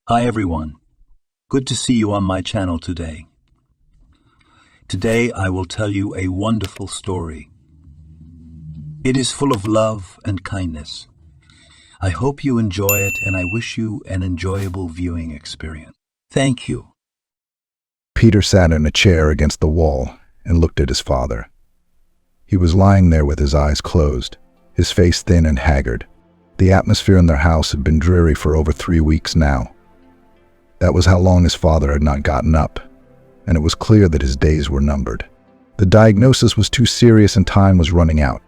Hi everyone. Good to see you on my channel today. Today I will tell you a wonderful story. It is full of love and kindness. I hope you enjoy it and I wish you an enjoyable viewing experience. Thank you. Peter sat in a chair against the wall and looked at his father. He was lying there with his eyes closed, his face thin and haggard. The atmosphere in their house had been dreary for over 3 weeks now. That was how long his father had not gotten up, and it was clear that his days were numbered. The diagnosis was too serious and time was running out.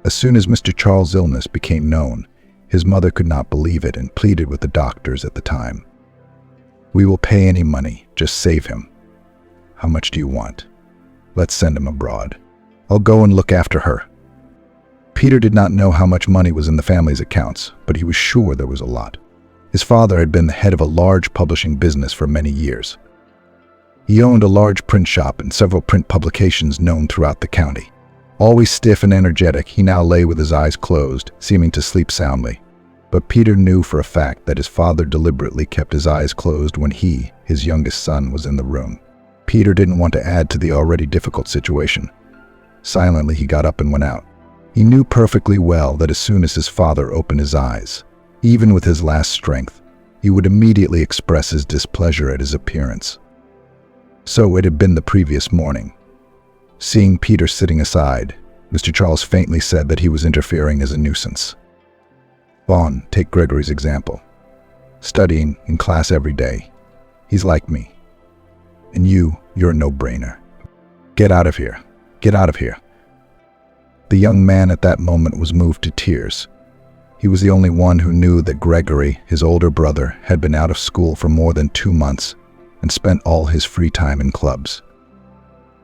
As soon as Mr. Charles' illness became known, his mother could not believe it and pleaded with the doctors at the time. "We will pay any money, just save him. How much do you want? Let's send him abroad. I'll go and look after her." Peter did not know how much money was in the family's accounts, but he was sure there was a lot. His father had been the head of a large publishing business for many years. He owned a large print shop and several print publications known throughout the county. Always stiff and energetic, he now lay with his eyes closed, seeming to sleep soundly. But Peter knew for a fact that his father deliberately kept his eyes closed when he, his youngest son, was in the room. Peter didn't want to add to the already difficult situation. Silently, he got up and went out. He knew perfectly well that as soon as his father opened his eyes, even with his last strength, he would immediately express his displeasure at his appearance. So it had been the previous morning. Seeing Peter sitting aside, Mr. Charles faintly said that he was interfering as a nuisance. "Vaughn, take Gregory's example. Studying in class every day. He's like me. And you're a no-brainer. Get out of here. Get out of here." The young man at that moment was moved to tears. He was the only one who knew that Gregory, his older brother, had been out of school for more than 2 months and spent all his free time in clubs.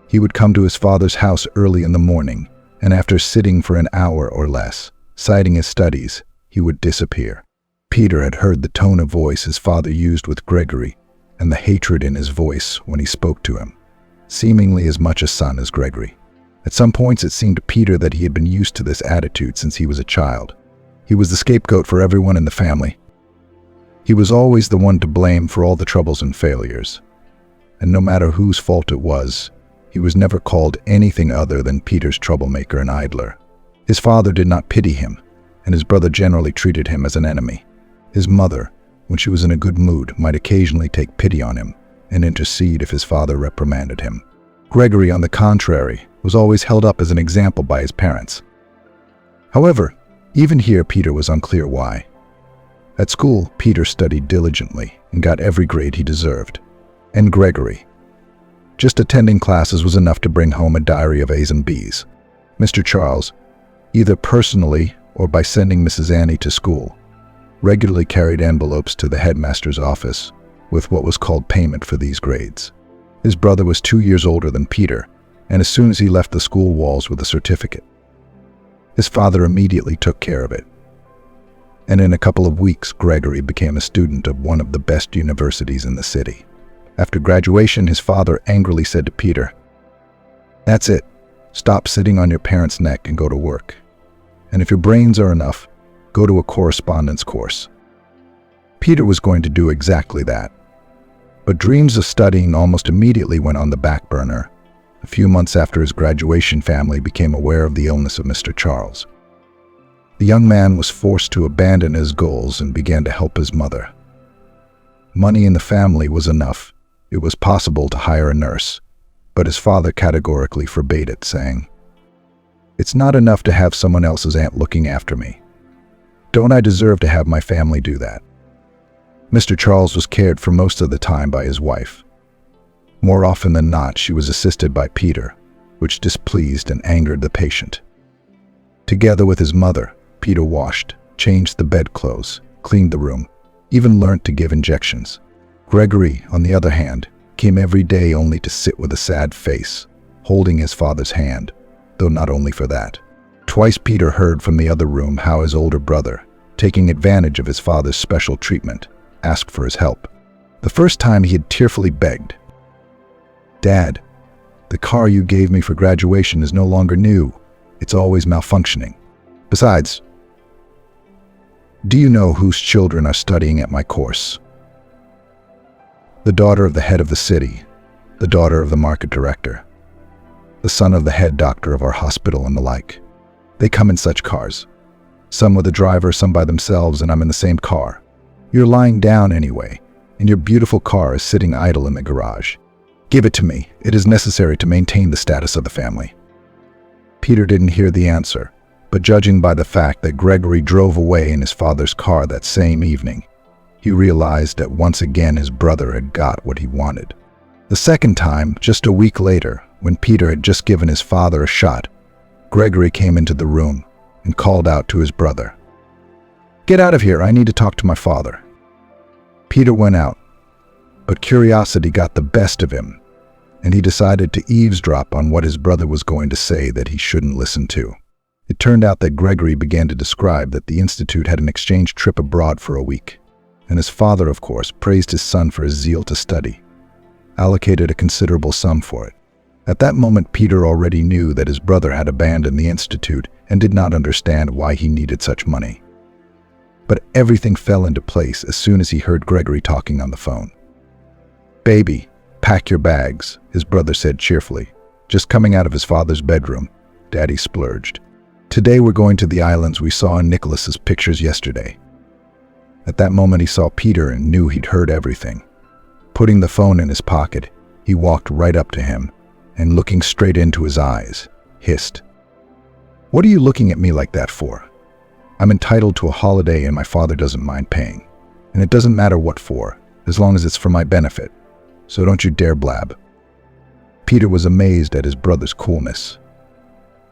He would come to his father's house early in the morning, and after sitting for an hour or less, citing his studies, he would disappear. Peter had heard the tone of voice his father used with Gregory and the hatred in his voice when he spoke to him, seemingly as much a son as Gregory. At some points it seemed to Peter that he had been used to this attitude since he was a child. He was the scapegoat for everyone in the family. He was always the one to blame for all the troubles and failures. And no matter whose fault it was, he was never called anything other than Peter's troublemaker and idler. His father did not pity him, and his brother generally treated him as an enemy. His mother, when she was in a good mood, might occasionally take pity on him and intercede if his father reprimanded him. Gregory, on the contrary, was always held up as an example by his parents. However, even here Peter was unclear why. At school, Peter studied diligently and got every grade he deserved. And Gregory. Just attending classes was enough to bring home a diary of A's and B's. Mr. Charles, either personally or by sending Mrs. Annie to school, regularly carried envelopes to the headmaster's office with what was called payment for these grades. His brother was 2 years older than Peter, and as soon as he left the school walls with a certificate, his father immediately took care of it. And in a couple of weeks, Gregory became a student of one of the best universities in the city. After graduation, his father angrily said to Peter, "That's it. Stop sitting on your parents' neck and go to work. And if your brains are enough, go to a correspondence course." Peter was going to do exactly that. But dreams of studying almost immediately went on the back burner. A few months after his graduation, family became aware of the illness of Mr. Charles. The young man was forced to abandon his goals and began to help his mother. Money in the family was enough. It was possible to hire a nurse, but his father categorically forbade it, saying, "It's not enough to have someone else's aunt looking after me. Don't I deserve to have my family do that?" Mr. Charles was cared for most of the time by his wife. More often than not, she was assisted by Peter, which displeased and angered the patient. Together with his mother, Peter washed, changed the bedclothes, cleaned the room, even learnt to give injections. Gregory, on the other hand, came every day only to sit with a sad face, holding his father's hand, though not only for that. Twice Peter heard from the other room how his older brother, taking advantage of his father's special treatment, asked for his help. The first time he had tearfully begged, "Dad, the car you gave me for graduation is no longer new. It's always malfunctioning. Besides, do you know whose children are studying at my course? the daughter of the head of the city, the daughter of the market director, the son of the head doctor of our hospital, and the like. They come in such cars. Some with a driver, some by themselves, and I'm in the same car. You're lying down anyway, and your beautiful car is sitting idle in the garage. Give it to me. It is necessary to maintain the status of the family. Peter didn't hear the answer, but judging by the fact that Gregory drove away in his father's car that same evening, he realized that once again his brother had got what he wanted. The second time, just a week later, when Peter had just given his father a shot, Gregory came into the room and called out to his brother, "Get out of here, I need to talk to my father." Peter went out, but curiosity got the best of him, and he decided to eavesdrop on what his brother was going to say that he shouldn't listen to. It turned out that Gregory began to describe that the Institute had an exchange trip abroad for a week, and his father, of course, praised his son for his zeal to study, allocated a considerable sum for it. At that moment, Peter already knew that his brother had abandoned the Institute and did not understand why he needed such money. But everything fell into place as soon as he heard Gregory talking on the phone. "Baby, pack your bags," his brother said cheerfully. Just coming out of his father's bedroom, Daddy splurged. "Today we're going to the islands we saw in Nicholas's pictures yesterday." At that moment he saw Peter and knew he'd heard everything. Putting the phone in his pocket, he walked right up to him and, looking straight into his eyes, hissed, "What are you looking at me like that for? I'm entitled to a holiday and my father doesn't mind paying. And it doesn't matter what for, as long as it's for my benefit. So don't you dare blab." Peter was amazed at his brother's coolness.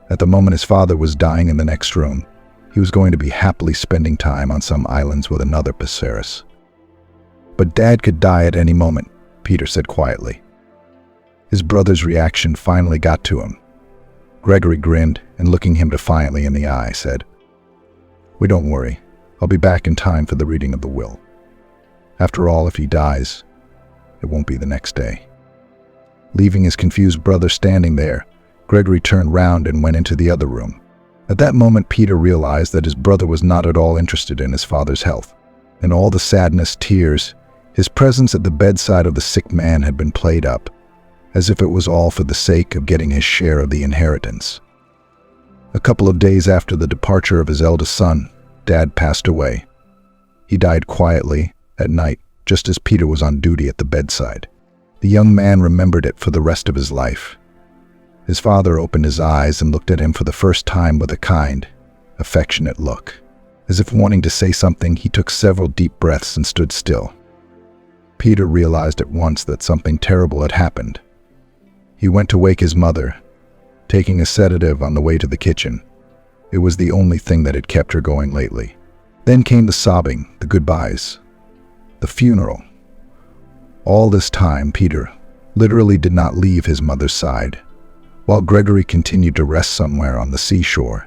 At the moment his father was dying in the next room, he was going to be happily spending time on some islands with another Paceris. "But Dad could die at any moment," Peter said quietly. His brother's reaction finally got to him. Gregory grinned and, looking him defiantly in the eye, said, "We don't worry. I'll be back in time for the reading of the will. After all, if he dies, it won't be the next day." Leaving his confused brother standing there, Gregory turned round and went into the other room. At that moment, Peter realized that his brother was not at all interested in his father's health. And all the sadness, tears, his presence at the bedside of the sick man had been played up, as if it was all for the sake of getting his share of the inheritance. A couple of days after the departure of his eldest son, Dad passed away. He died quietly, at night, just as Peter was on duty at the bedside. The young man remembered it for the rest of his life. His father opened his eyes and looked at him for the first time with a kind, affectionate look. As if wanting to say something, he took several deep breaths and stood still. Peter realized at once that something terrible had happened. He went to wake his mother, taking a sedative on the way to the kitchen. It was the only thing that had kept her going lately. Then came the sobbing, the goodbyes, the funeral. All this time, Peter literally did not leave his mother's side, while Gregory continued to rest somewhere on the seashore,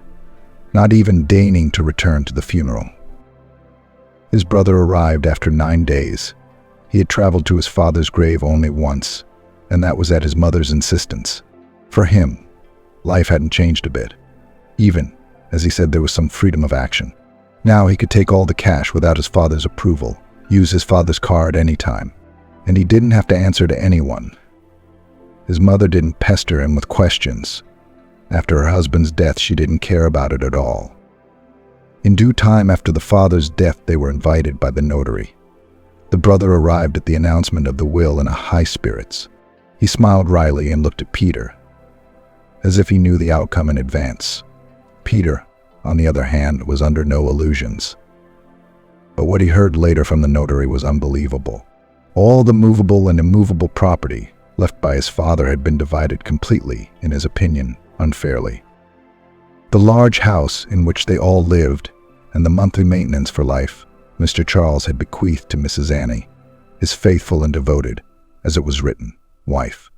not even deigning to return to the funeral. His brother arrived after 9 days. He had traveled to his father's grave only once, and that was at his mother's insistence. For him, life hadn't changed a bit, even as he said there was some freedom of action. Now he could take all the cash without his father's approval, use his father's car at any time, and he didn't have to answer to anyone. His mother didn't pester him with questions. After her husband's death, she didn't care about it at all. In due time after the father's death, they were invited by the notary. The brother arrived at the announcement of the will in a high spirits. He smiled wryly and looked at Peter, as if he knew the outcome in advance. Peter, on the other hand, was under no illusions. But what he heard later from the notary was unbelievable. All the movable and immovable property left by his father had been divided completely, in his opinion, unfairly. The large house in which they all lived and the monthly maintenance for life, Mr. Charles had bequeathed to Mrs. Annie, his faithful and devoted, as it was written, wife.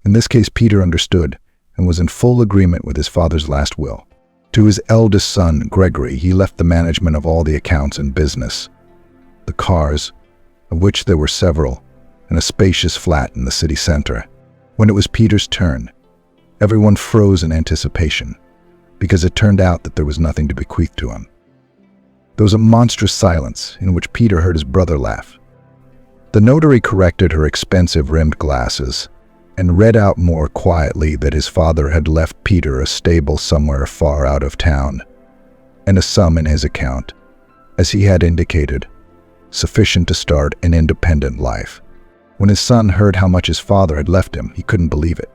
In this case, Peter understood and was in full agreement with his father's last will. To his eldest son, Gregory, he left the management of all the accounts and business, the cars, of which there were several, and a spacious flat in the city center. When it was Peter's turn, everyone froze in anticipation, because it turned out that there was nothing to bequeath to him. There was a monstrous silence in which Peter heard his brother laugh. The notary corrected her expensive rimmed glasses and read out more quietly that his father had left Peter a stable somewhere far out of town and a sum in his account, as he had indicated, sufficient to start an independent life. When his son heard how much his father had left him, he couldn't believe it.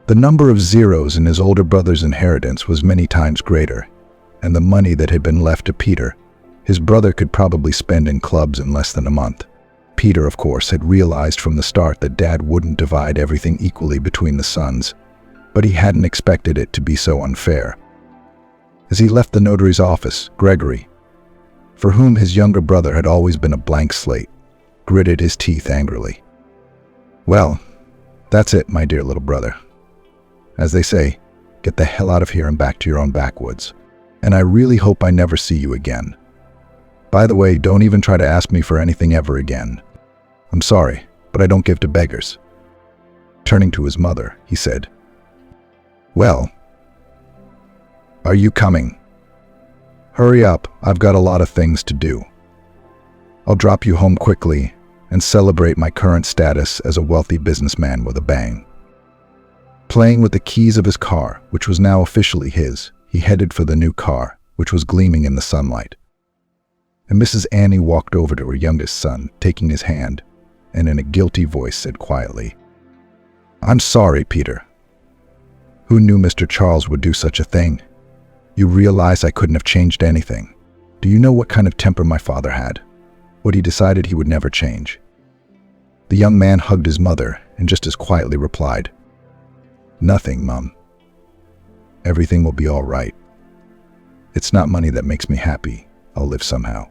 The number of zeros in his older brother's inheritance was many times greater, and the money that had been left to Peter, his brother could probably spend in clubs in less than a month. Peter, of course, had realized from the start that Dad wouldn't divide everything equally between the sons, but he hadn't expected it to be so unfair. As he left the notary's office, Gregory, for whom his younger brother had always been a blank slate, gritted his teeth angrily. "Well, that's it, my dear little brother. As they say, get the hell out of here and back to your own backwoods. And I really hope I never see you again. By the way, don't even try to ask me for anything ever again. I'm sorry, but I don't give to beggars." Turning to his mother, he said, "Well, are you coming? Hurry up, I've got a lot of things to do. I'll drop you home quickly and celebrate my current status as a wealthy businessman with a bang." Playing with the keys of his car, which was now officially his, he headed for the new car, which was gleaming in the sunlight. And Mrs. Annie walked over to her youngest son, taking his hand, and in a guilty voice said quietly, "I'm sorry, Peter. Who knew Mr. Charles would do such a thing? You realize I couldn't have changed anything. Do you know what kind of temper my father had? What he decided he would never change?" The young man hugged his mother and just as quietly replied, "Nothing, Mum. Everything will be all right. It's not money that makes me happy. I'll live somehow.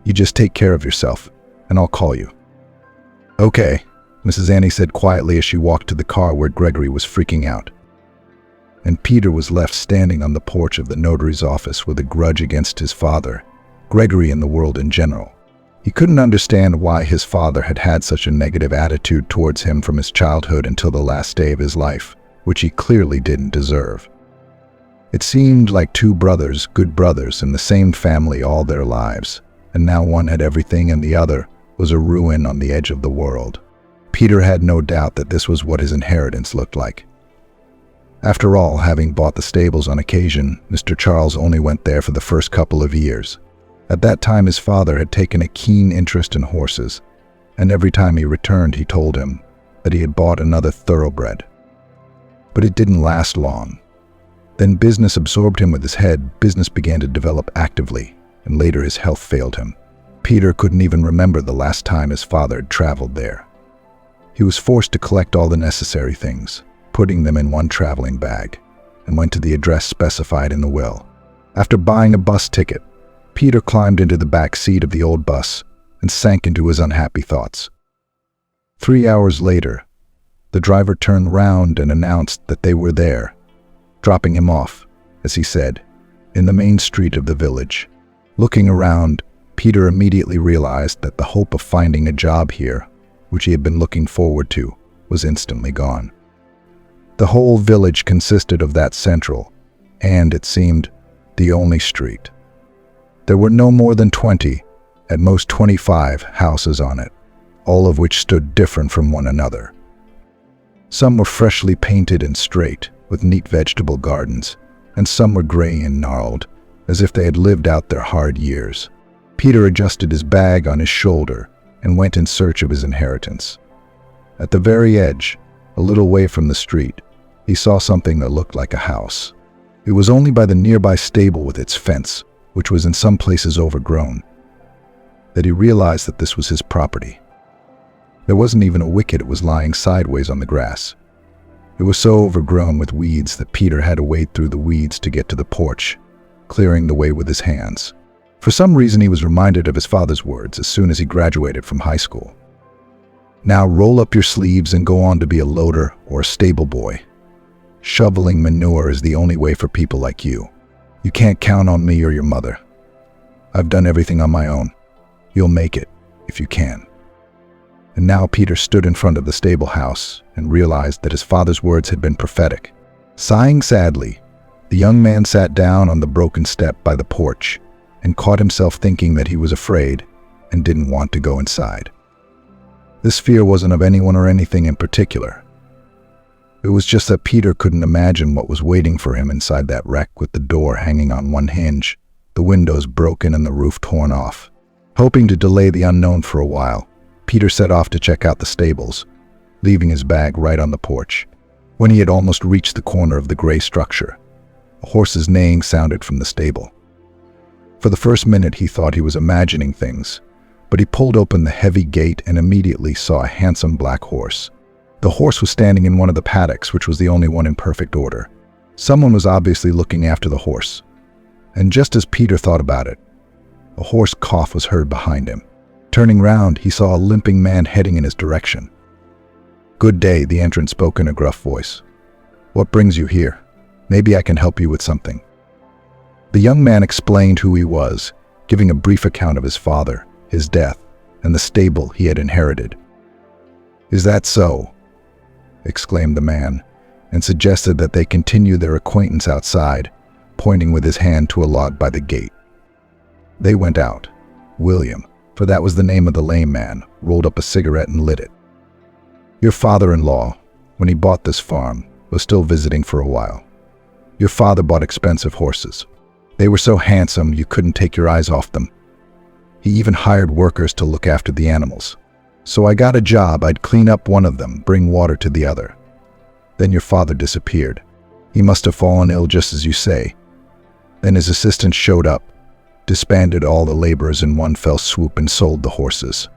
You just take care of yourself, and I'll call you." "Okay," Mrs. Annie said quietly as she walked to the car where Gregory was freaking out. And Peter was left standing on the porch of the notary's office with a grudge against his father, Gregory, and the world in general. He couldn't understand why his father had had such a negative attitude towards him from his childhood until the last day of his life, which he clearly didn't deserve. It seemed like two brothers, good brothers, in the same family all their lives, and now one had everything and the other was a ruin on the edge of the world. Peter had no doubt that this was what his inheritance looked like. After all, having bought the stables on occasion, Mr. Charles only went there for the first couple of years. At that time, his father had taken a keen interest in horses, and every time he returned, he told him that he had bought another thoroughbred. But it didn't last long. Then business absorbed him with his head, business began to develop actively, and later his health failed him. Peter couldn't even remember the last time his father had traveled there. He was forced to collect all the necessary things, putting them in one traveling bag, and went to the address specified in the will. After buying a bus ticket, Peter climbed into the back seat of the old bus and sank into his unhappy thoughts. 3 hours later, the driver turned round and announced that they were there, dropping him off, as he said, in the main street of the village. Looking around, Peter immediately realized that the hope of finding a job here, which he had been looking forward to, was instantly gone. The whole village consisted of that central, and, it seemed, the only street. There were no more than 20, at most 25, houses on it, all of which stood different from one another. Some were freshly painted and straight, with neat vegetable gardens, and some were gray and gnarled, as if they had lived out their hard years. Peter adjusted his bag on his shoulder and went in search of his inheritance. At the very edge, a little way from the street, he saw something that looked like a house. It was only by the nearby stable with its fence, which was in some places overgrown, that he realized that this was his property. There wasn't even a wicket, it was lying sideways on the grass. It was so overgrown with weeds that Peter had to wade through the weeds to get to the porch, clearing the way with his hands. For some reason, he was reminded of his father's words as soon as he graduated from high school. "Now roll up your sleeves and go on to be a loader or a stable boy. Shoveling manure is the only way for people like you. You can't count on me or your mother. I've done everything on my own. You'll make it, if you can." And now Peter stood in front of the stable house and realized that his father's words had been prophetic. Sighing sadly, the young man sat down on the broken step by the porch and caught himself thinking that he was afraid and didn't want to go inside. This fear wasn't of anyone or anything in particular. It was just that Peter couldn't imagine what was waiting for him inside that wreck with the door hanging on one hinge, the windows broken and the roof torn off. Hoping to delay the unknown for a while, Peter set off to check out the stables, leaving his bag right on the porch. When he had almost reached the corner of the gray structure, a horse's neighing sounded from the stable. For the first minute he thought he was imagining things, but he pulled open the heavy gate and immediately saw a handsome black horse. The horse was standing in one of the paddocks, which was the only one in perfect order. Someone was obviously looking after the horse. And just as Peter thought about it, a hoarse cough was heard behind him. Turning round, he saw a limping man heading in his direction. "Good day," the entrant spoke in a gruff voice. "What brings you here? Maybe I can help you with something." The young man explained who he was, giving a brief account of his father, his death, and the stable he had inherited. "Is that so?" exclaimed the man, and suggested that they continue their acquaintance outside, pointing with his hand to a log by the gate. They went out. William, for that was the name of the lame man, rolled up a cigarette and lit it. "Your father-in-law, when he bought this farm, was still visiting for a while. Your father bought expensive horses. They were so handsome you couldn't take your eyes off them. He even hired workers to look after the animals. So I got a job. I'd clean up one of them, bring water to the other. Then your father disappeared. He must have fallen ill, just as you say. Then his assistant showed up, disbanded all the laborers in one fell swoop and sold the horses.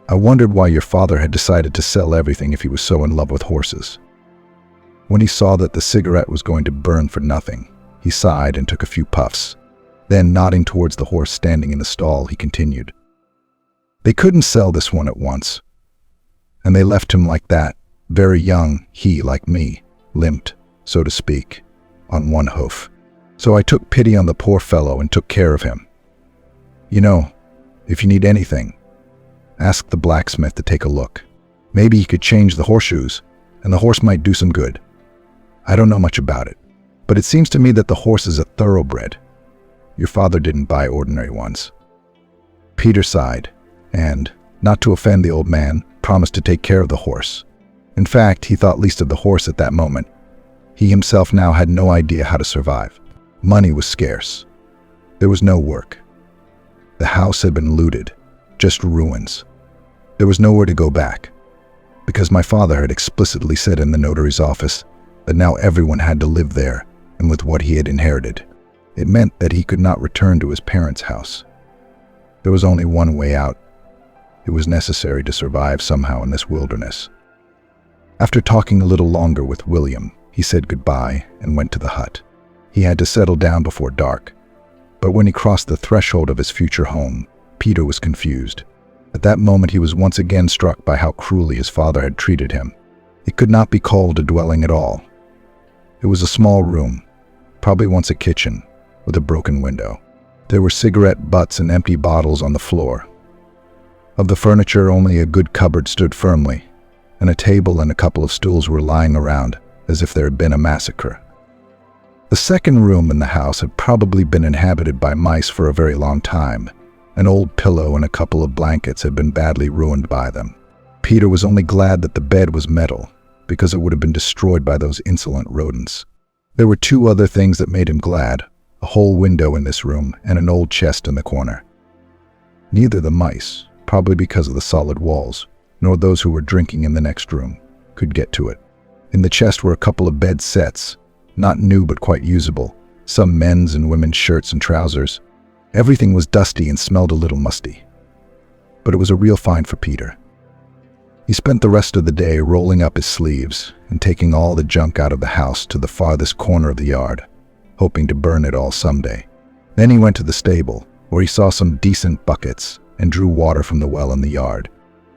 I wondered why your father had decided to sell everything if he was so in love with horses." When he saw that the cigarette was going to burn for nothing, he sighed and took a few puffs. Then, nodding towards the horse standing in the stall, he continued. "They couldn't sell this one at once, and they left him like that, very young. He, like me, limped, so to speak, on one hoof. So I took pity on the poor fellow and took care of him. You know, if you need anything, ask the blacksmith to take a look. Maybe he could change the horseshoes, and the horse might do some good. I don't know much about it, but it seems to me that the horse is a thoroughbred. Your father didn't buy ordinary ones." Peter sighed, and, not to offend the old man, promised to take care of the horse. In fact, he thought least of the horse at that moment. He himself now had no idea how to survive. Money was scarce. There was no work. The house had been looted, just ruins. There was nowhere to go back, because my father had explicitly said in the notary's office that now everyone had to live there and with what he had inherited. It meant that he could not return to his parents' house. There was only one way out. It was necessary to survive somehow in this wilderness. After talking a little longer with William, he said goodbye and went to the hut. He had to settle down before dark, but when he crossed the threshold of his future home, Peter was confused. At that moment he was once again struck by how cruelly his father had treated him. It could not be called a dwelling at all. It was a small room, probably once a kitchen, with a broken window. There were cigarette butts and empty bottles on the floor. Of the furniture, only a good cupboard stood firmly, and a table and a couple of stools were lying around as if there had been a massacre. The second room in the house had probably been inhabited by mice for a very long time. An old pillow and a couple of blankets had been badly ruined by them. Peter was only glad that the bed was metal, because it would have been destroyed by those insolent rodents. There were two other things that made him glad: a whole window in this room and an old chest in the corner. Neither the mice, probably because of the solid walls, nor those who were drinking in the next room, could get to it. In the chest were a couple of bed sets, not new but quite usable, some men's and women's shirts and trousers. Everything was dusty and smelled a little musty. But it was a real find for Peter. He spent the rest of the day rolling up his sleeves and taking all the junk out of the house to the farthest corner of the yard, hoping to burn it all someday. Then he went to the stable, where he saw some decent buckets and drew water from the well in the yard.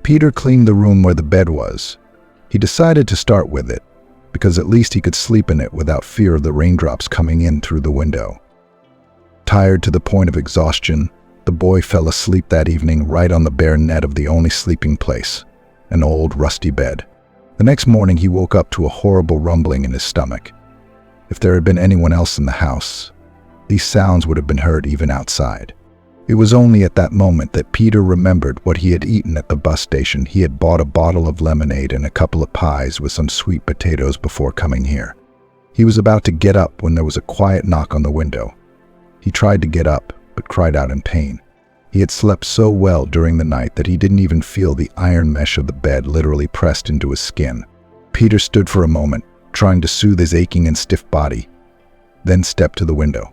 Peter cleaned the room where the bed was. He decided to start with it, because at least he could sleep in it without fear of the raindrops coming in through the window. Tired to the point of exhaustion, the boy fell asleep that evening right on the bare net of the only sleeping place, an old rusty bed. The next morning he woke up to a horrible rumbling in his stomach. If there had been anyone else in the house, these sounds would have been heard even outside. It was only at that moment that Peter remembered what he had eaten at the bus station. He had bought a bottle of lemonade and a couple of pies with some sweet potatoes before coming here. He was about to get up when there was a quiet knock on the window. He tried to get up, but cried out in pain. He had slept so well during the night that he didn't even feel the iron mesh of the bed literally pressed into his skin. Peter stood for a moment, trying to soothe his aching and stiff body, then stepped to the window.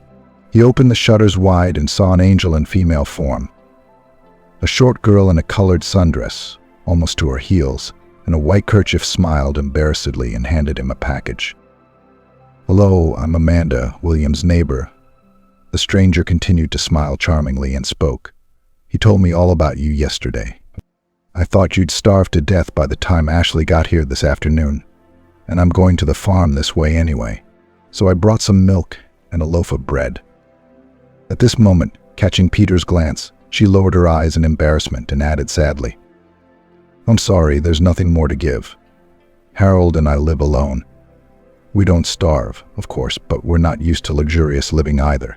He opened the shutters wide and saw an angel in female form. A short girl in a colored sundress, almost to her heels, and a white kerchief smiled embarrassedly and handed him a package. "Hello, I'm Amanda, William's neighbor." The stranger continued to smile charmingly and spoke. "He told me all about you yesterday. I thought you'd starve to death by the time Ashley got here this afternoon, and I'm going to the farm this way anyway, so I brought some milk and a loaf of bread." At this moment, catching Peter's glance, she lowered her eyes in embarrassment and added sadly, "I'm sorry, there's nothing more to give. Harold and I live alone. We don't starve, of course, but we're not used to luxurious living either.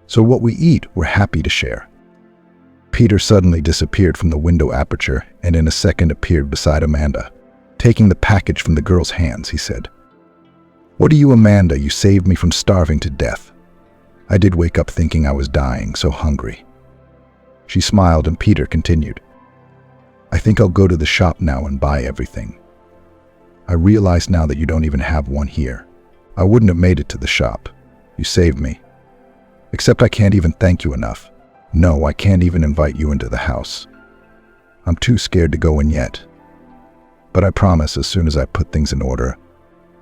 So what we eat, we're happy to share." Peter suddenly disappeared from the window aperture and in a second appeared beside Amanda. Taking the package from the girl's hands, he said, "What are you, Amanda? You saved me from starving to death. I did wake up thinking I was dying, so hungry." She smiled and Peter continued, "I think I'll go to the shop now and buy everything. I realize now that you don't even have one here. I wouldn't have made it to the shop. You saved me. Except I can't even thank you enough. No, I can't even invite you into the house. I'm too scared to go in yet. But I promise as soon as I put things in order,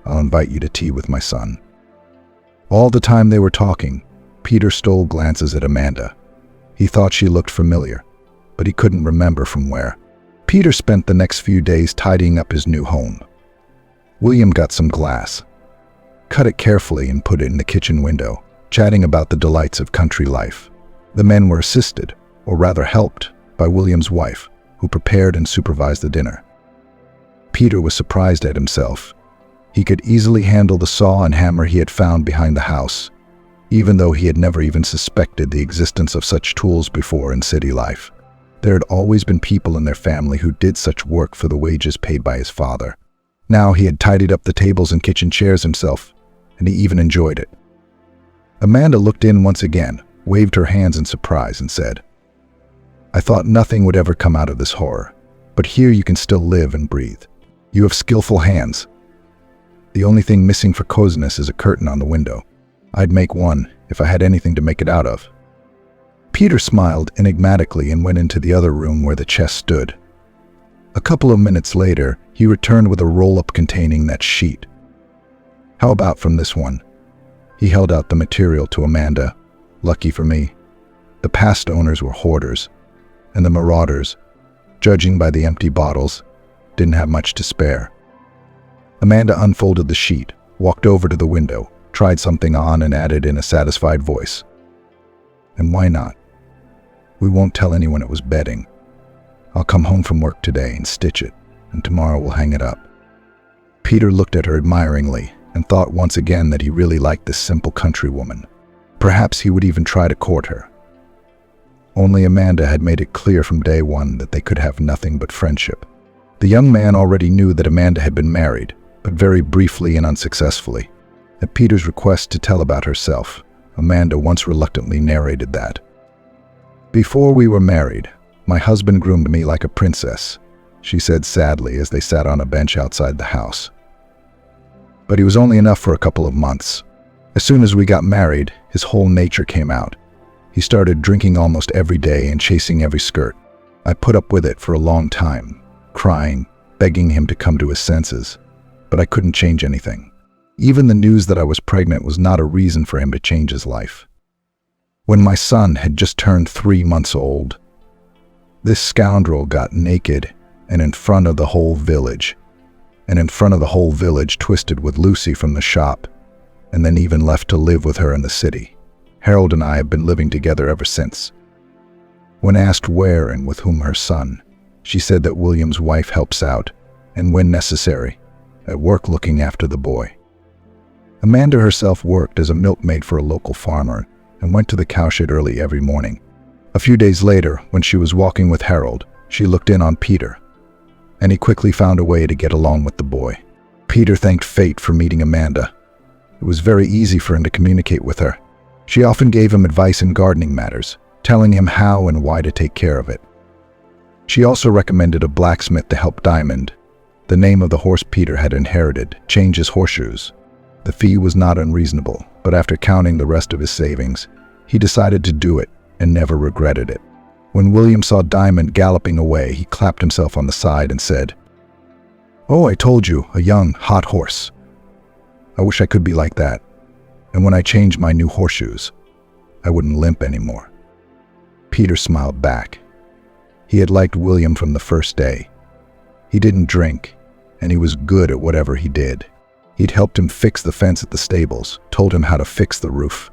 I'll invite you to tea with my son." All the time they were talking, Peter stole glances at Amanda. He thought she looked familiar, but he couldn't remember from where. Peter spent the next few days tidying up his new home. William got some glass, cut it carefully and put it in the kitchen window, chatting about the delights of country life. The men were assisted, or rather helped, by William's wife, who prepared and supervised the dinner. Peter was surprised at himself. He could easily handle the saw and hammer he had found behind the house, even though he had never even suspected the existence of such tools before in city life. There had always been people in their family who did such work for the wages paid by his father. Now he had tidied up the tables and kitchen chairs himself, and he even enjoyed it. Amanda looked in once again, waved her hands in surprise, and said, "I thought nothing would ever come out of this horror, but here you can still live and breathe. You have skillful hands. The only thing missing for coziness is a curtain on the window. I'd make one if I had anything to make it out of." Peter smiled enigmatically and went into the other room where the chest stood. A couple of minutes later, he returned with a roll-up containing that sheet. "How about from this one?" He held out the material to Amanda. Lucky for me, the past owners were hoarders, and the marauders, judging by the empty bottles, didn't have much to spare. Amanda unfolded the sheet, walked over to the window, tried something on, and added in a satisfied voice, "And why not? We won't tell anyone it was bedding. I'll come home from work today and stitch it, and tomorrow we'll hang it up." Peter looked at her admiringly and thought once again that he really liked this simple countrywoman. Perhaps he would even try to court her. Only Amanda had made it clear from day one that they could have nothing but friendship. The young man already knew that Amanda had been married, but very briefly and unsuccessfully. At Peter's request to tell about herself, Amanda once reluctantly narrated that, "Before we were married, my husband groomed me like a princess," she said sadly as they sat on a bench outside the house. "But he was only enough for a couple of months. As soon as we got married, his whole nature came out. He started drinking almost every day and chasing every skirt. I put up with it for a long time, crying, begging him to come to his senses, but I couldn't change anything. Even the news that I was pregnant was not a reason for him to change his life. When my son had just turned 3 months old, this scoundrel got naked and in front of the whole village, twisted with Lucy from the shop, and then even left to live with her in the city. Harold and I have been living together ever since." When asked where and with whom her son, she said that William's wife helps out, and when necessary, at work looking after the boy. Amanda herself worked as a milkmaid for a local farmer and went to the cowshed early every morning. A few days later, when she was walking with Harold, she looked in on Peter, and he quickly found a way to get along with the boy. Peter thanked fate for meeting Amanda. It was very easy for him to communicate with her. She often gave him advice in gardening matters, telling him how and why to take care of it. She also recommended a blacksmith to help Diamond, the name of the horse Peter had inherited, change his horseshoes. The fee was not unreasonable, but after counting the rest of his savings, he decided to do it and never regretted it. When William saw Diamond galloping away, he clapped himself on the side and said, "Oh, I told you, a young, hot horse. I wish I could be like that. And when I changed my new horseshoes, I wouldn't limp anymore." Peter smiled back. He had liked William from the first day. He didn't drink, and he was good at whatever he did. He'd helped him fix the fence at the stables, told him how to fix the roof.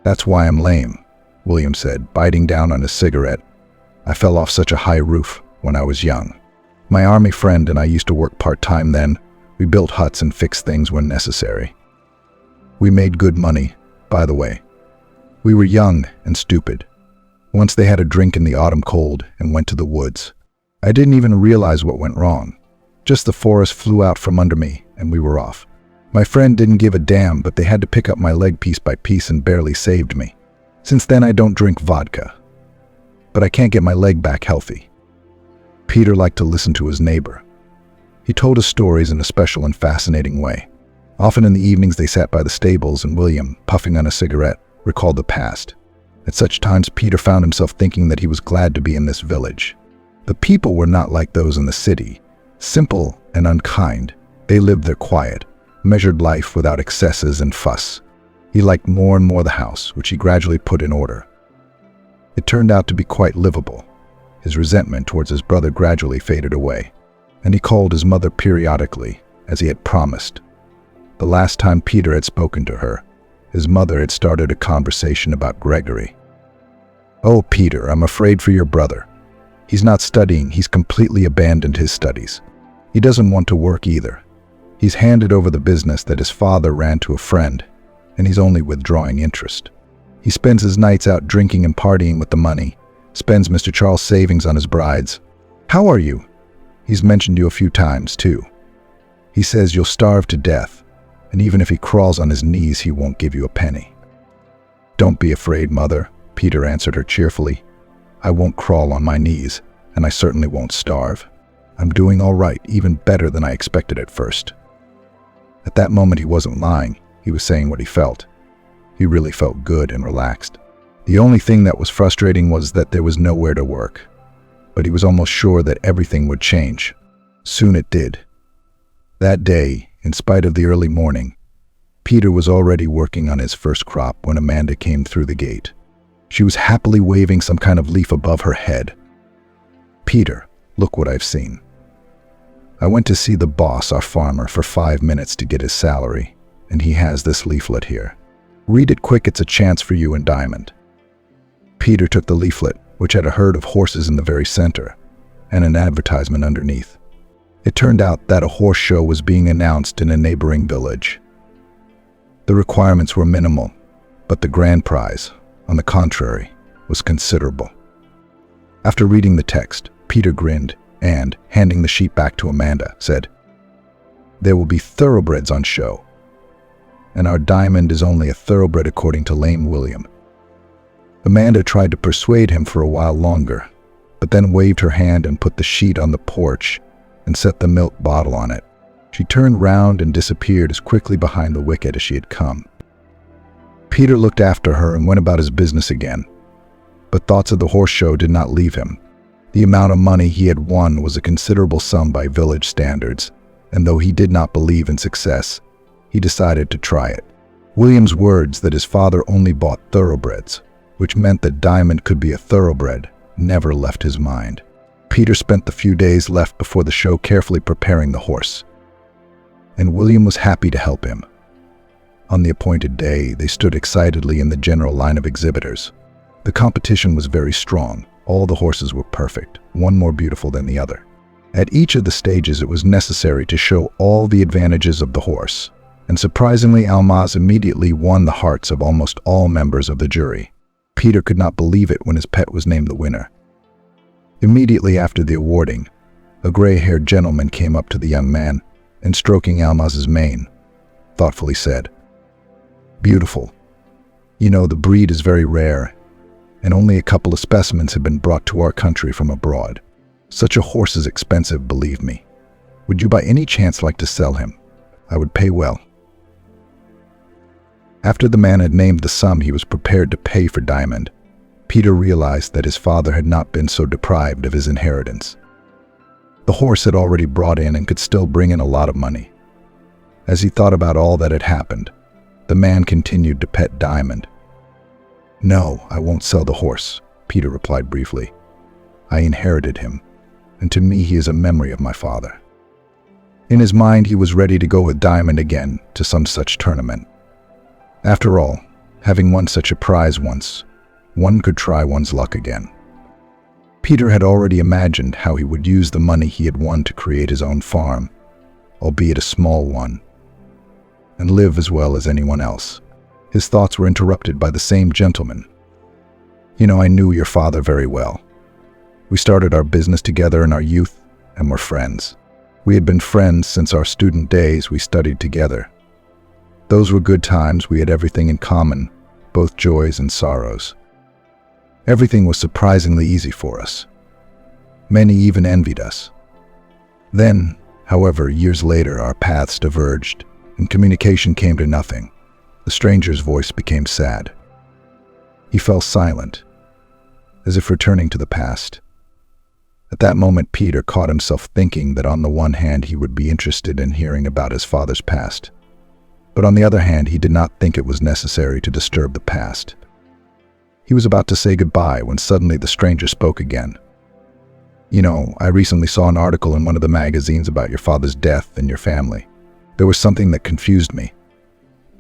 "That's why I'm lame," William said, biting down on his cigarette. "I fell off such a high roof when I was young. My army friend and I used to work part-time then. We built huts and fixed things when necessary. We made good money, by the way. We were young and stupid. Once they had a drink in the autumn cold and went to the woods. I didn't even realize what went wrong. Just the forest flew out from under me and we were off. My friend didn't give a damn, but they had to pick up my leg piece by piece and barely saved me. Since then I don't drink vodka. But I can't get my leg back healthy." Peter liked to listen to his neighbor. He told his stories in a special and fascinating way. Often in the evenings they sat by the stables and William, puffing on a cigarette, recalled the past. At such times Peter found himself thinking that he was glad to be in this village. The people were not like those in the city. Simple and unkind, they lived their quiet, measured life without excesses and fuss. He liked more and more the house, which he gradually put in order. It turned out to be quite livable. His resentment towards his brother gradually faded away, and he called his mother periodically, as he had promised. The last time Peter had spoken to her, his mother had started a conversation about Gregory. "Oh, Peter, I'm afraid for your brother. He's not studying, he's completely abandoned his studies. He doesn't want to work either. He's handed over the business that his father ran to a friend, and he's only withdrawing interest. He spends his nights out drinking and partying with the money, spends Mr. Charles' savings on his brides. How are you? He's mentioned you a few times, too. He says you'll starve to death, and even if he crawls on his knees, he won't give you a penny." "Don't be afraid, Mother," Peter answered her cheerfully. "I won't crawl on my knees, and I certainly won't starve. I'm doing all right, even better than I expected at first." At that moment he wasn't lying, he was saying what he felt. He really felt good and relaxed. The only thing that was frustrating was that there was nowhere to work. But he was almost sure that everything would change. Soon it did. That day, in spite of the early morning, Peter was already working on his first crop when Amanda came through the gate. She was happily waving some kind of leaf above her head. "Peter, look what I've seen. I went to see the boss, our farmer, for 5 minutes to get his salary, and he has this leaflet here. Read it quick, it's a chance for you and Diamond." Peter took the leaflet, which had a herd of horses in the very center, and an advertisement underneath. It turned out that a horse show was being announced in a neighboring village. The requirements were minimal, but the grand prize, on the contrary, was considerable. After reading the text, Peter grinned and, handing the sheet back to Amanda, said, "There will be thoroughbreds on show, and our Diamond is only a thoroughbred according to lame William." Amanda tried to persuade him for a while longer, but then waved her hand and put the sheet on the porch and set the milk bottle on it. She turned round and disappeared as quickly behind the wicket as she had come. Peter looked after her and went about his business again, but thoughts of the horse show did not leave him. The amount of money he had won was a considerable sum by village standards, and though he did not believe in success, he decided to try it. William's words that his father only bought thoroughbreds, which meant that Diamond could be a thoroughbred, never left his mind. Peter spent the few days left before the show carefully preparing the horse, and William was happy to help him. On the appointed day, they stood excitedly in the general line of exhibitors. The competition was very strong. All the horses were perfect, one more beautiful than the other. At each of the stages, it was necessary to show all the advantages of the horse, and surprisingly, Almaz immediately won the hearts of almost all members of the jury. Peter could not believe it when his pet was named the winner. Immediately after the awarding, a gray-haired gentleman came up to the young man and, stroking Almaz's mane, thoughtfully said, "Beautiful. You know, the breed is very rare, and only a couple of specimens have been brought to our country from abroad. Such a horse is expensive, believe me. Would you by any chance like to sell him? I would pay well." After the man had named the sum he was prepared to pay for Diamond, Peter realized that his father had not been so deprived of his inheritance. The horse had already brought in and could still bring in a lot of money. As he thought about all that had happened, the man continued to pet Diamond. "No, I won't sell the horse," Peter replied briefly. "I inherited him, and to me he is a memory of my father." In his mind, he was ready to go with Diamond again to some such tournament. After all, having won such a prize once, one could try one's luck again. Peter had already imagined how he would use the money he had won to create his own farm, albeit a small one, and live as well as anyone else. His thoughts were interrupted by the same gentleman. "You know, I knew your father very well. We started our business together in our youth and were friends. We had been friends since our student days. We studied together. Those were good times. We had everything in common, both joys and sorrows. Everything was surprisingly easy for us. Many even envied us. Then, however, years later, our paths diverged, and communication came to nothing. The stranger's voice became sad. He fell silent, as if returning to the past. At that moment, Peter caught himself thinking that on the one hand he would be interested in hearing about his father's past, but on the other hand he did not think it was necessary to disturb the past. He was about to say goodbye when suddenly the stranger spoke again. "You know, I recently saw an article in one of the magazines about your father's death and your family. There was something that confused me.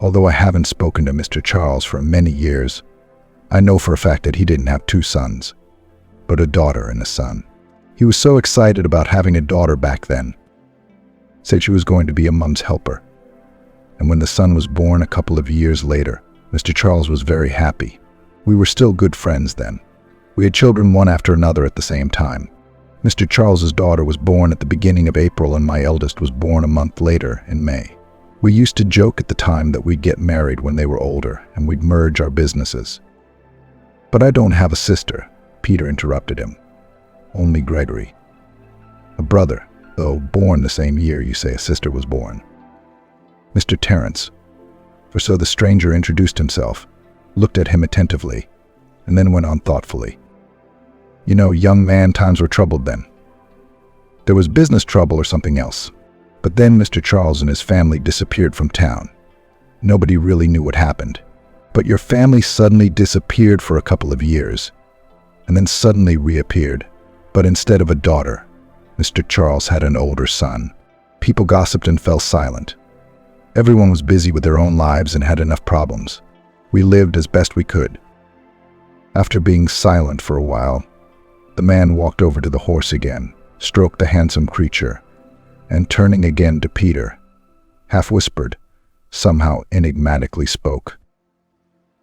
Although I haven't spoken to Mr. Charles for many years, I know for a fact that he didn't have two sons, but a daughter and a son. He was so excited about having a daughter back then. Said she was going to be a mum's helper. And when the son was born a couple of years later, Mr. Charles was very happy. We were still good friends then. We had children one after another at the same time. Mr. Charles's daughter was born at the beginning of April and my eldest was born a month later in May. We used to joke at the time that we'd get married when they were older and we'd merge our businesses." "But I don't have a sister," Peter interrupted him. "Only Gregory. A brother, though born the same year you say a sister was born. Mr. Terence," for so the stranger introduced himself, looked at him attentively, and then went on thoughtfully. "You know, young man, times were troubled then. There was business trouble or something else. But then Mr. Charles and his family disappeared from town. Nobody really knew what happened. But your family suddenly disappeared for a couple of years, and then suddenly reappeared. But instead of a daughter, Mr. Charles had an older son. People gossiped and fell silent. Everyone was busy with their own lives and had enough problems. We lived as best we could." After being silent for a while, the man walked over to the horse again, stroked the handsome creature, and turning again to Peter, half whispered, somehow enigmatically spoke.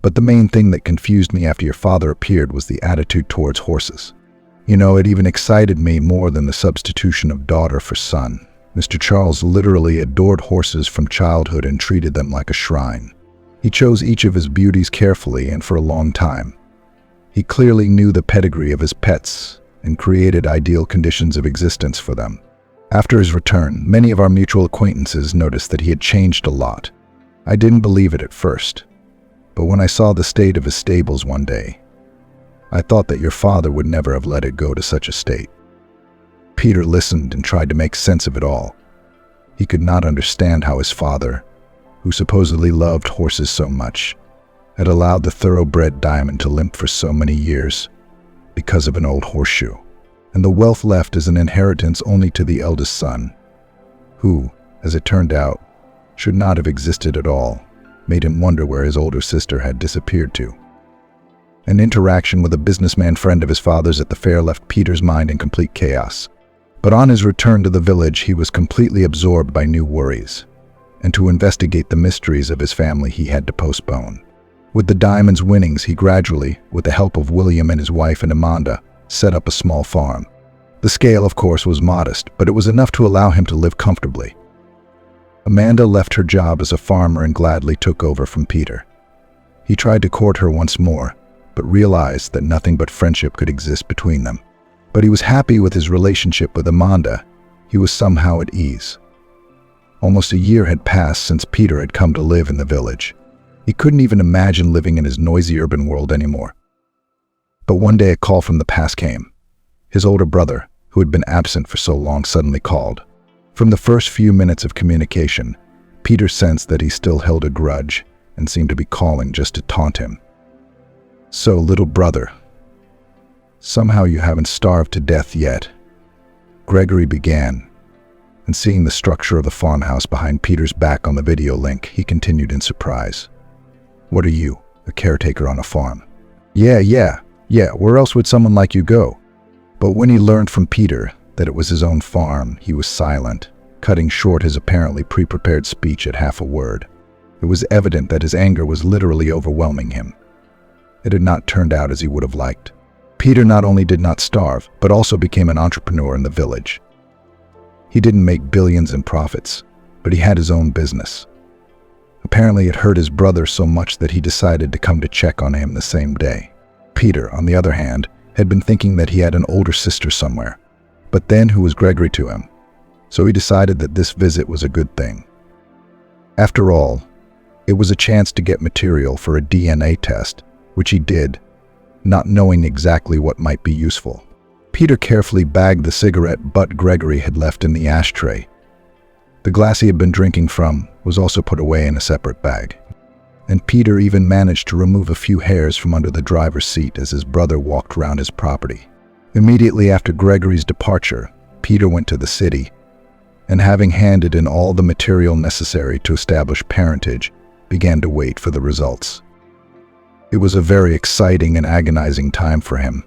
"But the main thing that confused me after your father appeared was the attitude towards horses. You know, it even excited me more than the substitution of daughter for son. Mr. Charles literally adored horses from childhood and treated them like a shrine. He chose each of his beauties carefully and for a long time. He clearly knew the pedigree of his pets and created ideal conditions of existence for them. After his return, many of our mutual acquaintances noticed that he had changed a lot. I didn't believe it at first, but when I saw the state of his stables one day, I thought that your father would never have let it go to such a state." Peter listened and tried to make sense of it all. He could not understand how his father, who supposedly loved horses so much, had allowed the thoroughbred Diamond to limp for so many years because of an old horseshoe, and the wealth left as an inheritance only to the eldest son, who, as it turned out, should not have existed at all, made him wonder where his older sister had disappeared to. An interaction with a businessman friend of his father's at the fair left Peter's mind in complete chaos. But on his return to the village, he was completely absorbed by new worries, and to investigate the mysteries of his family he had to postpone. With the diamond's winnings, he gradually, with the help of William and his wife and Amanda, set up a small farm. The scale, of course, was modest, but it was enough to allow him to live comfortably. Amanda left her job as a farmer and gladly took over from Peter. He tried to court her once more, but realized that nothing but friendship could exist between them. But he was happy with his relationship with Amanda. He was somehow at ease. Almost a year had passed since Peter had come to live in the village. He couldn't even imagine living in his noisy urban world anymore. But one day a call from the past came. His older brother, who had been absent for so long, suddenly called. From the first few minutes of communication, Peter sensed that he still held a grudge and seemed to be calling just to taunt him. "So, little brother, somehow you haven't starved to death yet," Gregory began, and seeing the structure of the farmhouse behind Peter's back on the video link, he continued in surprise. "What are you, a caretaker on a farm?" Yeah, where else would someone like you go?" But when he learned from Peter that it was his own farm, he was silent, cutting short his apparently pre-prepared speech at half a word. It was evident that his anger was literally overwhelming him. It had not turned out as he would have liked. Peter not only did not starve, but also became an entrepreneur in the village. He didn't make billions in profits, but he had his own business. Apparently it hurt his brother so much that he decided to come to check on him the same day. Peter, on the other hand, had been thinking that he had an older sister somewhere, but then who was Gregory to him? So he decided that this visit was a good thing. After all, it was a chance to get material for a DNA test, which he did, not knowing exactly what might be useful. Peter carefully bagged the cigarette butt Gregory had left in the ashtray. The glass he had been drinking from was also put away in a separate bag. And Peter even managed to remove a few hairs from under the driver's seat as his brother walked around his property. Immediately after Gregory's departure, Peter went to the city, and having handed in all the material necessary to establish parentage, began to wait for the results. It was a very exciting and agonizing time for him.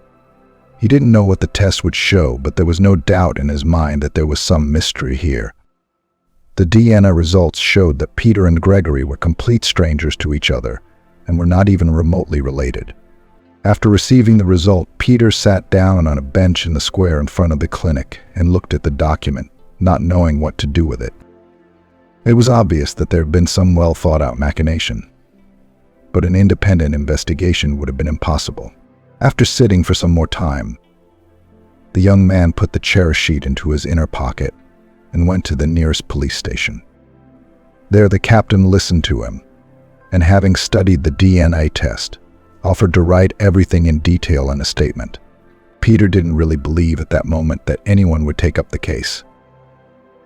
He didn't know what the test would show, but there was no doubt in his mind that there was some mystery here. The DNA results showed that Peter and Gregory were complete strangers to each other and were not even remotely related. After receiving the result, Peter sat down on a bench in the square in front of the clinic and looked at the document, not knowing what to do with it. It was obvious that there had been some well-thought-out machination, but an independent investigation would have been impossible. After sitting for some more time, the young man put the cherished sheet into his inner pocket and went to the nearest police station. There the captain listened to him, and having studied the DNA test, offered to write everything in detail in a statement. Peter didn't really believe at that moment that anyone would take up the case.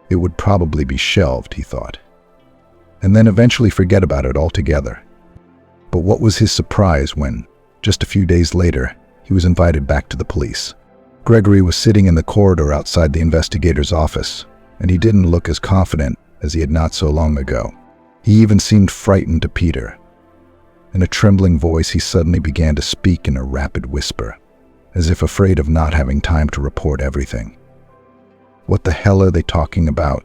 It would probably be shelved, he thought, and then eventually forget about it altogether. But what was his surprise when, just a few days later, he was invited back to the police. Gregory was sitting in the corridor outside the investigator's office, and he didn't look as confident as he had not so long ago. He even seemed frightened to Peter. In a trembling voice, he suddenly began to speak in a rapid whisper, as if afraid of not having time to report everything. "What the hell are they talking about?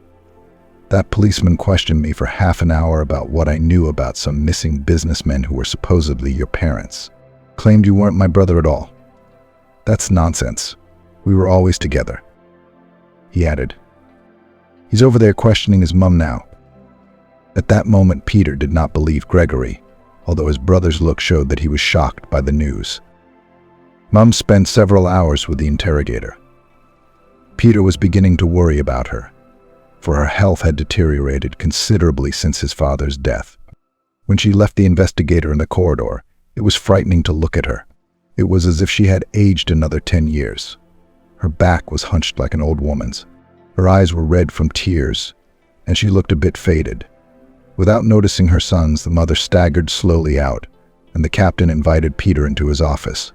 That policeman questioned me for half an hour about what I knew about some missing businessmen who were supposedly your parents. Claimed you weren't my brother at all. That's nonsense. We were always together." He added, "He's over there questioning his mom now." At that moment, Peter did not believe Gregory, although his brother's look showed that he was shocked by the news. Mom spent several hours with the interrogator. Peter was beginning to worry about her, for her health had deteriorated considerably since his father's death. When she left the investigator in the corridor, it was frightening to look at her. It was as if she had aged another 10 years. Her back was hunched like an old woman's. Her eyes were red from tears, and she looked a bit faded. Without noticing her sons, the mother staggered slowly out, and the captain invited Peter into his office.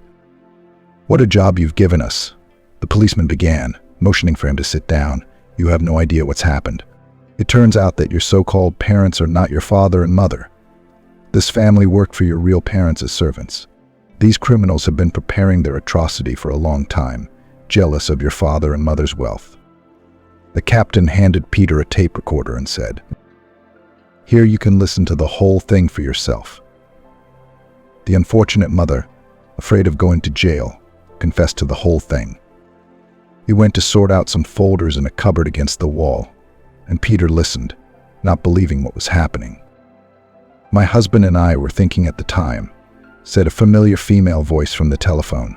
"What a job you've given us," the policeman began, motioning for him to sit down. "You have no idea what's happened. It turns out that your so-called parents are not your father and mother. This family worked for your real parents as servants. These criminals have been preparing their atrocity for a long time, jealous of your father and mother's wealth." The captain handed Peter a tape recorder and said, "Here you can listen to the whole thing for yourself." The unfortunate mother, afraid of going to jail, confessed to the whole thing. He went to sort out some folders in a cupboard against the wall, and Peter listened, not believing what was happening. My husband and I were thinking at the time, said a familiar female voice from the telephone.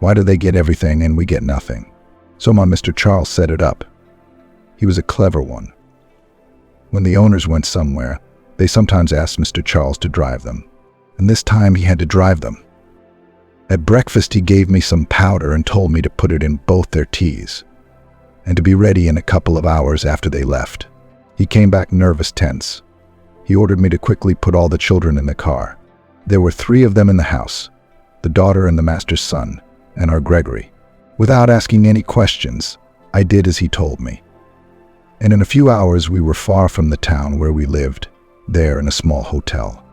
Why do they get everything and we get nothing? So my Mr. Charles set it up. He was a clever one. When the owners went somewhere, they sometimes asked Mr. Charles to drive them, and this time he had to drive them. At breakfast, he gave me some powder and told me to put it in both their teas, and to be ready in a couple of hours after they left. He came back nervous, tense. He ordered me to quickly put all the children in the car. There were 3 of them in the house, the daughter and the master's son, and our Gregory. Without asking any questions, I did as he told me. And in a few hours we were far from the town where we lived, there in a small hotel.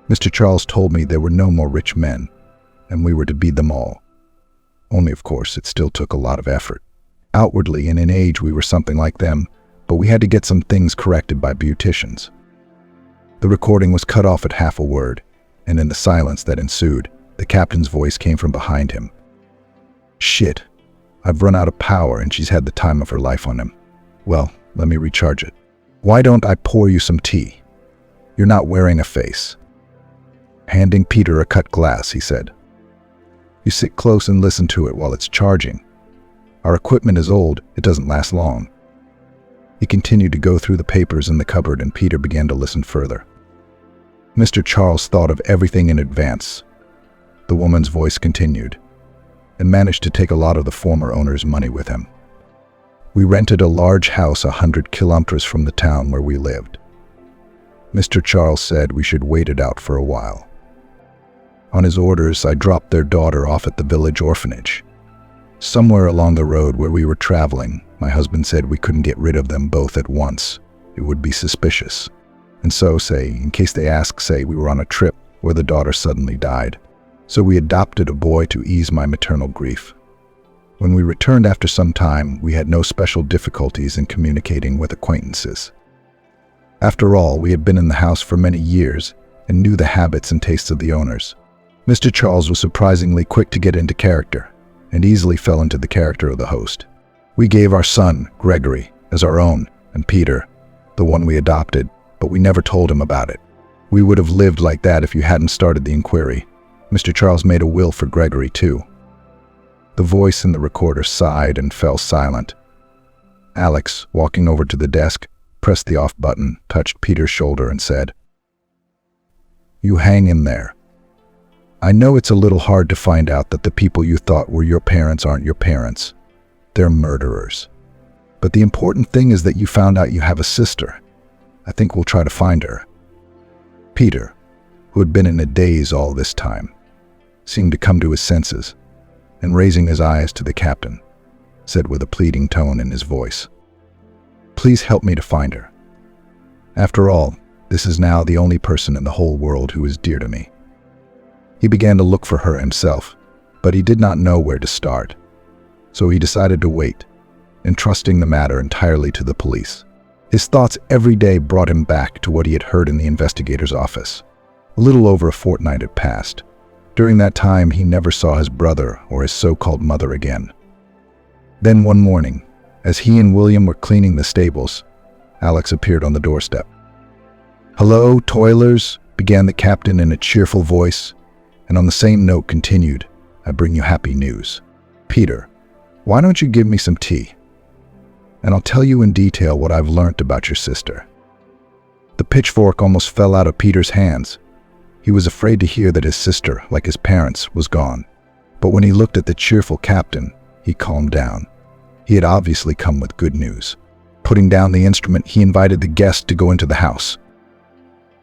Mr. Charles told me there were no more rich men, and we were to beat them all. Only, of course, it still took a lot of effort. Outwardly and in age we were something like them, but we had to get some things corrected by beauticians. The recording was cut off at half a word, and in the silence that ensued, the captain's voice came from behind him. Shit, I've run out of power and she's had the time of her life on him. Well, let me recharge it. Why don't I pour you some tea? You're not wearing a face. Handing Peter a cut glass, he said. You sit close and listen to it while it's charging. Our equipment is old, it doesn't last long. He continued to go through the papers in the cupboard and Peter began to listen further. Mr. Charles thought of everything in advance. The woman's voice continued, and managed to take a lot of the former owner's money with him. We rented a large house 100 kilometers from the town where we lived. Mr. Charles said we should wait it out for a while. On his orders, I dropped their daughter off at the village orphanage. Somewhere along the road where we were traveling, my husband said we couldn't get rid of them both at once. It would be suspicious. And so, in case they ask, we were on a trip where the daughter suddenly died. So we adopted a boy to ease my maternal grief. When we returned after some time, we had no special difficulties in communicating with acquaintances. After all, we had been in the house for many years and knew the habits and tastes of the owners. Mr. Charles was surprisingly quick to get into character and easily fell into the character of the host. We gave our son, Gregory, as our own, and Peter, the one we adopted, but we never told him about it. We would have lived like that if you hadn't started the inquiry. Mr. Charles made a will for Gregory, too. The voice in the recorder sighed and fell silent. Alex, walking over to the desk, pressed the off button, touched Peter's shoulder and said, "You hang in there. I know it's a little hard to find out that the people you thought were your parents aren't your parents. They're murderers. But the important thing is that you found out you have a sister. I think we'll try to find her." Peter, who had been in a daze all this time, seemed to come to his senses, and raising his eyes to the captain, said with a pleading tone in his voice, "Please help me to find her. After all, this is now the only person in the whole world who is dear to me." He began to look for her himself, but he did not know where to start, so he decided to wait, entrusting the matter entirely to the police. His thoughts every day brought him back to what he had heard in the investigator's office. A little over a fortnight had passed. During that time, he never saw his brother or his so-called mother again. Then one morning, as he and William were cleaning the stables, Alex appeared on the doorstep. "Hello, toilers," began the captain in a cheerful voice, and on the same note continued, "I bring you happy news. Peter, why don't you give me some tea? And I'll tell you in detail what I've learnt about your sister." The pitchfork almost fell out of Peter's hands. He was afraid to hear that his sister, like his parents, was gone. But when he looked at the cheerful captain, he calmed down. He had obviously come with good news. Putting down the instrument, he invited the guest to go into the house.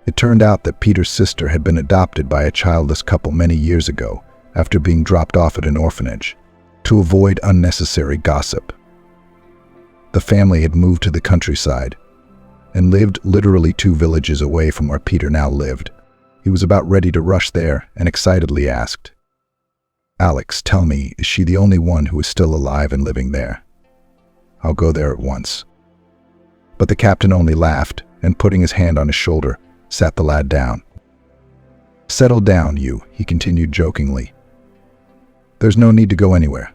It turned out that Peter's sister had been adopted by a childless couple many years ago after being dropped off at an orphanage. To avoid unnecessary gossip, the family had moved to the countryside and lived literally 2 villages away from where Peter now lived. He was about ready to rush there and excitedly asked, "Alex, tell me, is she the only one who is still alive and living there? I'll go there at once." But the captain only laughed and, putting his hand on his shoulder, sat the lad down. "Settle down, you," he continued jokingly. "There's no need to go anywhere.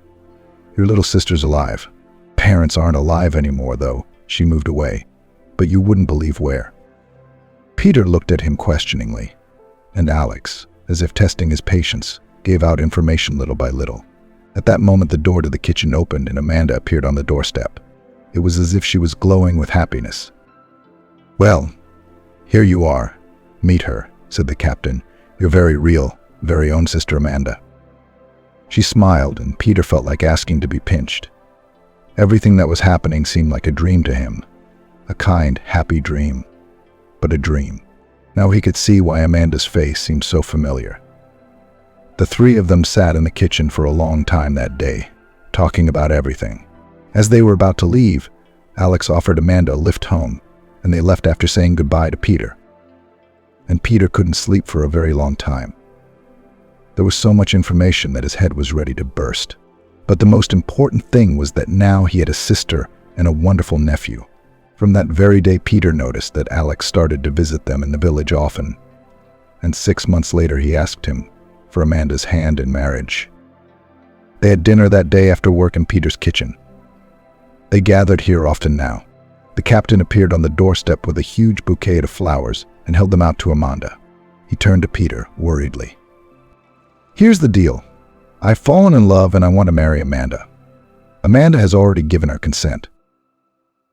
Your little sister's alive. Parents aren't alive anymore, though. She moved away. But you wouldn't believe where." Peter looked at him questioningly, and Alex, as if testing his patience, gave out information little by little. At that moment, the door to the kitchen opened and Amanda appeared on the doorstep. It was as if she was glowing with happiness. "Well, here you are. Meet her," said the captain. "Your very real, very own sister Amanda." She smiled, and Peter felt like asking to be pinched. Everything that was happening seemed like a dream to him. A kind, happy dream. But a dream. Now he could see why Amanda's face seemed so familiar. The three of them sat in the kitchen for a long time that day, talking about everything. As they were about to leave, Alex offered Amanda a lift home, and they left after saying goodbye to Peter. And Peter couldn't sleep for a very long time. There was so much information that his head was ready to burst. But the most important thing was that now he had a sister and a wonderful nephew. From that very day, Peter noticed that Alex started to visit them in the village often. And 6 months later, he asked him for Amanda's hand in marriage. They had dinner that day after work in Peter's kitchen. They gathered here often now. The captain appeared on the doorstep with a huge bouquet of flowers and held them out to Amanda. He turned to Peter worriedly. "Here's the deal. I've fallen in love and I want to marry Amanda. Amanda has already given her consent."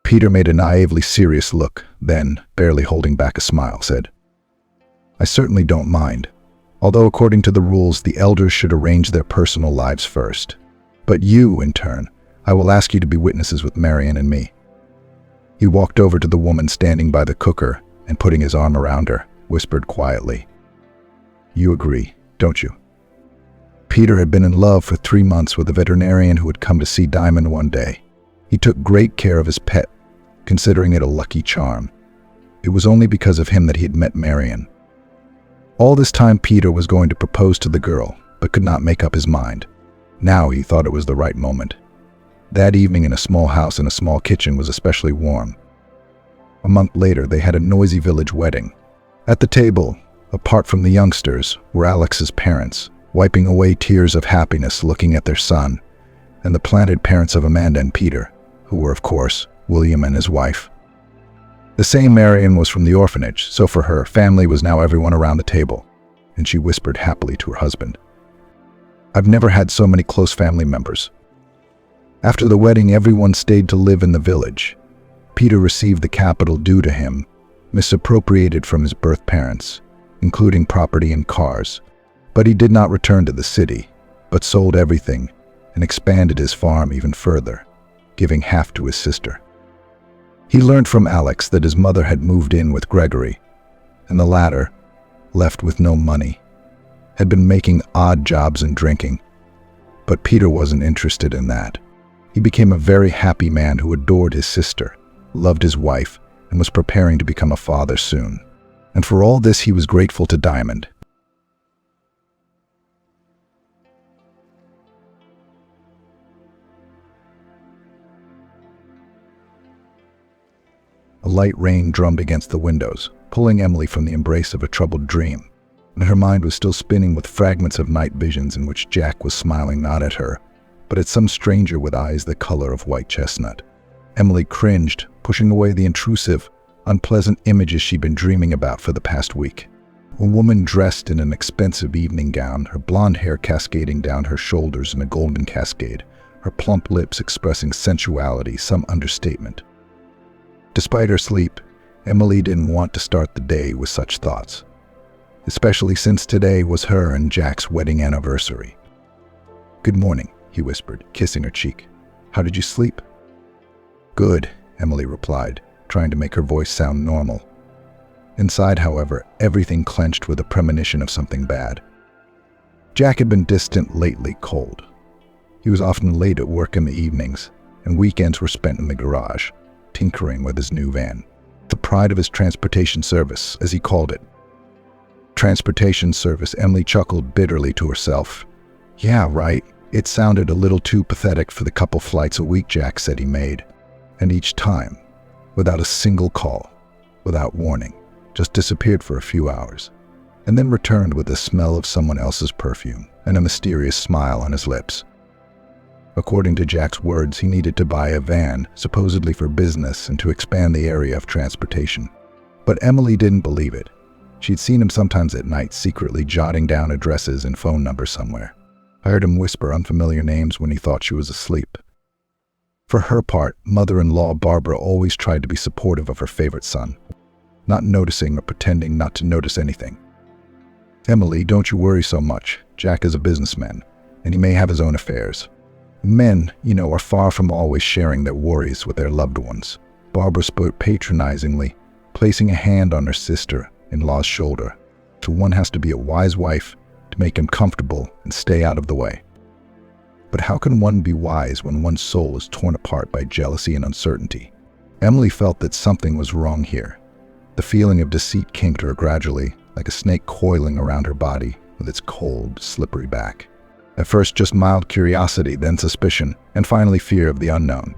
Peter made a naively serious look, then, barely holding back a smile, said, "I certainly don't mind, although according to the rules, the elders should arrange their personal lives first. But you, in turn, I will ask you to be witnesses with Marion and me." He walked over to the woman standing by the cooker and, putting his arm around her, whispered quietly, "You agree, don't you?" Peter had been in love for 3 months with a veterinarian who had come to see Diamond one day. He took great care of his pet, considering it a lucky charm. It was only because of him that he had met Marion. All this time Peter was going to propose to the girl, but could not make up his mind. Now he thought it was the right moment. That evening in a small house in a small kitchen was especially warm. A month later they had a noisy village wedding. At the table, apart from the youngsters, were Alex's parents, wiping away tears of happiness looking at their son, and the planted parents of Amanda and Peter, who were, of course, William and his wife. The same Marion was from the orphanage, so for her, family was now everyone around the table, and she whispered happily to her husband, "I've never had so many close family members." After the wedding, everyone stayed to live in the village. Peter received the capital due to him, misappropriated from his birth parents, including property and cars. But he did not return to the city, but sold everything and expanded his farm even further, giving half to his sister. He learned from Alex that his mother had moved in with Gregory, and the latter, left with no money, had been making odd jobs and drinking. But Peter wasn't interested in that. He became a very happy man who adored his sister, loved his wife, and was preparing to become a father soon. And for all this he was grateful to Diamond. A light rain drummed against the windows, pulling Emily from the embrace of a troubled dream, and her mind was still spinning with fragments of night visions in which Jack was smiling not at her, but at some stranger with eyes the color of white chestnut. Emily cringed, pushing away the intrusive, unpleasant images she'd been dreaming about for the past week. A woman dressed in an expensive evening gown, her blonde hair cascading down her shoulders in a golden cascade, her plump lips expressing sensuality, some understatement. Despite her sleep, Emily didn't want to start the day with such thoughts, especially since today was her and Jack's wedding anniversary. "Good morning," he whispered, kissing her cheek. "How did you sleep?" "Good," Emily replied, trying to make her voice sound normal. Inside, however, everything clenched with a premonition of something bad. Jack had been distant, lately cold. He was often late at work in the evenings, and weekends were spent in the garage, tinkering with his new van. The pride of his transportation service, as he called it. Transportation service, Emily chuckled bitterly to herself. Yeah, right. It sounded a little too pathetic for the couple flights a week Jack said he made. And each time, without a single call, without warning, just disappeared for a few hours. and then returned with the smell of someone else's perfume and a mysterious smile on his lips. According to Jack's words, he needed to buy a van, supposedly for business and to expand the area of transportation. But Emily didn't believe it. She'd seen him sometimes at night, secretly jotting down addresses and phone numbers somewhere. I heard him whisper unfamiliar names when he thought she was asleep. For her part, mother-in-law Barbara always tried to be supportive of her favorite son, not noticing or pretending not to notice anything. "Emily, don't you worry so much. Jack is a businessman, and he may have his own affairs. Men, are far from always sharing their worries with their loved ones." Barbara spoke patronizingly, placing a hand on her sister-in-law's shoulder. "So one has to be a wise wife to make him comfortable and stay out of the way." But how can one be wise when one's soul is torn apart by jealousy and uncertainty? Emily felt that something was wrong here. The feeling of deceit came to her gradually, like a snake coiling around her body with its cold, slippery back. At first just mild curiosity, then suspicion, and finally fear of the unknown.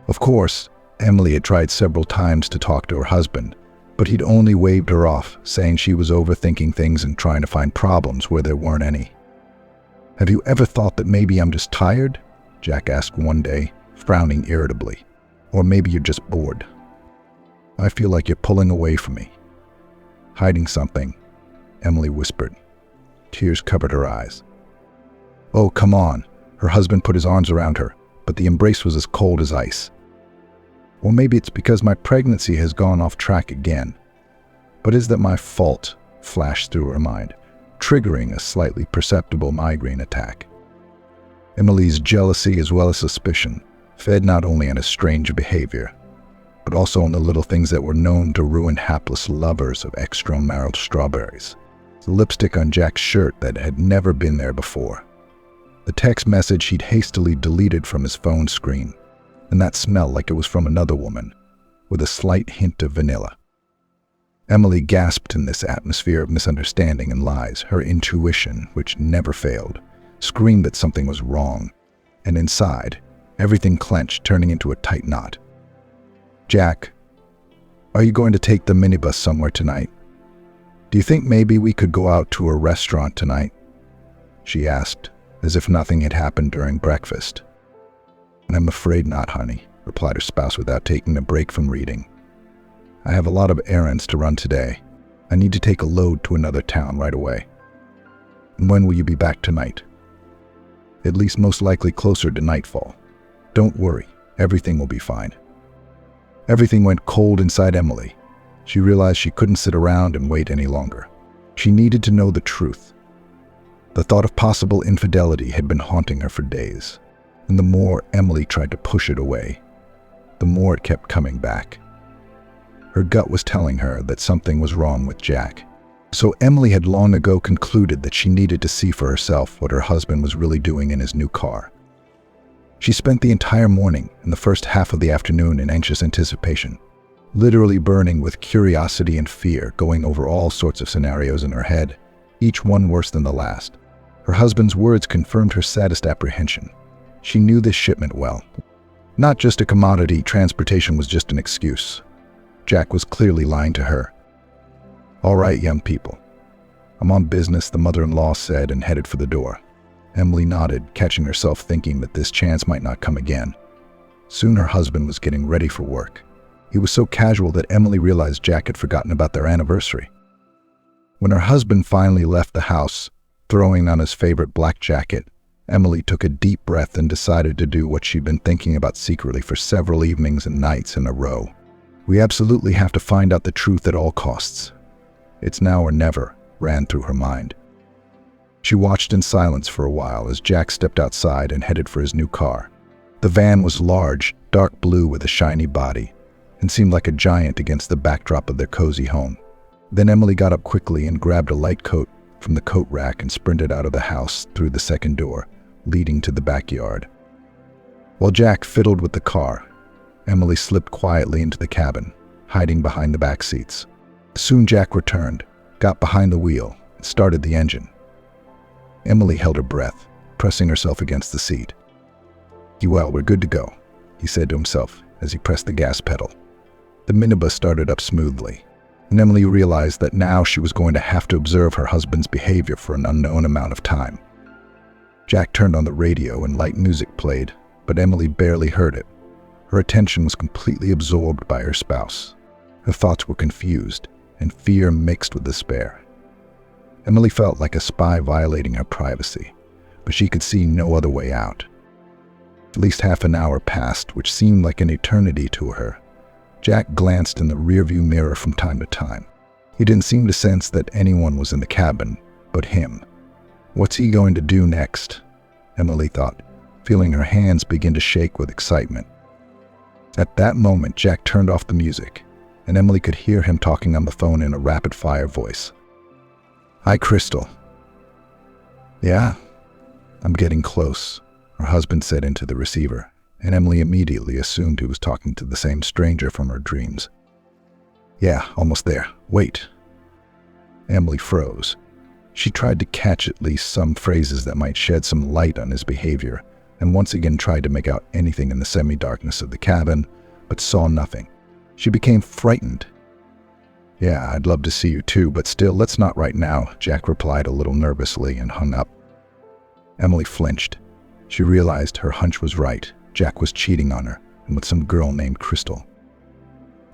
Of course, Emily had tried several times to talk to her husband, but he'd only waved her off, saying she was overthinking things and trying to find problems where there weren't any. "Have you ever thought that maybe I'm just tired?" Jack asked one day, frowning irritably. "Or maybe you're just bored. I feel like you're pulling away from me." "Hiding something," Emily whispered. Tears covered her eyes. "Oh, come on." Her husband put his arms around her, but the embrace was as cold as ice. "Or maybe it's because my pregnancy has gone off track again. But is that my fault?" flashed through her mind, triggering a slightly perceptible migraine attack. Emily's jealousy as well as suspicion fed not only on his strange behavior, but also on the little things that were known to ruin hapless lovers of extramarital strawberries. The lipstick on Jack's shirt that had never been there before. The text message he'd hastily deleted from his phone screen, and that smell like it was from another woman, with a slight hint of vanilla. Emily gasped in this atmosphere of misunderstanding and lies. Her intuition, which never failed, screamed that something was wrong, and inside, everything clenched, turning into a tight knot. "Jack, are you going to take the minibus somewhere tonight? Do you think maybe we could go out to a restaurant tonight?" she asked, as if nothing had happened during breakfast. "I'm afraid not, honey," replied her spouse without taking a break from reading. "I have a lot of errands to run today. I need to take a load to another town right away." "And when will you be back tonight?" "At least most likely closer to nightfall. Don't worry, everything will be fine." Everything went cold inside Emily. She realized she couldn't sit around and wait any longer. She needed to know the truth. The thought of possible infidelity had been haunting her for days, and the more Emily tried to push it away, the more it kept coming back. Her gut was telling her that something was wrong with Jack. So Emily had long ago concluded that she needed to see for herself what her husband was really doing in his new car. She spent the entire morning and the first half of the afternoon in anxious anticipation, literally burning with curiosity and fear, going over all sorts of scenarios in her head, each one worse than the last. Her husband's words confirmed her saddest apprehension. She knew this shipment well. Not just a commodity, transportation was just an excuse. Jack was clearly lying to her. "All right, young people. I'm on business," the mother-in-law said and headed for the door. Emily nodded, catching herself thinking that this chance might not come again. Soon her husband was getting ready for work. He was so casual that Emily realized Jack had forgotten about their anniversary. When her husband finally left the house, throwing on his favorite black jacket, Emily took a deep breath and decided to do what she'd been thinking about secretly for several evenings and nights in a row. "We absolutely have to find out the truth at all costs. It's now or never," ran through her mind. She watched in silence for a while as Jack stepped outside and headed for his new car. The van was large, dark blue with a shiny body, and seemed like a giant against the backdrop of their cozy home. Then Emily got up quickly and grabbed a light coat from the coat rack and sprinted out of the house through the second door, leading to the backyard. While Jack fiddled with the car, Emily slipped quietly into the cabin, hiding behind the back seats. Soon Jack returned, got behind the wheel, and started the engine. Emily held her breath, pressing herself against the seat. "Well, we're good to go," he said to himself as he pressed the gas pedal. The minibus started up smoothly. and Emily realized that now she was going to have to observe her husband's behavior for an unknown amount of time. Jack turned on the radio and light music played, but Emily barely heard it. Her attention was completely absorbed by her spouse. Her thoughts were confused, and fear mixed with despair. Emily felt like a spy violating her privacy, but she could see no other way out. At least half an hour passed, which seemed like an eternity to her. Jack glanced in the rearview mirror from time to time. He didn't seem to sense that anyone was in the cabin but him. What's he going to do next? Emily thought, feeling her hands begin to shake with excitement. At that moment, Jack turned off the music, and Emily could hear him talking on the phone in a rapid-fire voice. "Hi, Crystal." "Yeah, I'm getting close," her husband said into the receiver, and Emily immediately assumed he was talking to the same stranger from her dreams. "Yeah, almost there. Wait." Emily froze. She tried to catch at least some phrases that might shed some light on his behavior, and once again tried to make out anything in the semi-darkness of the cabin, but saw nothing. She became frightened. "Yeah, I'd love to see you too, but still, let's not right now," Jack replied a little nervously and hung up. Emily flinched. She realized her hunch was right. Jack was cheating on her, and with some girl named Crystal.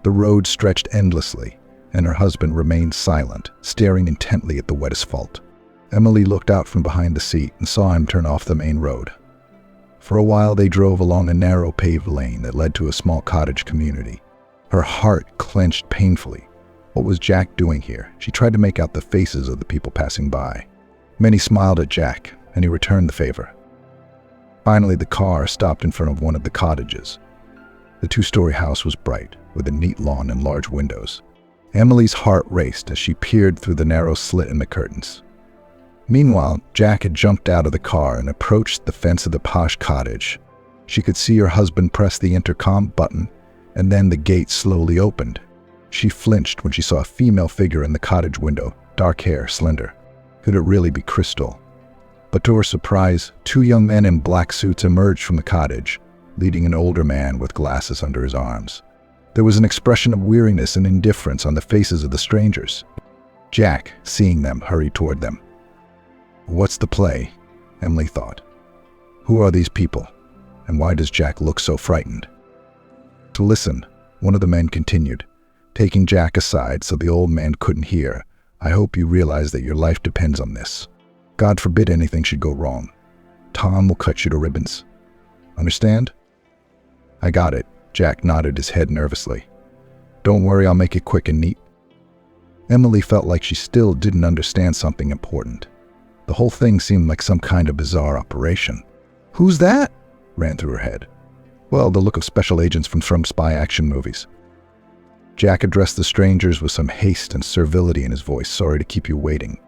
The road stretched endlessly, and her husband remained silent, staring intently at the wet asphalt. Emily looked out from behind the seat and saw him turn off the main road. For a while they drove along a narrow paved lane that led to a small cottage community. Her heart clenched painfully. What was Jack doing here? She tried to make out the faces of the people passing by. Many smiled at Jack, and he returned the favor. Finally, the car stopped in front of one of the cottages. The two-story house was bright, with a neat lawn and large windows. Emily's heart raced as she peered through the narrow slit in the curtains. Meanwhile, Jack had jumped out of the car and approached the fence of the posh cottage. She could see her husband press the intercom button, and then the gate slowly opened. She flinched when she saw a female figure in the cottage window, dark hair, slender. Could it really be Crystal? But to her surprise, two young men in black suits emerged from the cottage, leading an older man with glasses under his arms. There was an expression of weariness and indifference on the faces of the strangers. Jack, seeing them, hurried toward them. What's the play? Emily thought. Who are these people? And why does Jack look so frightened? To listen, one of the men continued, taking Jack aside so the old man couldn't hear. I hope you realize that your life depends on this. God forbid anything should go wrong. Tom will cut you to ribbons. Understand? I got it. Jack nodded his head nervously. Don't worry, I'll make it quick and neat. Emily felt like she still didn't understand something important. The whole thing seemed like some kind of bizarre operation. Who's that? Ran through her head. Well, the look of special agents from some spy action movies. Jack addressed the strangers with some haste and servility in his voice. Sorry to keep you waiting.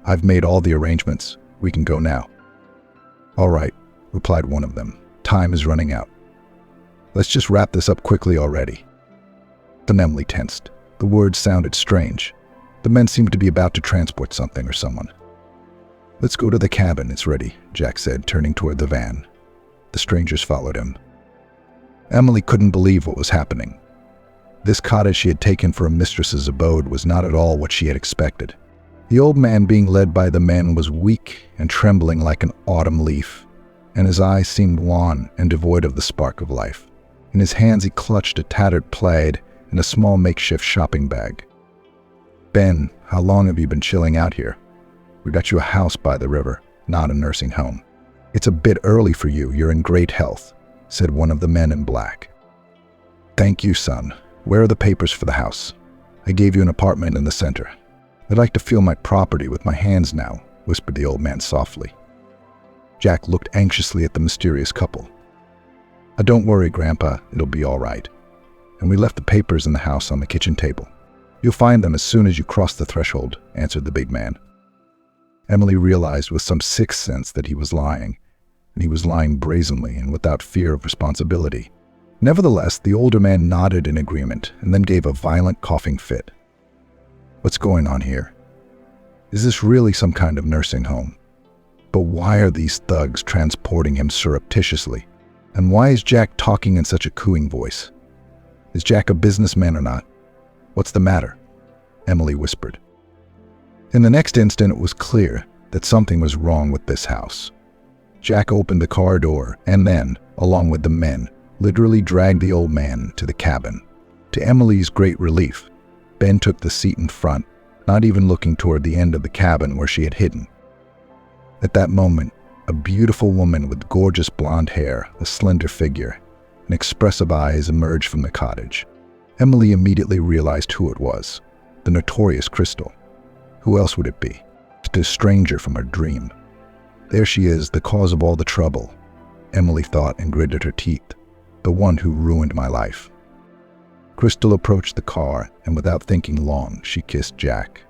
I've made all the arrangements. We can go now. All right, replied one of them. Time is running out. Let's just wrap this up quickly already. Then Emily tensed. The words sounded strange. The men seemed to be about to transport something or someone. Let's go to the cabin, it's ready, Jack said, turning toward the van. The strangers followed him. Emily couldn't believe what was happening. This cottage she had taken for a mistress's abode was not at all what she had expected. The old man being led by the men was weak and trembling like an autumn leaf, and his eyes seemed wan and devoid of the spark of life. In his hands he clutched a tattered plaid and a small makeshift shopping bag. Ben, how long have you been chilling out here? We got you a house by the river, not a nursing home. It's a bit early for you, you're in great health, said one of the men in black. Thank you, son. Where are the papers for the house? I gave you an apartment in the center. I'd like to feel my property with my hands now, whispered the old man softly. Jack looked anxiously at the mysterious couple. Don't worry, Grandpa, it'll be all right. And we left the papers in the house on the kitchen table. You'll find them as soon as you cross the threshold, answered the big man. Emily realized with some sixth sense that he was lying, and he was lying brazenly and without fear of responsibility. Nevertheless, the older man nodded in agreement and then gave a violent coughing fit. What's going on here? Is this really some kind of nursing home? But why are these thugs transporting him surreptitiously? And why is Jack talking in such a cooing voice? Is Jack a businessman or not? What's the matter? Emily whispered. In the next instant, it was clear that something was wrong with this house. Jack opened the car door and then, along with the men, literally dragged the old man to the cabin. To Emily's great relief, Ben took the seat in front, not even looking toward the end of the cabin where she had hidden. At that moment, a beautiful woman with gorgeous blonde hair, a slender figure, and expressive eyes emerged from the cottage. Emily immediately realized who it was, the notorious Crystal. Who else would it be? A stranger from her dream. There she is, the cause of all the trouble, Emily thought and gritted her teeth. The one who ruined my life. Crystal approached the car, and without thinking long, she kissed Jack.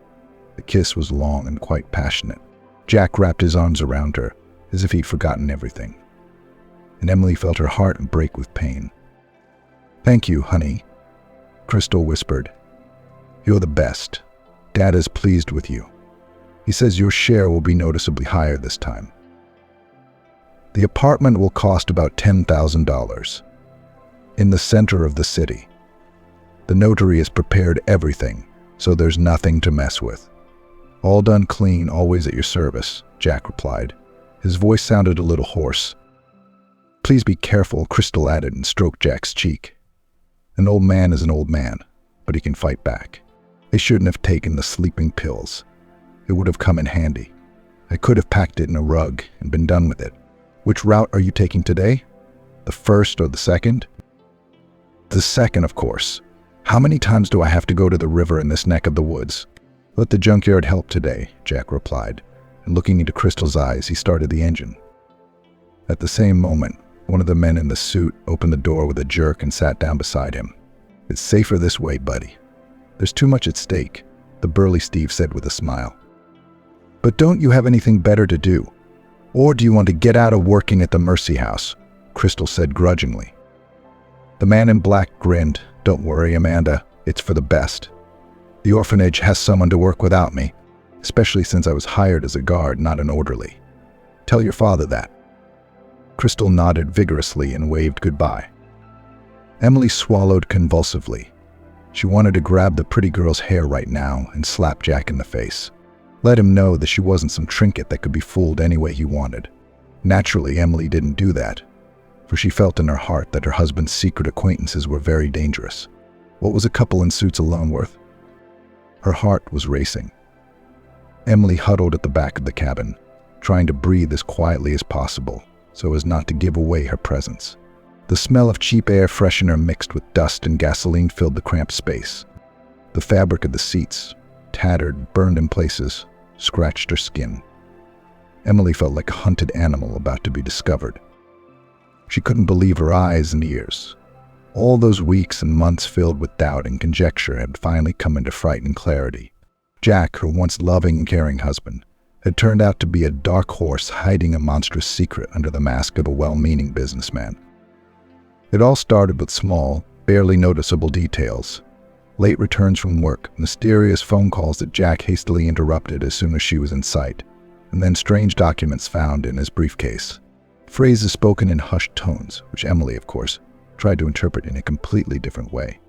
The kiss was long and quite passionate. Jack wrapped his arms around her, as if he'd forgotten everything. And Emily felt her heart break with pain. "Thank you, honey," Crystal whispered. "You're the best. Dad is pleased with you. He says your share will be noticeably higher this time. The apartment will cost about $10,000. In the center of the city. The notary has prepared everything, so there's nothing to mess with. All done clean, always at your service," Jack replied. His voice sounded a little hoarse. "Please be careful," Crystal added and stroked Jack's cheek. "An old man is an old man, but he can fight back. I shouldn't have taken the sleeping pills. It would have come in handy. I could have packed it in a rug and been done with it. Which route are you taking today? The first or the second?" "The second, of course. How many times do I have to go to the river in this neck of the woods?" "Let the junkyard help today," Jack replied, and looking into Crystal's eyes, he started the engine. At the same moment, one of the men in the suit opened the door with a jerk and sat down beside him. "It's safer this way, buddy. There's too much at stake," the burly Steve said with a smile. "But don't you have anything better to do? Or do you want to get out of working at the Mercy House?" Crystal said grudgingly. The man in black grinned. "Don't worry, Amanda. It's for the best. The orphanage has someone to work without me, especially since I was hired as a guard, not an orderly. Tell your father that." Crystal nodded vigorously and waved goodbye. Emily swallowed convulsively. She wanted to grab the pretty girl's hair right now and slap Jack in the face. Let him know that she wasn't some trinket that could be fooled any way he wanted. Naturally, Emily didn't do that, for she felt in her heart that her husband's secret acquaintances were very dangerous. What was a couple in suits alone worth? Her heart was racing. Emily huddled at the back of the cabin, trying to breathe as quietly as possible so as not to give away her presence. The smell of cheap air freshener mixed with dust and gasoline filled the cramped space. The fabric of the seats, tattered, burned in places, scratched her skin. Emily felt like a hunted animal about to be discovered. She couldn't believe her eyes and ears. All those weeks and months filled with doubt and conjecture had finally come into frightened clarity. Jack, her once loving and caring husband, had turned out to be a dark horse hiding a monstrous secret under the mask of a well-meaning businessman. It all started with small, barely noticeable details. Late returns from work, mysterious phone calls that Jack hastily interrupted as soon as she was in sight, and then strange documents found in his briefcase. Phrases spoken in hushed tones, which Emily, of course, tried to interpret in a completely different way.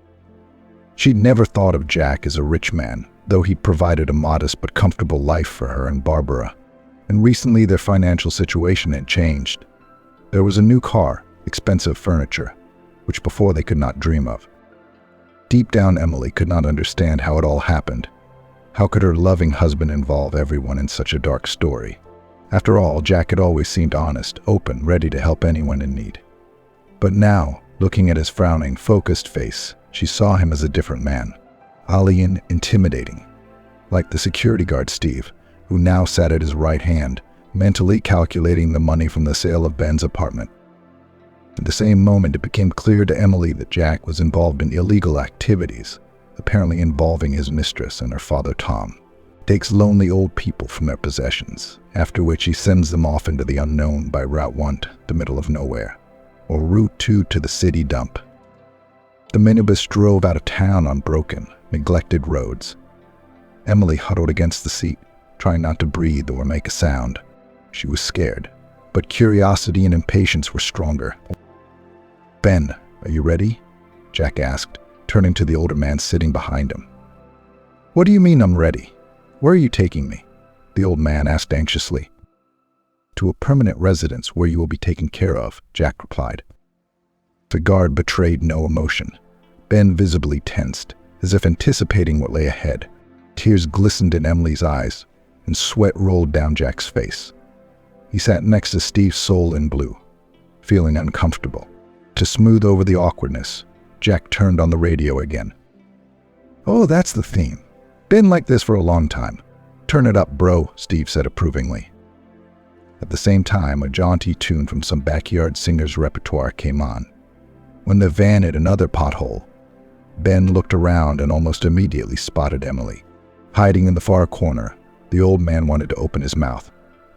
She'd never thought of Jack as a rich man, though he'd provided a modest but comfortable life for her and Barbara. And recently their financial situation had changed. There was a new car, expensive furniture, which before they could not dream of. Deep down, Emily could not understand how it all happened. How could her loving husband involve everyone in such a dark story? After all, Jack had always seemed honest, open, ready to help anyone in need. But now, looking at his frowning, focused face, she saw him as a different man. Alien, intimidating. Like the security guard Steve, who now sat at his right hand, mentally calculating the money from the sale of Ben's apartment. At the same moment, it became clear to Emily that Jack was involved in illegal activities, apparently involving his mistress and her father Tom. Takes lonely old people from their possessions, after which he sends them off into the unknown by Route 1, the middle of nowhere, or Route 2 to the city dump. The minibus drove out of town on broken, neglected roads. Emily huddled against the seat, trying not to breathe or make a sound. She was scared, but curiosity and impatience were stronger. "Ben, are you ready?" Jack asked, turning to the older man sitting behind him. What do you mean I'm ready? Where are you taking me? The old man asked anxiously. To a permanent residence where you will be taken care of, Jack replied. The guard betrayed no emotion. Ben visibly tensed, as if anticipating what lay ahead. Tears glistened in Emily's eyes, and sweat rolled down Jack's face. He sat next to Steve's soul in blue, feeling uncomfortable. To smooth over the awkwardness, Jack turned on the radio again. Oh, that's the theme. Been like this for a long time. Turn it up, bro, Steve said approvingly. At the same time, a jaunty tune from some backyard singer's repertoire came on. When the van hit another pothole, Ben looked around and almost immediately spotted Emily. Hiding in the far corner, the old man wanted to open his mouth,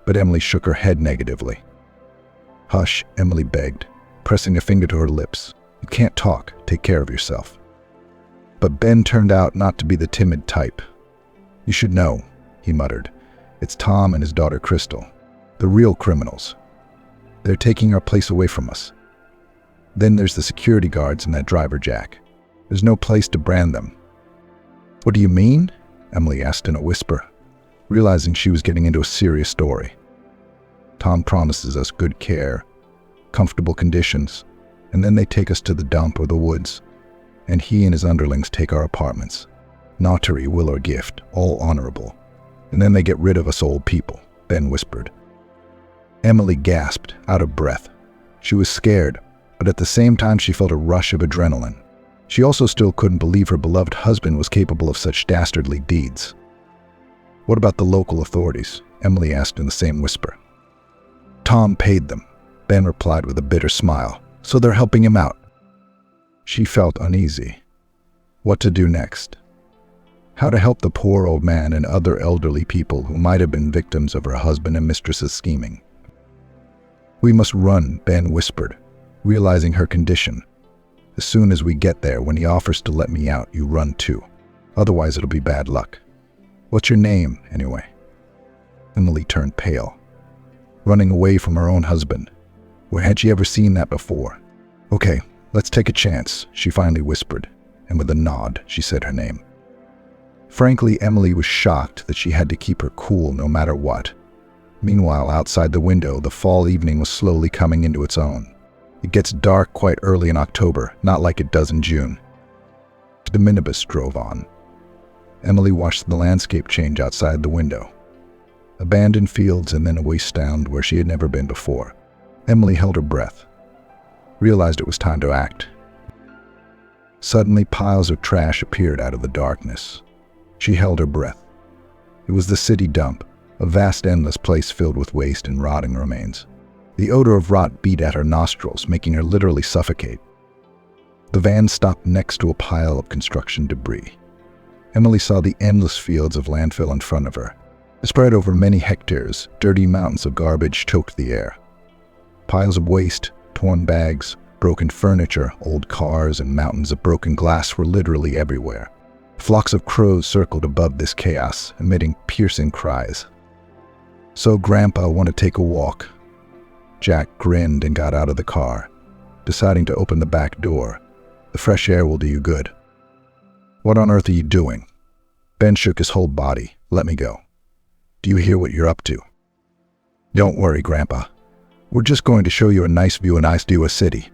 but Emily shook her head negatively. Hush, Emily begged, pressing a finger to her lips. You can't talk. Take care of yourself. But Ben turned out not to be the timid type. You should know, he muttered. It's Tom and his daughter Crystal, the real criminals. They're taking our place away from us. Then there's the security guards and that driver Jack. There's no place to brand them. What do you mean? Emily asked in a whisper, realizing she was getting into a serious story. Tom promises us good care, comfortable conditions, and then they take us to the dump or the woods, and he and his underlings take our apartments. Notary, will, or gift, all honorable. And then they get rid of us old people, Ben whispered. Emily gasped, out of breath. She was scared, but at the same time she felt a rush of adrenaline. She also still couldn't believe her beloved husband was capable of such dastardly deeds. What about the local authorities? Emily asked in the same whisper. Tom paid them, Ben replied with a bitter smile, so they're helping him out. She felt uneasy. What to do next? How to help the poor old man and other elderly people who might have been victims of her husband and mistress's scheming. We must run, Ben whispered, realizing her condition. As soon as we get there, when he offers to let me out, you run too. Otherwise it'll be bad luck. What's your name, anyway? Emily turned pale. Running away from her own husband. Where had she ever seen that before? Okay, let's take a chance, she finally whispered, and with a nod, she said her name. Frankly, Emily was shocked that she had to keep her cool no matter what. Meanwhile, outside the window, the fall evening was slowly coming into its own. It gets dark quite early in October, not like it does in June. The minibus drove on. Emily watched the landscape change outside the window. Abandoned fields and then a wasteland where she had never been before. Emily held her breath, realized it was time to act. Suddenly, piles of trash appeared out of the darkness. She held her breath. It was the city dump, a vast endless place filled with waste and rotting remains. The odor of rot beat at her nostrils, making her literally suffocate. The van stopped next to a pile of construction debris. Emily saw the endless fields of landfill in front of her. Spread over many hectares, dirty mountains of garbage choked the air. Piles of waste, torn bags, broken furniture, old cars, and mountains of broken glass were literally everywhere. Flocks of crows circled above this chaos, emitting piercing cries. So Grandpa wanted to take a walk. Jack grinned and got out of the car, deciding to open the back door. The fresh air will do you good. What on earth are you doing? Ben shook his whole body. Let me go. Do you hear what you're up to? Don't worry, Grandpa. We're just going to show you a nice view of Iowa City,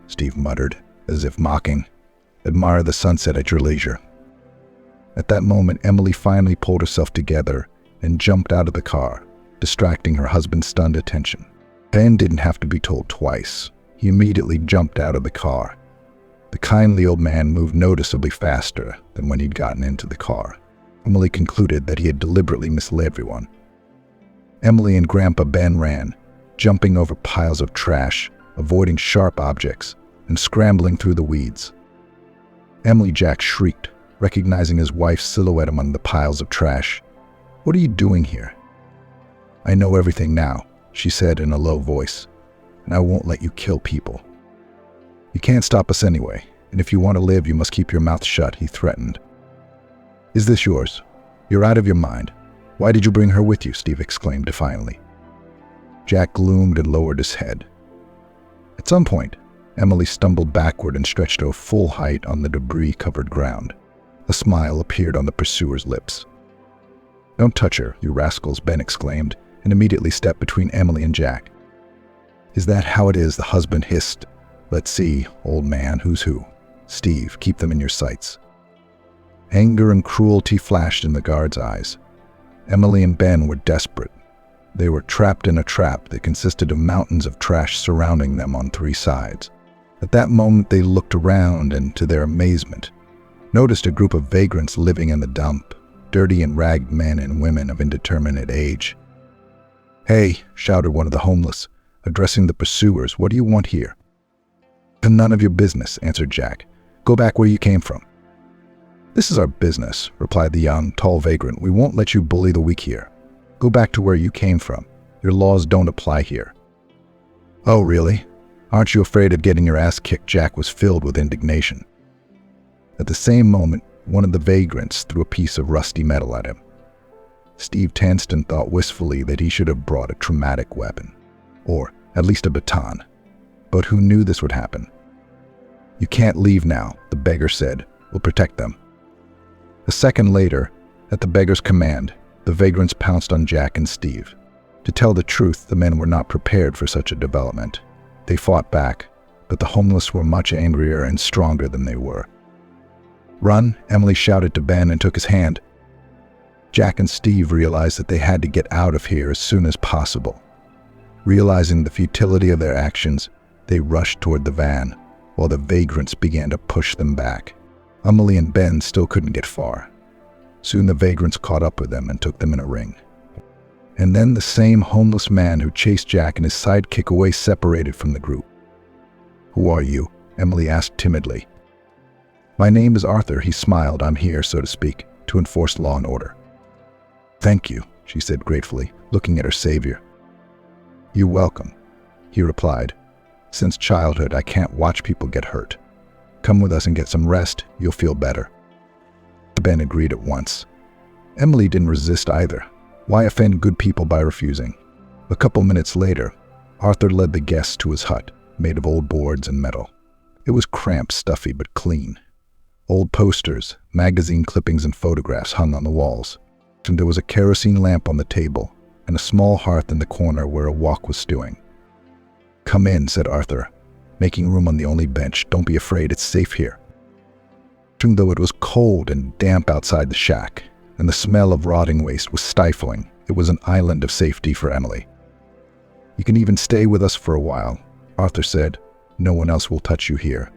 Steve muttered, as if mocking. Admire the sunset at your leisure. At that moment, Emily finally pulled herself together and jumped out of the car, distracting her husband's stunned attention. Ben didn't have to be told twice. He immediately jumped out of the car. The kindly old man moved noticeably faster than when he'd gotten into the car. Emily concluded that he had deliberately misled everyone. Emily and Grandpa Ben ran, jumping over piles of trash, avoiding sharp objects, and scrambling through the weeds. Jack shrieked, recognizing his wife's silhouette among the piles of trash. What are you doing here? I know everything now, she said in a low voice, and I won't let you kill people. You can't stop us anyway, and if you want to live, you must keep your mouth shut, he threatened. Is this yours? You're out of your mind. Why did you bring her with you? Steve exclaimed defiantly. Jack gloomed and lowered his head. At some point, Emily stumbled backward and stretched to a full height on the debris-covered ground. A smile appeared on the pursuer's lips. "Don't touch her, you rascals," Ben exclaimed, and immediately stepped between Emily and Jack. "Is that how it is?" the husband hissed. "Let's see, old man, who's who? Steve, keep them in your sights." Anger and cruelty flashed in the guard's eyes. Emily and Ben were desperate. They were trapped in a trap that consisted of mountains of trash surrounding them on 3 sides. At that moment, they looked around and, to their amazement, noticed a group of vagrants living in the dump, dirty and ragged men and women of indeterminate age. "Hey," shouted one of the homeless, addressing the pursuers, "what do you want here?" "None of your business," answered Jack. "Go back where you came from." "This is our business," replied the young, tall vagrant. "We won't let you bully the weak here. Go back to where you came from. Your laws don't apply here." "Oh, really? Aren't you afraid of getting your ass kicked?" Jack was filled with indignation. At the same moment, one of the vagrants threw a piece of rusty metal at him. Steve Tanston thought wistfully that he should have brought a traumatic weapon, or at least a baton. But who knew this would happen? "You can't leave now," the beggar said. "We'll protect them." A second later, at the beggar's command, the vagrants pounced on Jack and Steve. To tell the truth, the men were not prepared for such a development. They fought back, but the homeless were much angrier and stronger than they were. "Run," Emily shouted to Ben and took his hand. Jack and Steve realized that they had to get out of here as soon as possible. Realizing the futility of their actions, they rushed toward the van, while the vagrants began to push them back. Emily and Ben still couldn't get far. Soon the vagrants caught up with them and took them in a ring. And then the same homeless man who chased Jack and his sidekick away separated from the group. "Who are you?" Emily asked timidly. "My name is Arthur," he smiled. "I'm here, so to speak, to enforce law and order." "Thank you," she said gratefully, looking at her savior. "You're welcome," he replied. "Since childhood, I can't watch people get hurt. Come with us and get some rest. You'll feel better." Ben agreed at once. Emily didn't resist either. Why offend good people by refusing? A couple minutes later, Arthur led the guests to his hut, made of old boards and metal. It was cramped, stuffy, but clean. Old posters, magazine clippings, and photographs hung on the walls. And there was a kerosene lamp on the table, and a small hearth in the corner where a wok was stewing. "Come in," said Arthur, making room on the only bench. "Don't be afraid, it's safe here." Though it was cold and damp outside the shack, and the smell of rotting waste was stifling, it was an island of safety for Emily. "You can even stay with us for a while," Arthur said. "No one else will touch you here."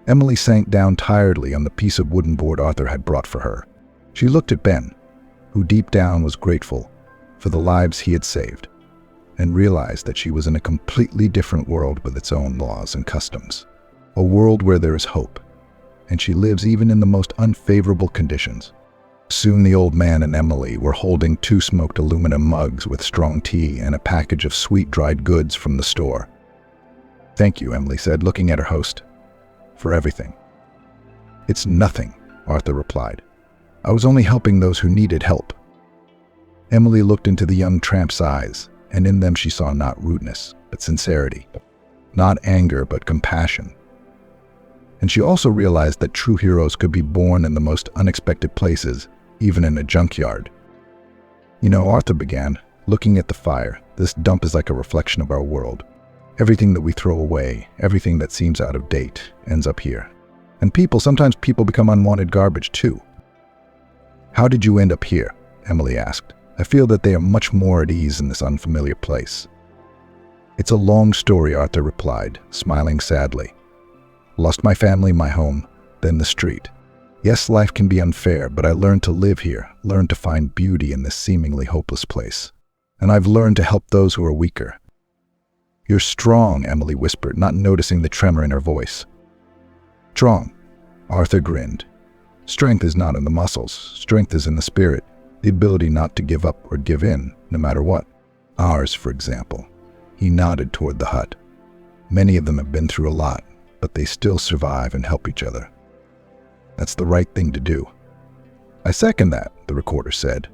Emily sank down tiredly on the piece of wooden board Arthur had brought for her. She looked at Ben, who deep down was grateful for the lives he had saved, and realized that she was in a completely different world with its own laws and customs. A world where there is hope, and she lives even in the most unfavorable conditions. Soon the old man and Emily were holding 2 smoked aluminum mugs with strong tea and a package of sweet dried goods from the store. "Thank you," Emily said, looking at her host, "for everything." "It's nothing," Arthur replied. "I was only helping those who needed help." Emily looked into the young tramp's eyes, and in them she saw not rudeness, but sincerity. Not anger, but compassion. And she also realized that true heroes could be born in the most unexpected places, even in a junkyard. "You know," Arthur began, looking at the fire, "this dump is like a reflection of our world. Everything that we throw away, everything that seems out of date, ends up here. And sometimes people become unwanted garbage too." "How did you end up here?" Emily asked. "I feel that they are much more at ease in this unfamiliar place." "It's a long story," Arthur replied, smiling sadly. "Lost my family, my home, then the street. Yes, life can be unfair, but I learned to live here, learned to find beauty in this seemingly hopeless place. And I've learned to help those who are weaker." "You're strong," Emily whispered, not noticing the tremor in her voice. "Strong," Arthur grinned. "Strength is not in the muscles. Strength is in the spirit, the ability not to give up or give in, no matter what. Ours, for example." He nodded toward the hut. "Many of them have been through a lot, but they still survive and help each other. That's the right thing to do." "I second that," the recorder said.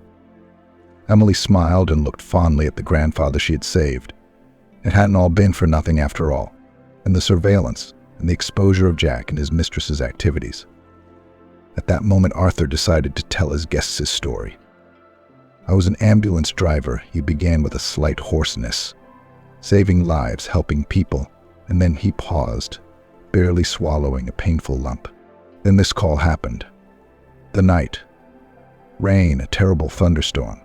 Emily smiled and looked fondly at the grandfather she had saved. It hadn't all been for nothing after all, and the surveillance and the exposure of Jack and his mistress's activities. At that moment, Arthur decided to tell his guests his story. "I was an ambulance driver," he began with a slight hoarseness. "Saving lives, helping people." And then he paused, barely swallowing a painful lump. Then this call happened. The night. Rain, a terrible thunderstorm.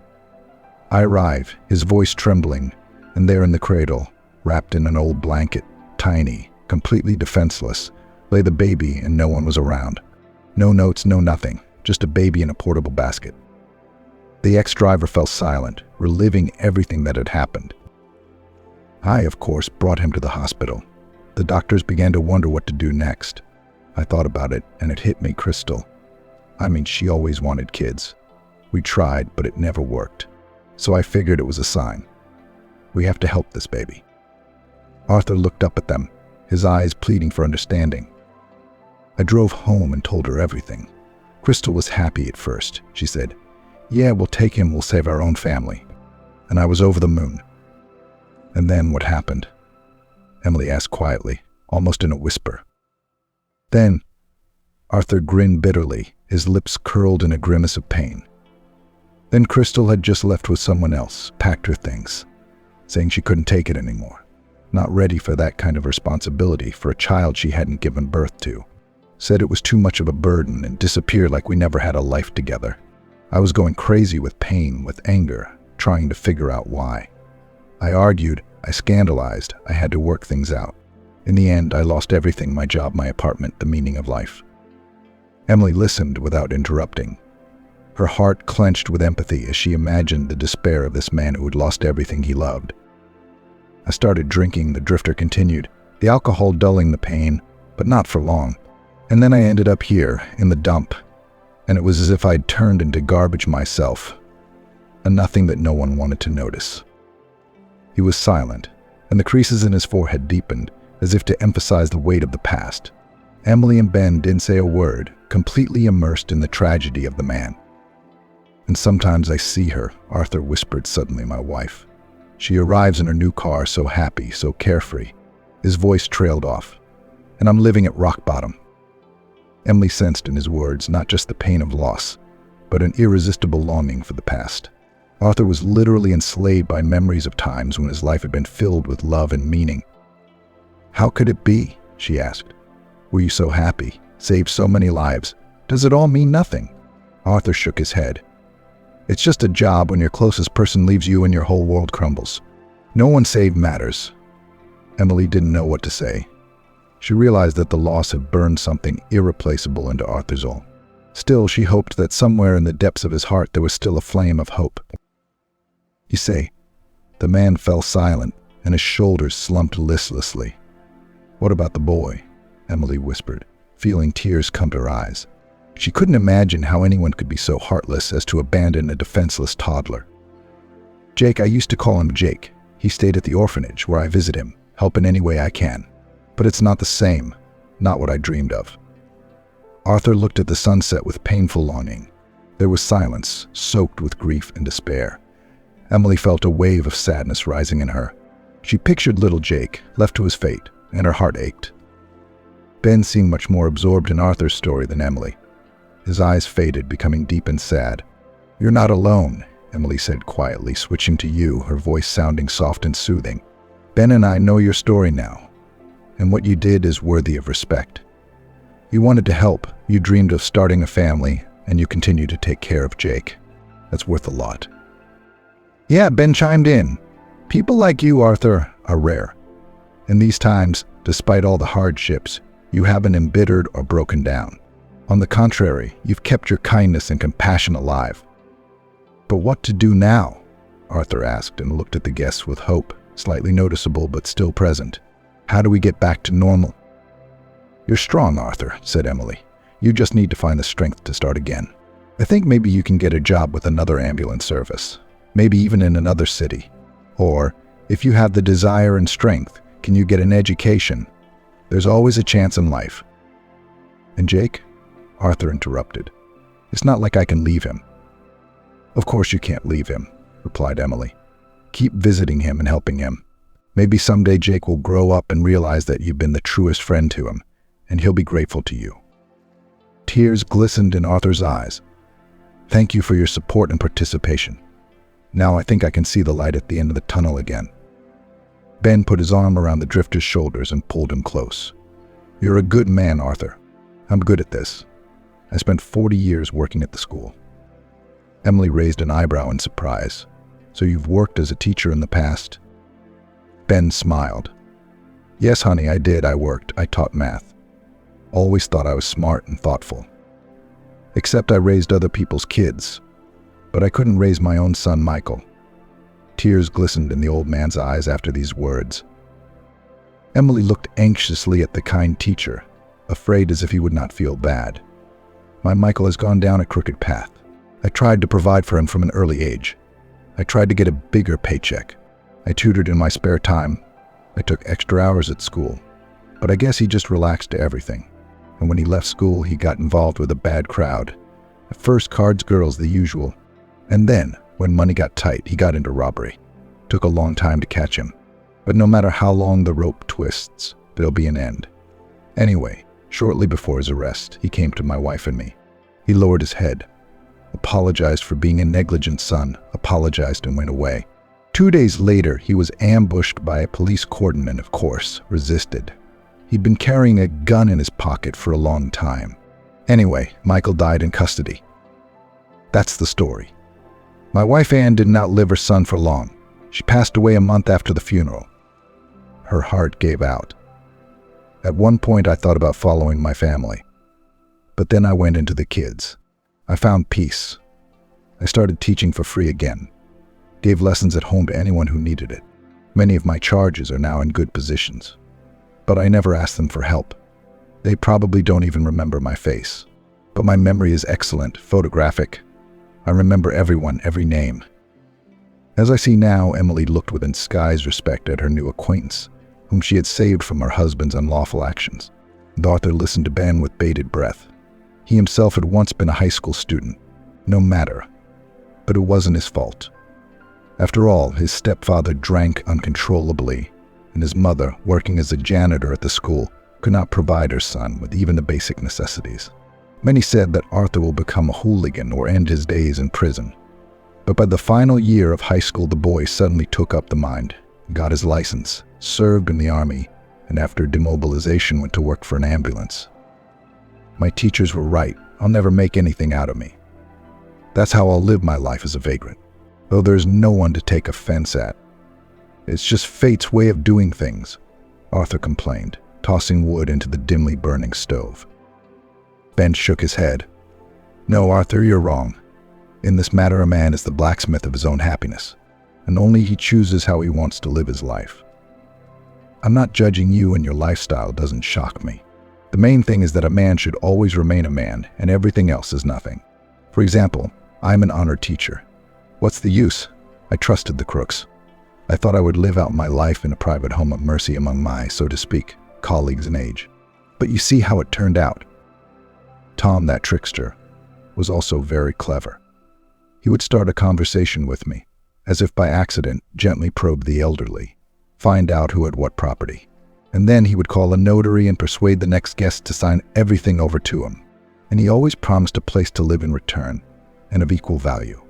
I arrive, his voice trembling, and there in the cradle, wrapped in an old blanket, tiny, completely defenseless, lay the baby, and no one was around. No notes, no nothing, just a baby in a portable basket. The ex-driver fell silent, reliving everything that had happened. I, of course, brought him to the hospital. The doctors began to wonder what to do next. I thought about it, and it hit me, Crystal. She always wanted kids. We tried, but it never worked. So I figured it was a sign. We have to help this baby. Arthur looked up at them, his eyes pleading for understanding. I drove home and told her everything. Crystal was happy at first. She said, "Yeah, we'll take him, we'll save our own family." And I was over the moon. "And then what happened?" Emily asked quietly, almost in a whisper. "Then," Arthur grinned bitterly, his lips curled in a grimace of pain. "Then Crystal had just left with someone else, packed her things, saying she couldn't take it anymore. Not ready for that kind of responsibility for a child she hadn't given birth to. Said it was too much of a burden and disappeared like we never had a life together. I was going crazy with pain, with anger, trying to figure out why. I argued, I scandalized, I had to work things out. In the end, I lost everything, my job, my apartment, the meaning of life." Emily listened without interrupting. Her heart clenched with empathy as she imagined the despair of this man who had lost everything he loved. "I started drinking," the drifter continued, "the alcohol dulling the pain, but not for long. And then I ended up here, in the dump, and it was as if I'd turned into garbage myself, a nothing that no one wanted to notice." He was silent, and the creases in his forehead deepened, as if to emphasize the weight of the past. Emily and Ben didn't say a word, completely immersed in the tragedy of the man. "And sometimes I see her," Arthur whispered suddenly, "my wife. She arrives in her new car, so happy, so carefree." His voice trailed off. "And I'm living at rock bottom." Emily sensed in his words not just the pain of loss, but an irresistible longing for the past. Arthur was literally enslaved by memories of times when his life had been filled with love and meaning. "How could it be?" she asked. "Were you so happy, saved so many lives? Does it all mean nothing?" Arthur shook his head. "It's just a job when your closest person leaves you and your whole world crumbles. No one saved matters." Emily didn't know what to say. She realized that the loss had burned something irreplaceable into Arthur's soul. Still, she hoped that somewhere in the depths of his heart there was still a flame of hope. "You say," the man fell silent, and his shoulders slumped listlessly. "What about the boy?" Emily whispered, feeling tears come to her eyes. She couldn't imagine how anyone could be so heartless as to abandon a defenseless toddler. "Jake, I used to call him Jake. He stayed at the orphanage where I visit him, help in any way I can. But it's not the same, not what I dreamed of." Arthur looked at the sunset with painful longing. There was silence, soaked with grief and despair. Emily felt a wave of sadness rising in her. She pictured little Jake, left to his fate, and her heart ached. Ben seemed much more absorbed in Arthur's story than Emily. His eyes faded, becoming deep and sad. "You're not alone," Emily said quietly, switching to you, her voice sounding soft and soothing. "Ben and I know your story now. And what you did is worthy of respect. You wanted to help, you dreamed of starting a family, and you continue to take care of Jake. That's worth a lot." "Yeah," Ben chimed in. "People like you, Arthur, are rare. In these times, despite all the hardships, you haven't embittered or broken down. On the contrary, you've kept your kindness and compassion alive." "But what to do now?" Arthur asked and looked at the guests with hope, slightly noticeable but still present. "How do we get back to normal?" "You're strong, Arthur," said Emily. "You just need to find the strength to start again. I think maybe you can get a job with another ambulance service, maybe even in another city. Or, if you have the desire and strength, can you get an education? There's always a chance in life." "And Jake?" Arthur interrupted. "It's not like I can leave him." "Of course you can't leave him," replied Emily. "Keep visiting him and helping him. Maybe someday Jake will grow up and realize that you've been the truest friend to him, and he'll be grateful to you." Tears Tears glistened in Arthur's eyes. "Thank you for your support and participation. Now I think I can see the light at the end of the tunnel again." Ben put his arm around the drifter's shoulders and pulled him close. "You're a good man, Arthur. I'm good at this. I spent 40 years working at the school." Emily raised an eyebrow in surprise. "So you've worked as a teacher in the past?" Ben smiled. "Yes, honey, I did. I worked. I taught math. Always thought I was smart and thoughtful. Except I raised other people's kids. But I couldn't raise my own son, Michael." Tears glistened in the old man's eyes after these words. Emily looked anxiously at the kind teacher, afraid as if he would not feel bad. "My Michael has gone down a crooked path. I tried to provide for him from an early age. I tried to get a bigger paycheck. I tutored in my spare time. I took extra hours at school. But I guess he just relaxed to everything. And when he left school, he got involved with a bad crowd. At first, cards, girls, the usual. And then, when money got tight, he got into robbery. Took a long time to catch him. But no matter how long the rope twists, there'll be an end. Anyway, shortly before his arrest, he came to my wife and me. He lowered his head, apologized for being a negligent son, apologized and went away. 2 days later, he was ambushed by a police cordon and, of course, resisted. He'd been carrying a gun in his pocket for a long time. Anyway, Michael died in custody. That's the story. My wife Anne did not live her son for long. She passed away a month after the funeral. Her heart gave out. At one point, I thought about following my family. But then I went into the kids. I found peace. I started teaching for free again. Gave lessons at home to anyone who needed it. Many of my charges are now in good positions. But I never asked them for help. They probably don't even remember my face. But my memory is excellent, photographic. I remember everyone, every name. As I see now, Emily looked with undisguised respect at her new acquaintance, whom she had saved from her husband's unlawful actions. And Arthur listened to Ben with bated breath. He himself had once been a high school student. No matter. But it wasn't his fault. After all, his stepfather drank uncontrollably, and his mother, working as a janitor at the school, could not provide her son with even the basic necessities. Many said that Arthur will become a hooligan or end his days in prison. But by the final year of high school, the boy suddenly took up the mind, got his license, served in the army, and after demobilization went to work for an ambulance. My teachers were right. I'll never make anything out of me. That's how I'll live my life as a vagrant, though there's no one to take offense at. It's just fate's way of doing things, Arthur complained, tossing wood into the dimly burning stove. Ben shook his head. "No, Arthur, you're wrong. In this matter, a man is the blacksmith of his own happiness, and only he chooses how he wants to live his life. I'm not judging you, and your lifestyle doesn't shock me. The main thing is that a man should always remain a man, and everything else is nothing. For example, I'm an honored teacher. What's the use? I trusted the crooks. I thought I would live out my life in a private home of mercy among my, so to speak, colleagues in age. But you see how it turned out. Tom, that trickster, was also very clever. He would start a conversation with me, as if by accident gently probe the elderly, find out who had what property. And then he would call a notary and persuade the next guest to sign everything over to him. And he always promised a place to live in return, and of equal value,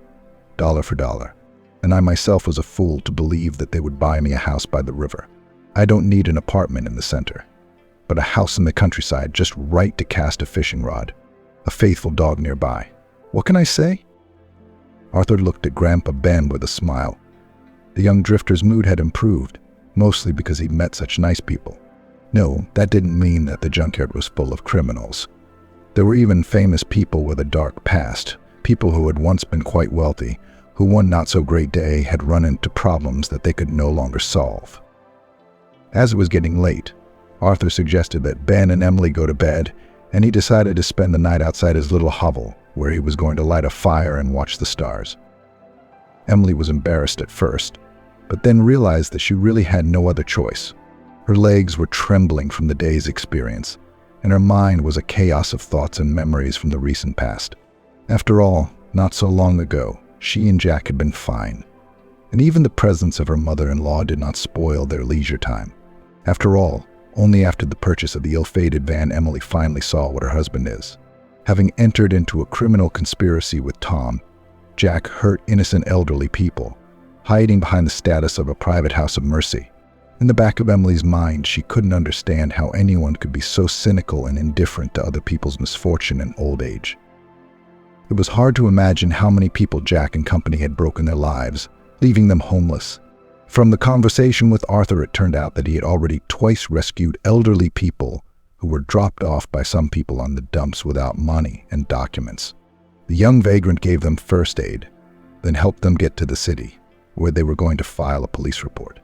dollar for dollar. And I myself was a fool to believe that they would buy me a house by the river. I don't need an apartment in the center, but a house in the countryside just right to cast a fishing rod, a faithful dog nearby. What can I say?" Arthur looked at Grandpa Ben with a smile. The young drifter's mood had improved, mostly because he'd met such nice people. No, that didn't mean that the junkyard was full of criminals. There were even famous people with a dark past, people who had once been quite wealthy, who one not-so-great day had run into problems that they could no longer solve. As it was getting late, Arthur suggested that Ben and Emily go to bed, and he decided to spend the night outside his little hovel, where he was going to light a fire and watch the stars. Emily was embarrassed at first, but then realized that she really had no other choice. Her legs were trembling from the day's experience, and her mind was a chaos of thoughts and memories from the recent past. After all, not so long ago, she and Jack had been fine, and even the presence of her mother-in-law did not spoil their leisure time. After all, only after the purchase of the ill-fated van Emily finally saw what her husband is. Having entered into a criminal conspiracy with Tom, Jack hurt innocent elderly people, hiding behind the status of a private house of mercy. In the back of Emily's mind, she couldn't understand how anyone could be so cynical and indifferent to other people's misfortune and old age. It was hard to imagine how many people Jack and company had broken their lives, leaving them homeless. From the conversation with Arthur, it turned out that he had already twice rescued elderly people who were dropped off by some people on the dumps without money and documents. The young vagrant gave them first aid, then helped them get to the city, where they were going to file a police report.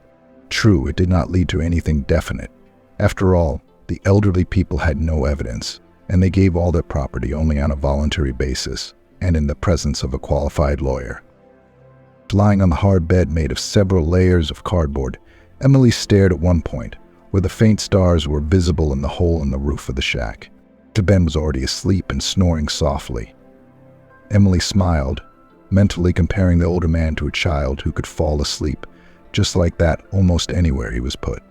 True, it did not lead to anything definite. After all, the elderly people had no evidence, and they gave all their property only on a voluntary basis and in the presence of a qualified lawyer. Lying on the hard bed made of several layers of cardboard, Emily stared at one point, where the faint stars were visible in the hole in the roof of the shack. Ben was already asleep and snoring softly. Emily smiled, mentally comparing the older man to a child who could fall asleep just like that almost anywhere he was put.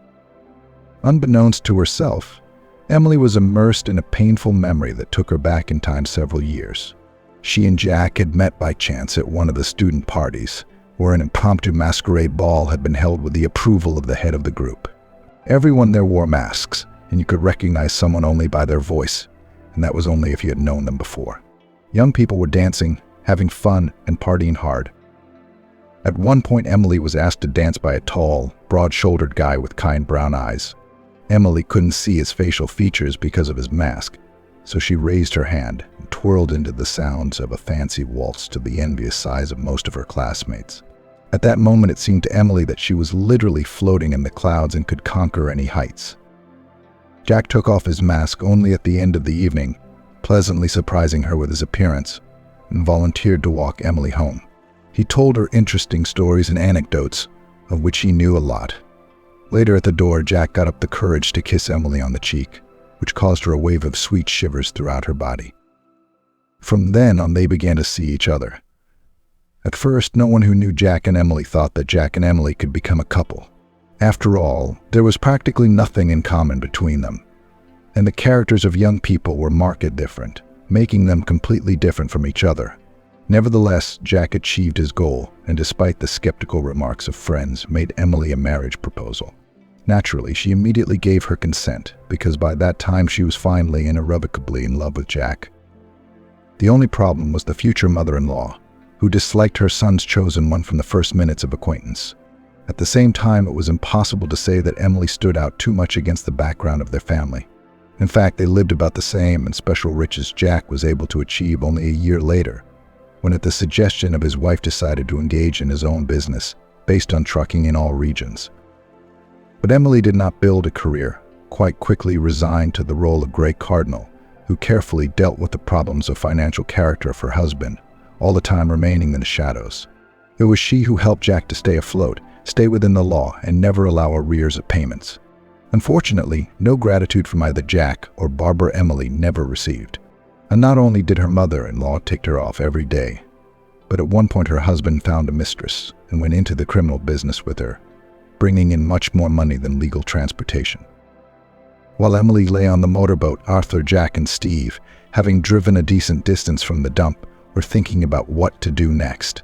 Unbeknownst to herself, Emily was immersed in a painful memory that took her back in time several years. She and Jack had met by chance at one of the student parties, where an impromptu masquerade ball had been held with the approval of the head of the group. Everyone there wore masks, and you could recognize someone only by their voice, and that was only if you had known them before. Young people were dancing, having fun, and partying hard. At one point, Emily was asked to dance by a tall, broad-shouldered guy with kind brown eyes. Emily couldn't see his facial features because of his mask, so she raised her hand and twirled into the sounds of a fancy waltz to the envious sighs of most of her classmates. At that moment, it seemed to Emily that she was literally floating in the clouds and could conquer any heights. Jack took off his mask only at the end of the evening, pleasantly surprising her with his appearance, and volunteered to walk Emily home. He told her interesting stories and anecdotes, of which he knew a lot. Later at the door, Jack got up the courage to kiss Emily on the cheek, which caused her a wave of sweet shivers throughout her body. From then on, they began to see each other. At first, no one who knew Jack and Emily thought that Jack and Emily could become a couple. After all, there was practically nothing in common between them, and the characters of young people were markedly different, making them completely different from each other. Nevertheless, Jack achieved his goal, and despite the skeptical remarks of friends, made Emily a marriage proposal. Naturally, she immediately gave her consent, because by that time she was finally and irrevocably in love with Jack. The only problem was the future mother-in-law, who disliked her son's chosen one from the first minutes of acquaintance. At the same time, it was impossible to say that Emily stood out too much against the background of their family. In fact, they lived about the same and special riches Jack was able to achieve only a year later, when at the suggestion of his wife decided to engage in his own business, based on trucking in all regions. But Emily did not build a career, quite quickly resigned to the role of Grey Cardinal, who carefully dealt with the problems of financial character of her husband, all the time remaining in the shadows. It was she who helped Jack to stay afloat, stay within the law, and never allow arrears of payments. Unfortunately, no gratitude from either Jack or Barbara Emily never received. And not only did her mother-in-law tick her off every day, but at one point her husband found a mistress and went into the criminal business with her, bringing in much more money than legal transportation. While Emily lay on the motorboat, Arthur, Jack, and Steve, having driven a decent distance from the dump, were thinking about what to do next.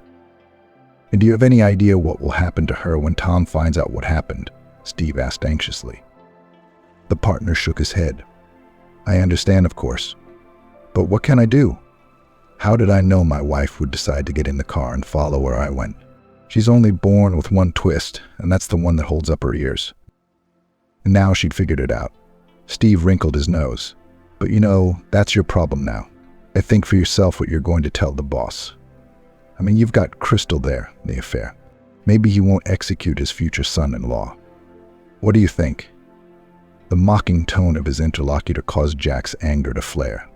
"And do you have any idea what will happen to her when Tom finds out what happened?" Steve asked anxiously. The partner shook his head. "I understand, of course. But what can I do? How did I know my wife would decide to get in the car and follow where I went? She's only born with one twist, and that's the one that holds up her ears." And now she'd figured it out. Steve wrinkled his nose. "But you know, that's your problem now. I think for yourself what you're going to tell the boss. I mean, you've got Crystal there in the affair. Maybe he won't execute his future son-in-law. What do you think?" The mocking tone of his interlocutor caused Jack's anger to flare.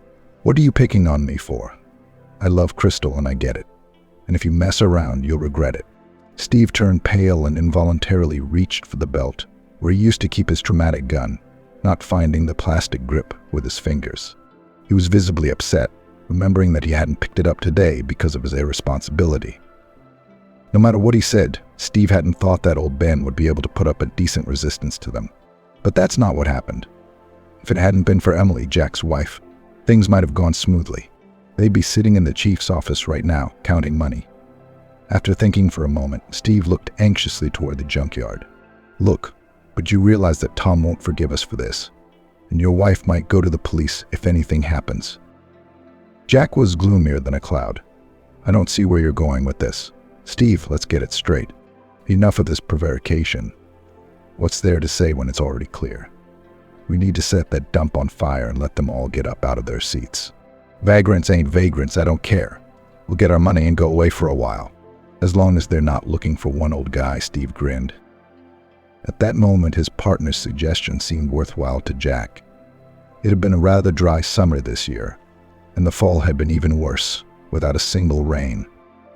"What are you picking on me for? I love Crystal and I get it. And if you mess around, you'll regret it." Steve turned pale and involuntarily reached for the belt, where he used to keep his traumatic gun, not finding the plastic grip with his fingers. He was visibly upset, remembering that he hadn't picked it up today because of his irresponsibility. No matter what he said, Steve hadn't thought that old Ben would be able to put up a decent resistance to them. But that's not what happened. If it hadn't been for Emily, Jack's wife, things might have gone smoothly. They'd be sitting in the chief's office right now, counting money. After thinking for a moment, Steve looked anxiously toward the junkyard. Look, but you realize that Tom won't forgive us for this, and your wife might go to the police if anything happens. Jack was gloomier than a cloud. I don't see where you're going with this. Steve, let's get it straight. Enough of this prevarication. What's there to say when it's already clear? We need to set that dump on fire and let them all get up out of their seats. Vagrants ain't vagrants, I don't care. We'll get our money and go away for a while. As long as they're not looking for one old guy, Steve grinned. At that moment, his partner's suggestion seemed worthwhile to Jack. It had been a rather dry summer this year, and the fall had been even worse, without a single rain.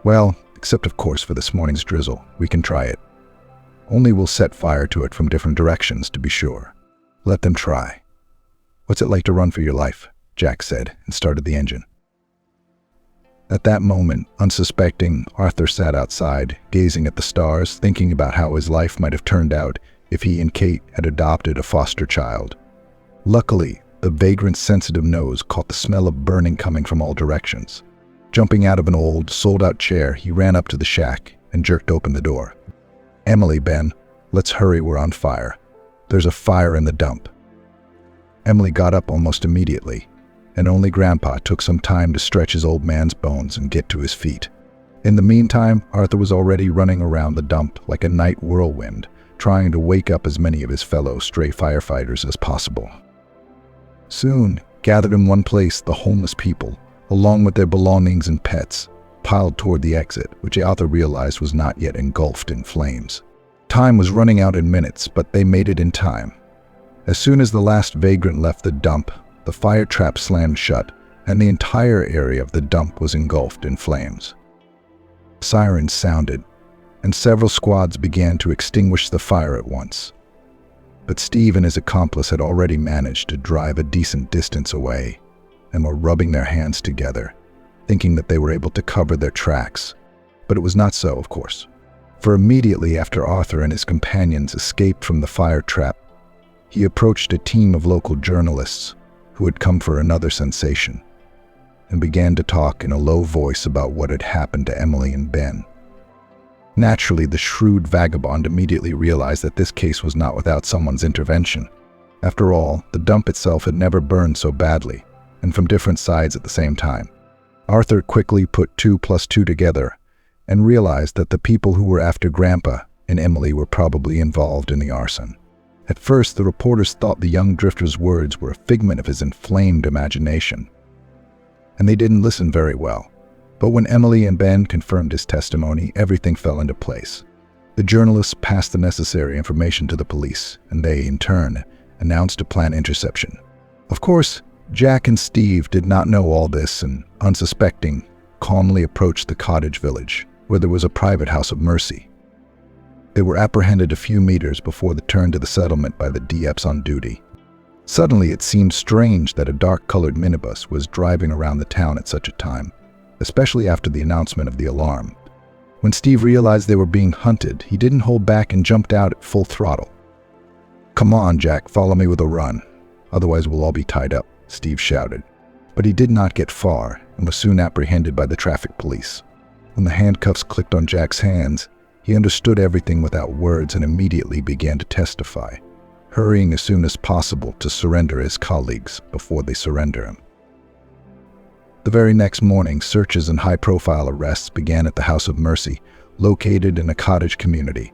Well, except of course for this morning's drizzle, we can try it. Only we'll set fire to it from different directions, to be sure. Let them try. What's it like to run for your life? Jack said, and started the engine. At that moment, unsuspecting, Arthur sat outside, gazing at the stars, thinking about how his life might have turned out if he and Kate had adopted a foster child. Luckily, the vagrant's sensitive nose caught the smell of burning coming from all directions. Jumping out of an old, sold-out chair, he ran up to the shack and jerked open the door. Emily, Ben, let's hurry, we're on fire. There's a fire in the dump. Emily got up almost immediately, and only Grandpa took some time to stretch his old man's bones and get to his feet. In the meantime, Arthur was already running around the dump like a night whirlwind, trying to wake up as many of his fellow stray firefighters as possible. Soon, gathered in one place, the homeless people, along with their belongings and pets, piled toward the exit, which Arthur realized was not yet engulfed in flames. Time was running out in minutes, but they made it in time. As soon as the last vagrant left the dump, the fire trap slammed shut, and the entire area of the dump was engulfed in flames. Sirens sounded, and several squads began to extinguish the fire at once. But Steve and his accomplice had already managed to drive a decent distance away, and were rubbing their hands together, thinking that they were able to cover their tracks. But it was not so, of course. For immediately after Arthur and his companions escaped from the fire trap, he approached a team of local journalists who had come for another sensation, and began to talk in a low voice about what had happened to Emily and Ben. Naturally, the shrewd vagabond immediately realized that this case was not without someone's intervention. After all, the dump itself had never burned so badly, and from different sides at the same time. Arthur quickly put 2 plus 2 together and realized that the people who were after Grandpa and Emily were probably involved in the arson. At first, the reporters thought the young drifter's words were a figment of his inflamed imagination, and they didn't listen very well. But when Emily and Ben confirmed his testimony, everything fell into place. The journalists passed the necessary information to the police, and they, in turn, announced a planned interception. Of course, Jack and Steve did not know all this and, unsuspecting, calmly approached the cottage village, where there was a private house of mercy. They were apprehended a few meters before the turn to the settlement by the DEPs on duty. Suddenly, it seemed strange that a dark-colored minibus was driving around the town at such a time, especially after the announcement of the alarm. When Steve realized they were being hunted, he didn't hold back and jumped out at full throttle. "Come on, Jack, follow me with a run. Otherwise we'll all be tied up," Steve shouted. But he did not get far and was soon apprehended by the traffic police. When the handcuffs clicked on Jack's hands, he understood everything without words and immediately began to testify, hurrying as soon as possible to surrender his colleagues before they surrender him. The very next morning, searches and high-profile arrests began at the House of Mercy, located in a cottage community.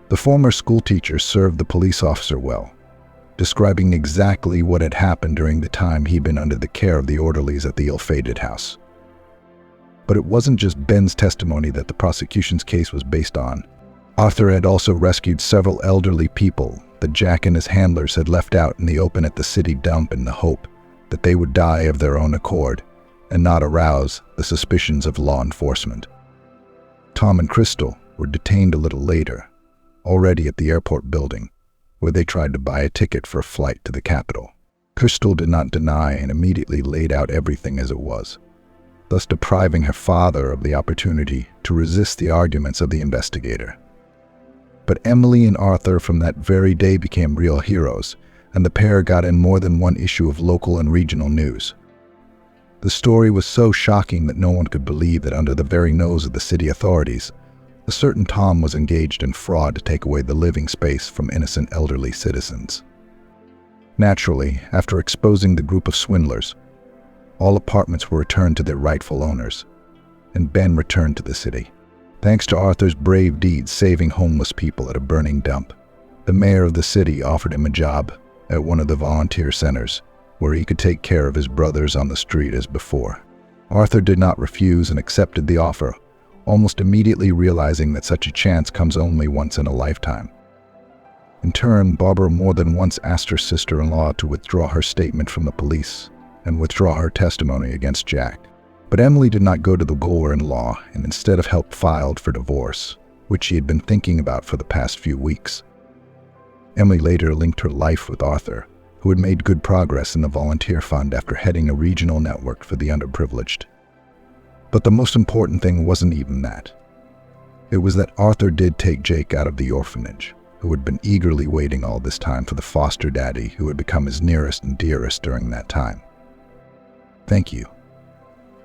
The former schoolteacher served the police officer well, describing exactly what had happened during the time he'd been under the care of the orderlies at the ill-fated house. But it wasn't just Ben's testimony that the prosecution's case was based on. Arthur had also rescued several elderly people that Jack and his handlers had left out in the open at the city dump in the hope that they would die of their own accord and not arouse the suspicions of law enforcement. Tom and Crystal were detained a little later, already at the airport building, where they tried to buy a ticket for a flight to the capital. Crystal did not deny and immediately laid out everything as it was, thus depriving her father of the opportunity to resist the arguments of the investigator. But Emily and Arthur from that very day became real heroes, and the pair got in more than one issue of local and regional news. The story was so shocking that no one could believe that under the very nose of the city authorities, a certain Tom was engaged in fraud to take away the living space from innocent elderly citizens. Naturally, after exposing the group of swindlers, all apartments were returned to their rightful owners, and Ben returned to the city. Thanks to Arthur's brave deeds saving homeless people at a burning dump, the mayor of the city offered him a job at one of the volunteer centers, where he could take care of his brothers on the street as before. Arthur did not refuse and accepted the offer, almost immediately realizing that such a chance comes only once in a lifetime. In turn, Barbara more than once asked her sister-in-law to withdraw her statement from the police and withdraw her testimony against Jack. But Emily did not go to the lawyer-in-law and instead of help filed for divorce, which she had been thinking about for the past few weeks. Emily later linked her life with Arthur, who had made good progress in the volunteer fund after heading a regional network for the underprivileged. But the most important thing wasn't even that. It was that Arthur did take Jake out of the orphanage, who had been eagerly waiting all this time for the foster daddy who had become his nearest and dearest during that time. Thank you.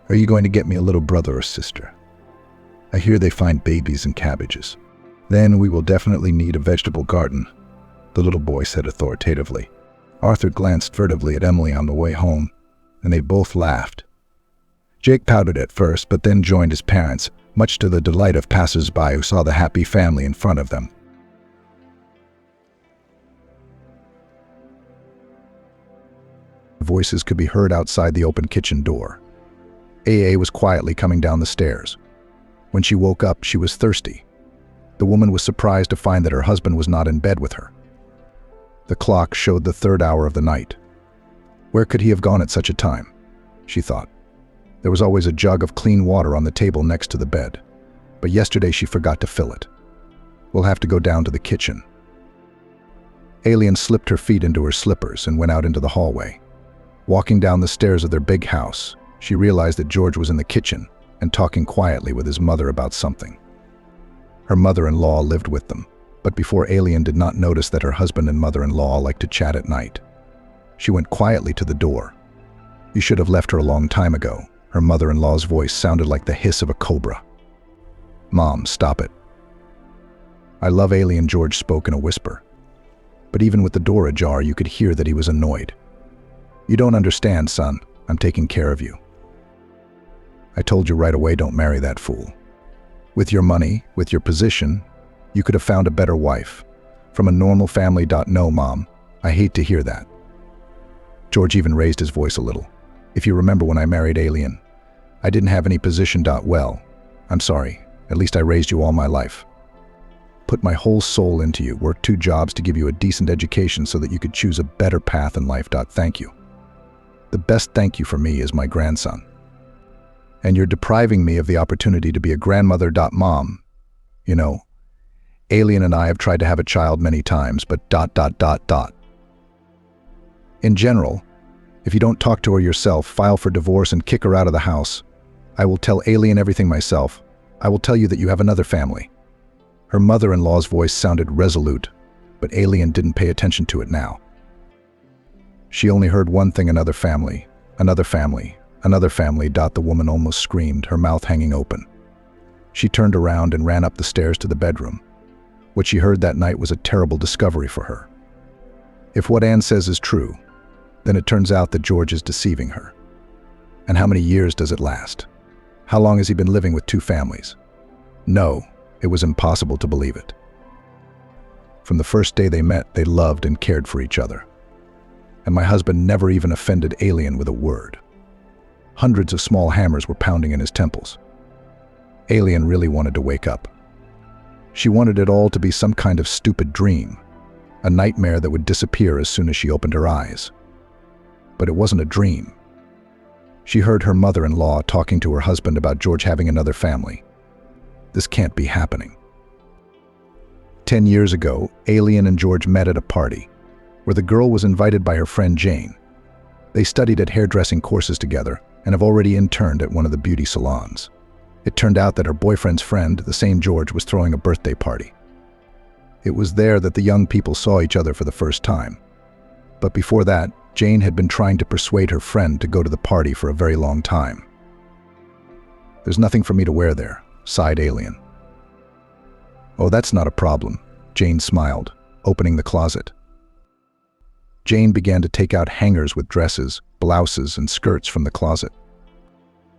Are you going to get me a little brother or sister? I hear they find babies in cabbages. Then we will definitely need a vegetable garden, the little boy said authoritatively. Arthur glanced furtively at Emily on the way home, and they both laughed. Jake pouted at first, but then joined his parents, much to the delight of passers-by who saw the happy family in front of them. Voices could be heard outside the open kitchen door. AA was quietly coming down the stairs. When she woke up, she was thirsty. The woman was surprised to find that her husband was not in bed with her. The clock showed the 3rd hour of the night. Where could he have gone at such a time? She thought. There was always a jug of clean water on the table next to the bed, but yesterday she forgot to fill it. We'll have to go down to the kitchen. Alien slipped her feet into her slippers and went out into the hallway. Walking down the stairs of their big house, she realized that George was in the kitchen and talking quietly with his mother about something. Her mother-in-law lived with them, but before Alien did not notice that her husband and mother-in-law liked to chat at night. She went quietly to the door. You should have left her a long time ago. Her mother-in-law's voice sounded like the hiss of a cobra. Mom, stop it. I love Alien, George spoke in a whisper. But even with the door ajar, you could hear that he was annoyed. You don't understand, son. I'm taking care of you. I told you right away, don't marry that fool. With your money, with your position, you could have found a better wife. From a normal family. No, Mom. I hate to hear that. George even raised his voice a little. If you remember when I married Alien, I didn't have any position. Well, I'm sorry. At least I raised you all my life. Put my whole soul into you, worked 2 jobs to give you a decent education so that you could choose a better path in life. Thank you. The best thank you for me is my grandson. And you're depriving me of the opportunity to be a grandmother. Mom, you know, Alien and I have tried to have a child many times, but ... In general, if you don't talk to her yourself, file for divorce and kick her out of the house. I will tell Alien everything myself. I will tell you that you have another family. Her mother-in-law's voice sounded resolute, but Alien didn't pay attention to it now. She only heard one thing: another family, another family, another family. The woman almost screamed, her mouth hanging open. She turned around and ran up the stairs to the bedroom. What she heard that night was a terrible discovery for her. If what Anne says is true, then it turns out that George is deceiving her. And how many years does it last? How long has he been living with 2 families? No, it was impossible to believe it. From the first day they met, they loved and cared for each other. And my husband never even offended Alien with a word. Hundreds of small hammers were pounding in his temples. Alien really wanted to wake up. She wanted it all to be some kind of stupid dream, a nightmare that would disappear as soon as she opened her eyes. But it wasn't a dream. She heard her mother-in-law talking to her husband about George having another family. This can't be happening. 10 years ago, Alien and George met at a party, where the girl was invited by her friend Jane. They studied at hairdressing courses together and have already interned at one of the beauty salons. It turned out that her boyfriend's friend, the same George, was throwing a birthday party. It was there that the young people saw each other for the first time. But before that, Jane had been trying to persuade her friend to go to the party for a very long time. "There's nothing for me to wear there," sighed Alien. "Oh, that's not a problem," Jane smiled, opening the closet. Jane began to take out hangers with dresses, blouses, and skirts from the closet.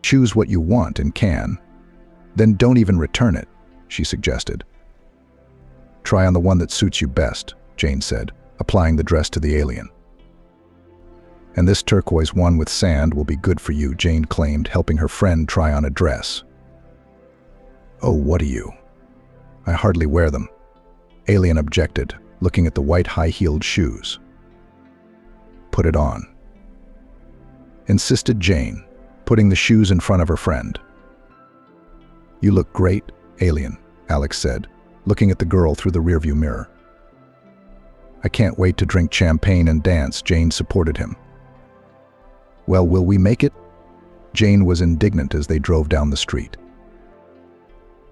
"Choose what you want and can. Then don't even return it," she suggested. "Try on the one that suits you best," Jane said, applying the dress to the alien. "And this turquoise one with sand will be good for you," Jane claimed, helping her friend try on a dress. "Oh, what are you? I hardly wear them," Alien objected, looking at the white high-heeled shoes. "Put it on," insisted Jane, putting the shoes in front of her friend. "You look great, Alien," Alex said, looking at the girl through the rearview mirror. "I can't wait to drink champagne and dance," Jane supported him. "Well, will we make it?" Jane was indignant as they drove down the street.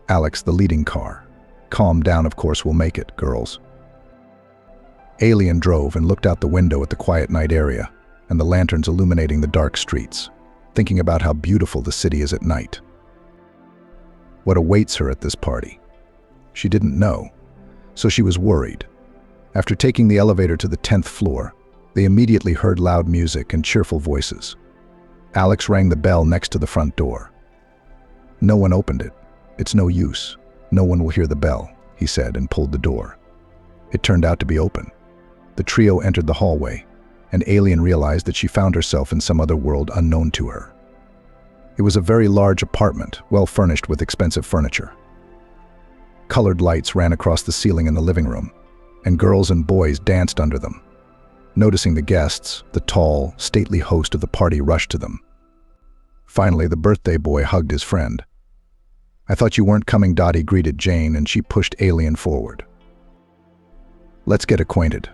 Alex, the leading car. "Calm down, of course we'll make it, girls." Alien drove and looked out the window at the quiet night area and the lanterns illuminating the dark streets, thinking about how beautiful the city is at night. What awaits her at this party? She didn't know, so she was worried. After taking the elevator to the 10th floor, they immediately heard loud music and cheerful voices. Alex rang the bell next to the front door. No one opened it. "It's no use. No one will hear the bell," he said, and pulled the door. It turned out to be open. The trio entered the hallway, and Alien realized that she found herself in some other world unknown to her. It was a very large apartment, well furnished with expensive furniture. Colored lights ran across the ceiling in the living room, and girls and boys danced under them. Noticing the guests, the tall, stately host of the party rushed to them. Finally, the birthday boy hugged his friend. "I thought you weren't coming," Dottie greeted Jane, and she pushed Alien forward. "Let's get acquainted.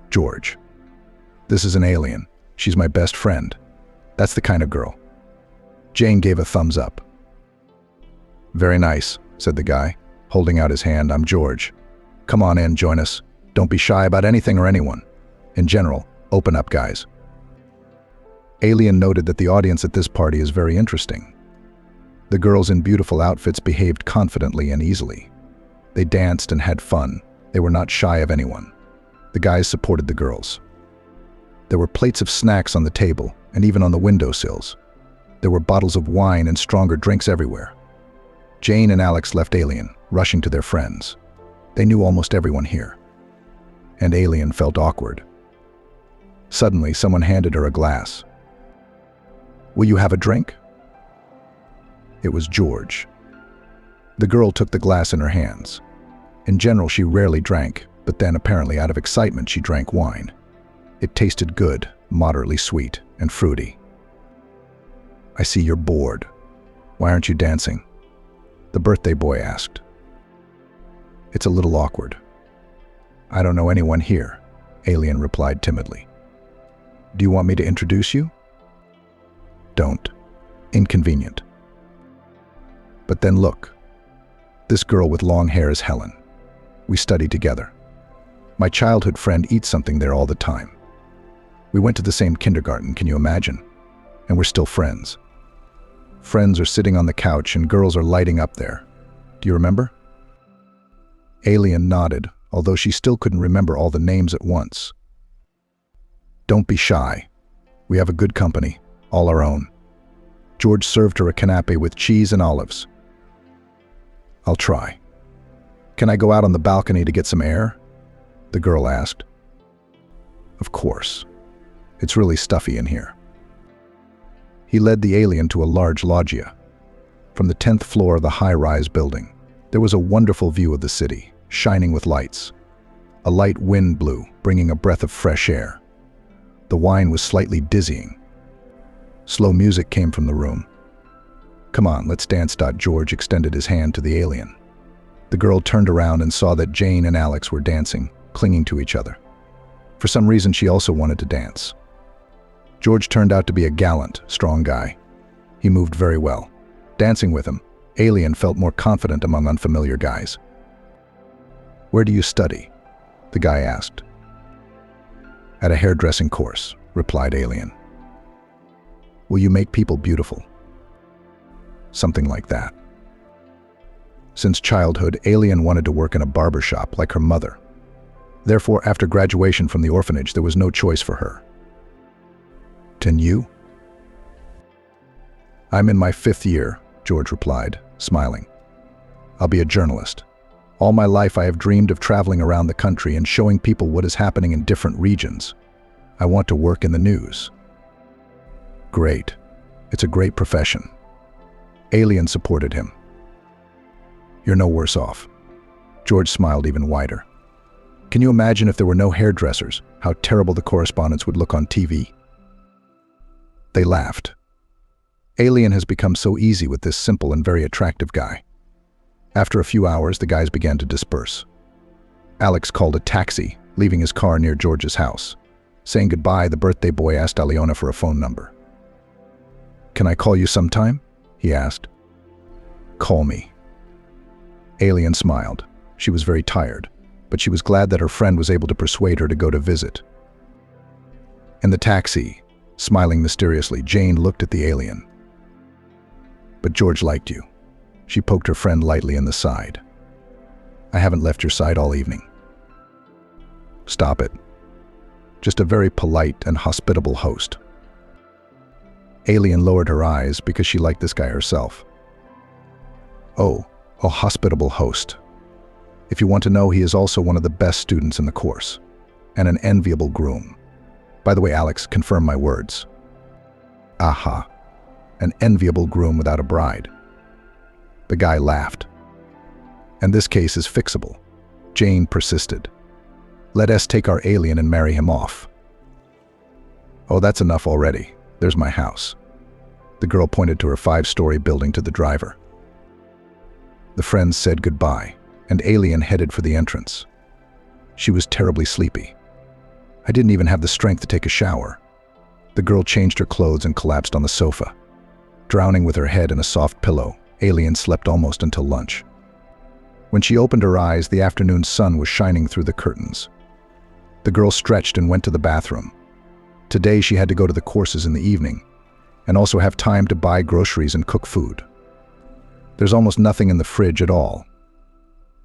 George. This is an alien. She's my best friend. That's the kind of girl." Jane gave a thumbs up. "Very nice," said the guy, holding out his hand. "I'm George. Come on in, join us. Don't be shy about anything or anyone. In general, open up, guys." Alien noted that the audience at this party is very interesting. The girls in beautiful outfits behaved confidently and easily. They danced and had fun. They were not shy of anyone. The guys supported the girls. There were plates of snacks on the table and even on the windowsills. There were bottles of wine and stronger drinks everywhere. Jane and Alex left Alien, rushing to their friends. They knew almost everyone here. And Alien felt awkward. Suddenly, someone handed her a glass. "Will you have a drink?" It was George. The girl took the glass in her hands. In general, she rarely drank, but then apparently out of excitement she drank wine. It tasted good, moderately sweet, and fruity. "I see you're bored. Why aren't you dancing?" the birthday boy asked. "It's a little awkward." "I don't know anyone here," Alien replied timidly. "Do you want me to introduce you?" "Don't. Inconvenient." "But then look. This girl with long hair is Helen. We studied together. My childhood friend eats something there all the time. We went to the same kindergarten, can you imagine? And we're still friends. Friends are sitting on the couch and girls are lighting up there. Do you remember?" Alien nodded, although she still couldn't remember all the names at once. "Don't be shy. We have a good company, all our own." George served her a canapé with cheese and olives. "I'll try. Can I go out on the balcony to get some air?" the girl asked. "Of course. It's really stuffy in here." He led the alien to a large loggia. From the 10th floor of the high-rise building, there was a wonderful view of the city, shining with lights. A light wind blew, bringing a breath of fresh air. The wine was slightly dizzying. Slow music came from the room. "Come on, let's dance." George extended his hand to the alien. The girl turned around and saw that Jane and Alex were dancing, clinging to each other. For some reason, she also wanted to dance. George turned out to be a gallant, strong guy. He moved very well. Dancing with him, Alien felt more confident among unfamiliar guys. "Where do you study?" the guy asked. At a hairdressing course, replied Alien. Will you make people beautiful? Something like that. Since childhood, Alien wanted to work in a barber shop like her mother. Therefore, after graduation from the orphanage, there was no choice for her. And you? I'm in my 5th year, George replied, smiling. I'll be a journalist. All my life I have dreamed of traveling around the country and showing people what is happening in different regions. I want to work in the news. Great. It's a great profession. Alien supported him. You're no worse off. George smiled even wider. Can you imagine if there were no hairdressers, how terrible the correspondents would look on TV? They laughed. Alien has become so easy with this simple and very attractive guy. After a few hours, the guys began to disperse. Alex called a taxi, leaving his car near George's house. Saying goodbye, the birthday boy asked Aliona for a phone number. Can I call you sometime? He asked. Call me. Alien smiled. She was very tired, but she was glad that her friend was able to persuade her to go to visit. In the taxi, smiling mysteriously, Jane looked at the alien. But George liked you. She poked her friend lightly in the side. I haven't left your side all evening. Stop it. Just a very polite and hospitable host. Alien lowered her eyes because she liked this guy herself. Oh, a hospitable host. If you want to know, he is also one of the best students in the course, and an enviable groom. By the way, Alex, confirm my words. Aha, an enviable groom without a bride. The guy laughed. And this case is fixable. Jane persisted. Let us take our alien and marry him off. Oh, that's enough already. There's my house. The girl pointed to her 5-story building to the driver. The friends said goodbye, and Alien headed for the entrance. She was terribly sleepy. I didn't even have the strength to take a shower. The girl changed her clothes and collapsed on the sofa. Drowning with her head in a soft pillow, Alien slept almost until lunch. When she opened her eyes, the afternoon sun was shining through the curtains. The girl stretched and went to the bathroom. Today she had to go to the courses in the evening, and also have time to buy groceries and cook food. There's almost nothing in the fridge at all.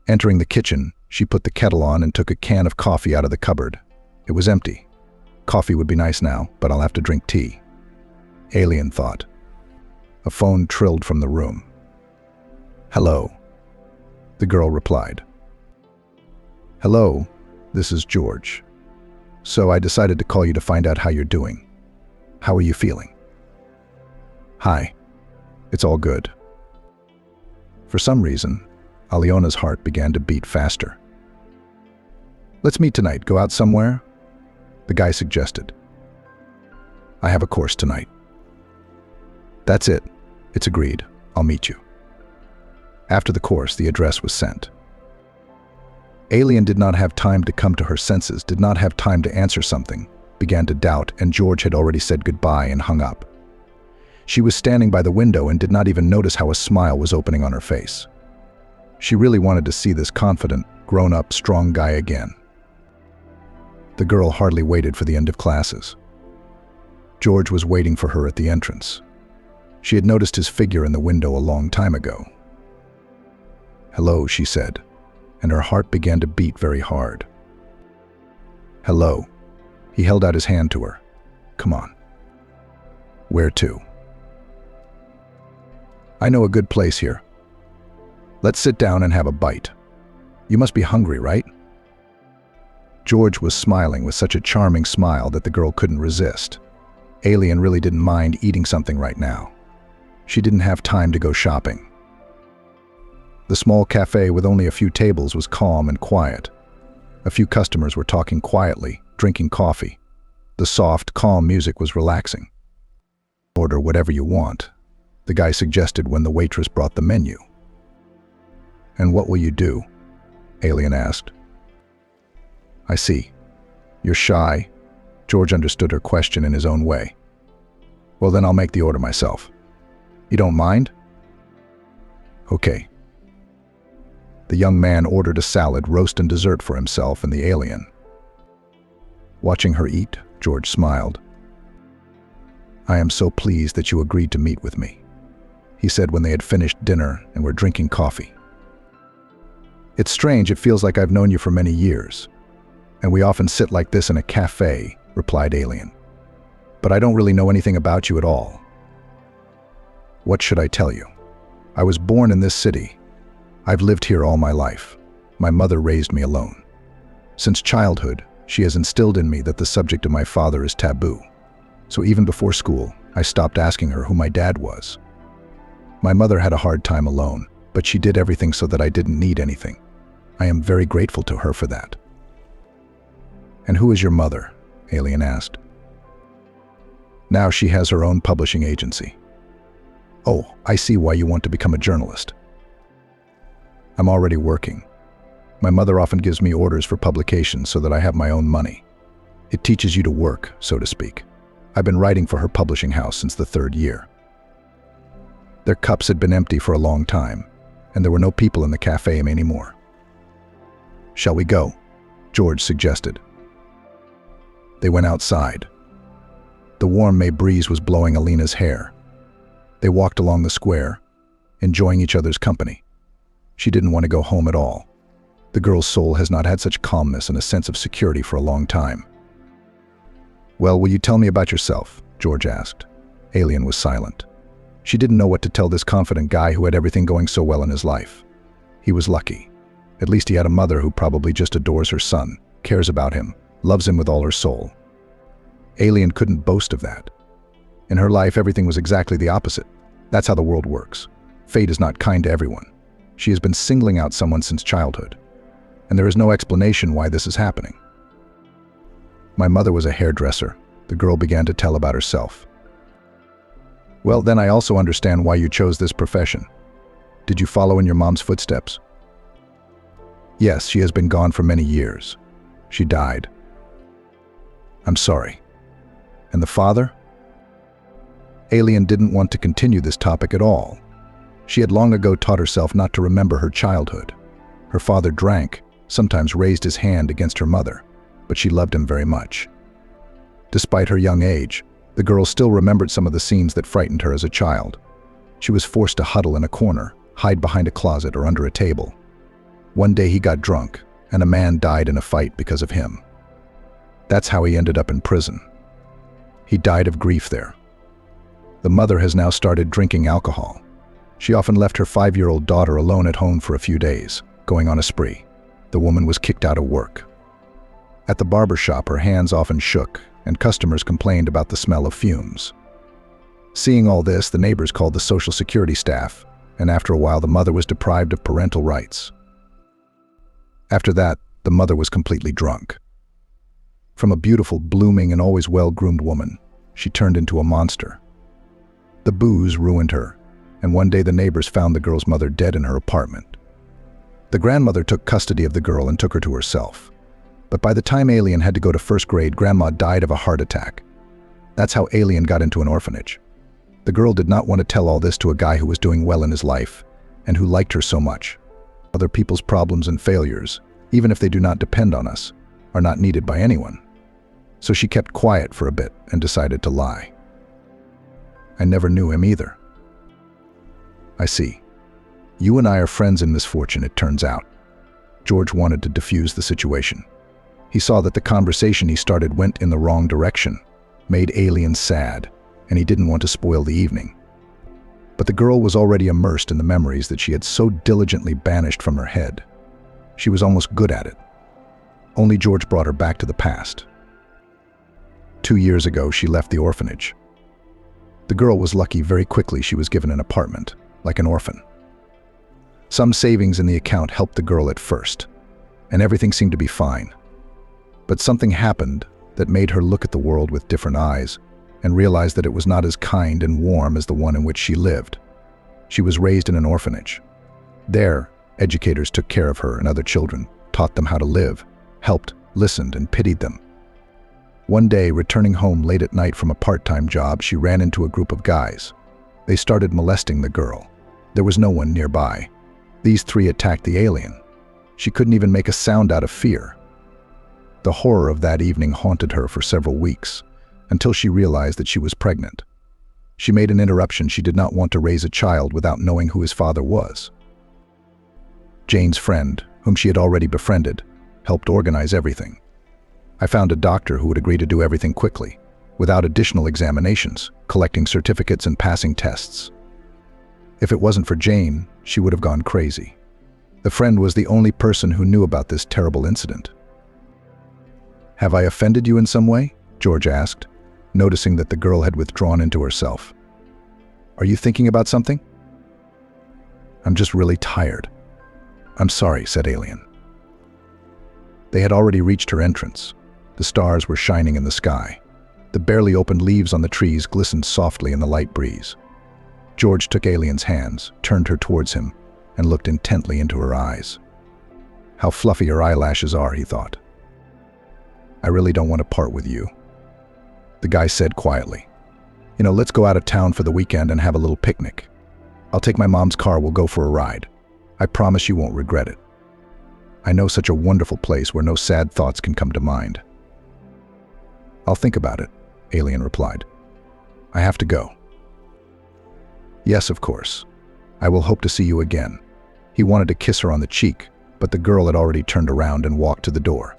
Entering the kitchen, she put the kettle on and took a can of coffee out of the cupboard. It was empty. Coffee would be nice now, but I'll have to drink tea. Alien thought. A phone trilled from the room. Hello. The girl replied. Hello, this is George. So I decided to call you to find out how you're doing. How are you feeling? Hi. It's all good. For some reason, Aliona's heart began to beat faster. Let's meet tonight, go out somewhere? The guy suggested. I have a course tonight. That's it. It's agreed. I'll meet you. After the course, the address was sent. Alien did not have time to come to her senses, did not have time to answer something, began to doubt, and George had already said goodbye and hung up. She was standing by the window and did not even notice how a smile was opening on her face. She really wanted to see this confident, grown-up, strong guy again. The girl hardly waited for the end of classes. George was waiting for her at the entrance. She had noticed his figure in the window a long time ago. Hello, she said, and her heart began to beat very hard. Hello. He held out his hand to her. Come on. Where to? I know a good place here. Let's sit down and have a bite. You must be hungry, right? George was smiling with such a charming smile that the girl couldn't resist. Alien really didn't mind eating something right now. She didn't have time to go shopping. The small cafe with only a few tables was calm and quiet. A few customers were talking quietly, drinking coffee. The soft, calm music was relaxing. Order whatever you want, the guy suggested when the waitress brought the menu. And what will you do? Alien asked. I see. You're shy. George understood her question in his own way. Well, then I'll make the order myself. You don't mind? Okay. The young man ordered a salad, roast, and dessert for himself and the alien. Watching her eat, George smiled. "I am so pleased that you agreed to meet with me," he said when they had finished dinner and were drinking coffee. "It's strange, it feels like I've known you for many years. And we often sit like this in a cafe," replied Alien. "But I don't really know anything about you at all." "What should I tell you? I was born in this city. I've lived here all my life. My mother raised me alone. Since childhood, she has instilled in me that the subject of my father is taboo. So even before school, I stopped asking her who my dad was. My mother had a hard time alone, but she did everything so that I didn't need anything. I am very grateful to her for that." "And who is your mother?" Alien asked. "Now she has her own publishing agency." "Oh, I see why you want to become a journalist." "I'm already working. My mother often gives me orders for publications so that I have my own money. It teaches you to work, so to speak. I've been writing for her publishing house since the 3rd year." Their cups had been empty for a long time, and there were no people in the cafe anymore. "Shall we go?" George suggested. They went outside. The warm May breeze was blowing Alina's hair. They walked along the square, enjoying each other's company. She didn't want to go home at all. The girl's soul has not had such calmness and a sense of security for a long time. "Well, will you tell me about yourself?" George asked. Alien was silent. She didn't know what to tell this confident guy who had everything going so well in his life. He was lucky. At least he had a mother who probably just adores her son, cares about him, loves him with all her soul. Alien couldn't boast of that. In her life, everything was exactly the opposite. That's how the world works. Fate is not kind to everyone. She has been singling out someone since childhood, and there is no explanation why this is happening. "My mother was a hairdresser," the girl began to tell about herself. "Well, then I also understand why you chose this profession. Did you follow in your mom's footsteps?" "Yes, she has been gone for many years. She died." "I'm sorry. And the father?" Alien didn't want to continue this topic at all. She had long ago taught herself not to remember her childhood. Her father drank, sometimes raised his hand against her mother, but she loved him very much. Despite her young age, the girl still remembered some of the scenes that frightened her as a child. She was forced to huddle in a corner, hide behind a closet or under a table. One day he got drunk, and a man died in a fight because of him. That's how he ended up in prison. He died of grief there. The mother has now started drinking alcohol. She often left her 5-year-old daughter alone at home for a few days, going on a spree. The woman was kicked out of work. At the barber shop, her hands often shook, and customers complained about the smell of fumes. Seeing all this, the neighbors called the Social Security staff, and after a while the mother was deprived of parental rights. After that, the mother was completely drunk. From a beautiful, blooming, and always well-groomed woman, she turned into a monster. The booze ruined her, and one day the neighbors found the girl's mother dead in her apartment. The grandmother took custody of the girl and took her to herself. But by the time Alien had to go to 1st grade, Grandma died of a heart attack. That's how Alien got into an orphanage. The girl did not want to tell all this to a guy who was doing well in his life, and who liked her so much. Other people's problems and failures, even if they do not depend on us, are not needed by anyone. So she kept quiet for a bit and decided to lie. I never knew him either. I see. You and I are friends in misfortune, it turns out. George wanted to diffuse the situation. He saw that the conversation he started went in the wrong direction, made Alien sad, and he didn't want to spoil the evening. But the girl was already immersed in the memories that she had so diligently banished from her head. She was almost good at it. Only George brought her back to the past. 2 years ago, she left the orphanage. The girl was lucky. Very quickly she was given an apartment, like an orphan. Some savings in the account helped the girl at first, and everything seemed to be fine. But something happened that made her look at the world with different eyes and realize that it was not as kind and warm as the one in which she lived. She was raised in an orphanage. There, educators took care of her and other children, taught them how to live, helped, listened, and pitied them. One day, returning home late at night from a part-time job, she ran into a group of guys. They started molesting the girl. There was no one nearby. These 3 attacked the alien. She couldn't even make a sound out of fear. The horror of that evening haunted her for several weeks, until she realized that she was pregnant. She made an interruption. She did not want to raise a child without knowing who his father was. Jane's friend, whom she had already befriended, helped organize everything. I found a doctor who would agree to do everything quickly, without additional examinations, collecting certificates and passing tests. If it wasn't for Jane, she would have gone crazy. The friend was the only person who knew about this terrible incident. "Have I offended you in some way?" George asked, noticing that the girl had withdrawn into herself. "Are you thinking about something?" "I'm just really tired." "I'm sorry," said Alien. They had already reached her entrance. The stars were shining in the sky. The barely opened leaves on the trees glistened softly in the light breeze. George took Alien's hands, turned her towards him, and looked intently into her eyes. "How fluffy your eyelashes are," he thought. "I really don't want to part with you." The guy said quietly, "Let's go out of town for the weekend and have a little picnic. I'll take my mom's car, we'll go for a ride. I promise you won't regret it. I know such a wonderful place where no sad thoughts can come to mind." "I'll think about it," Alien replied. "I have to go." "Yes, of course. I will hope to see you again." He wanted to kiss her on the cheek, but the girl had already turned around and walked to the door.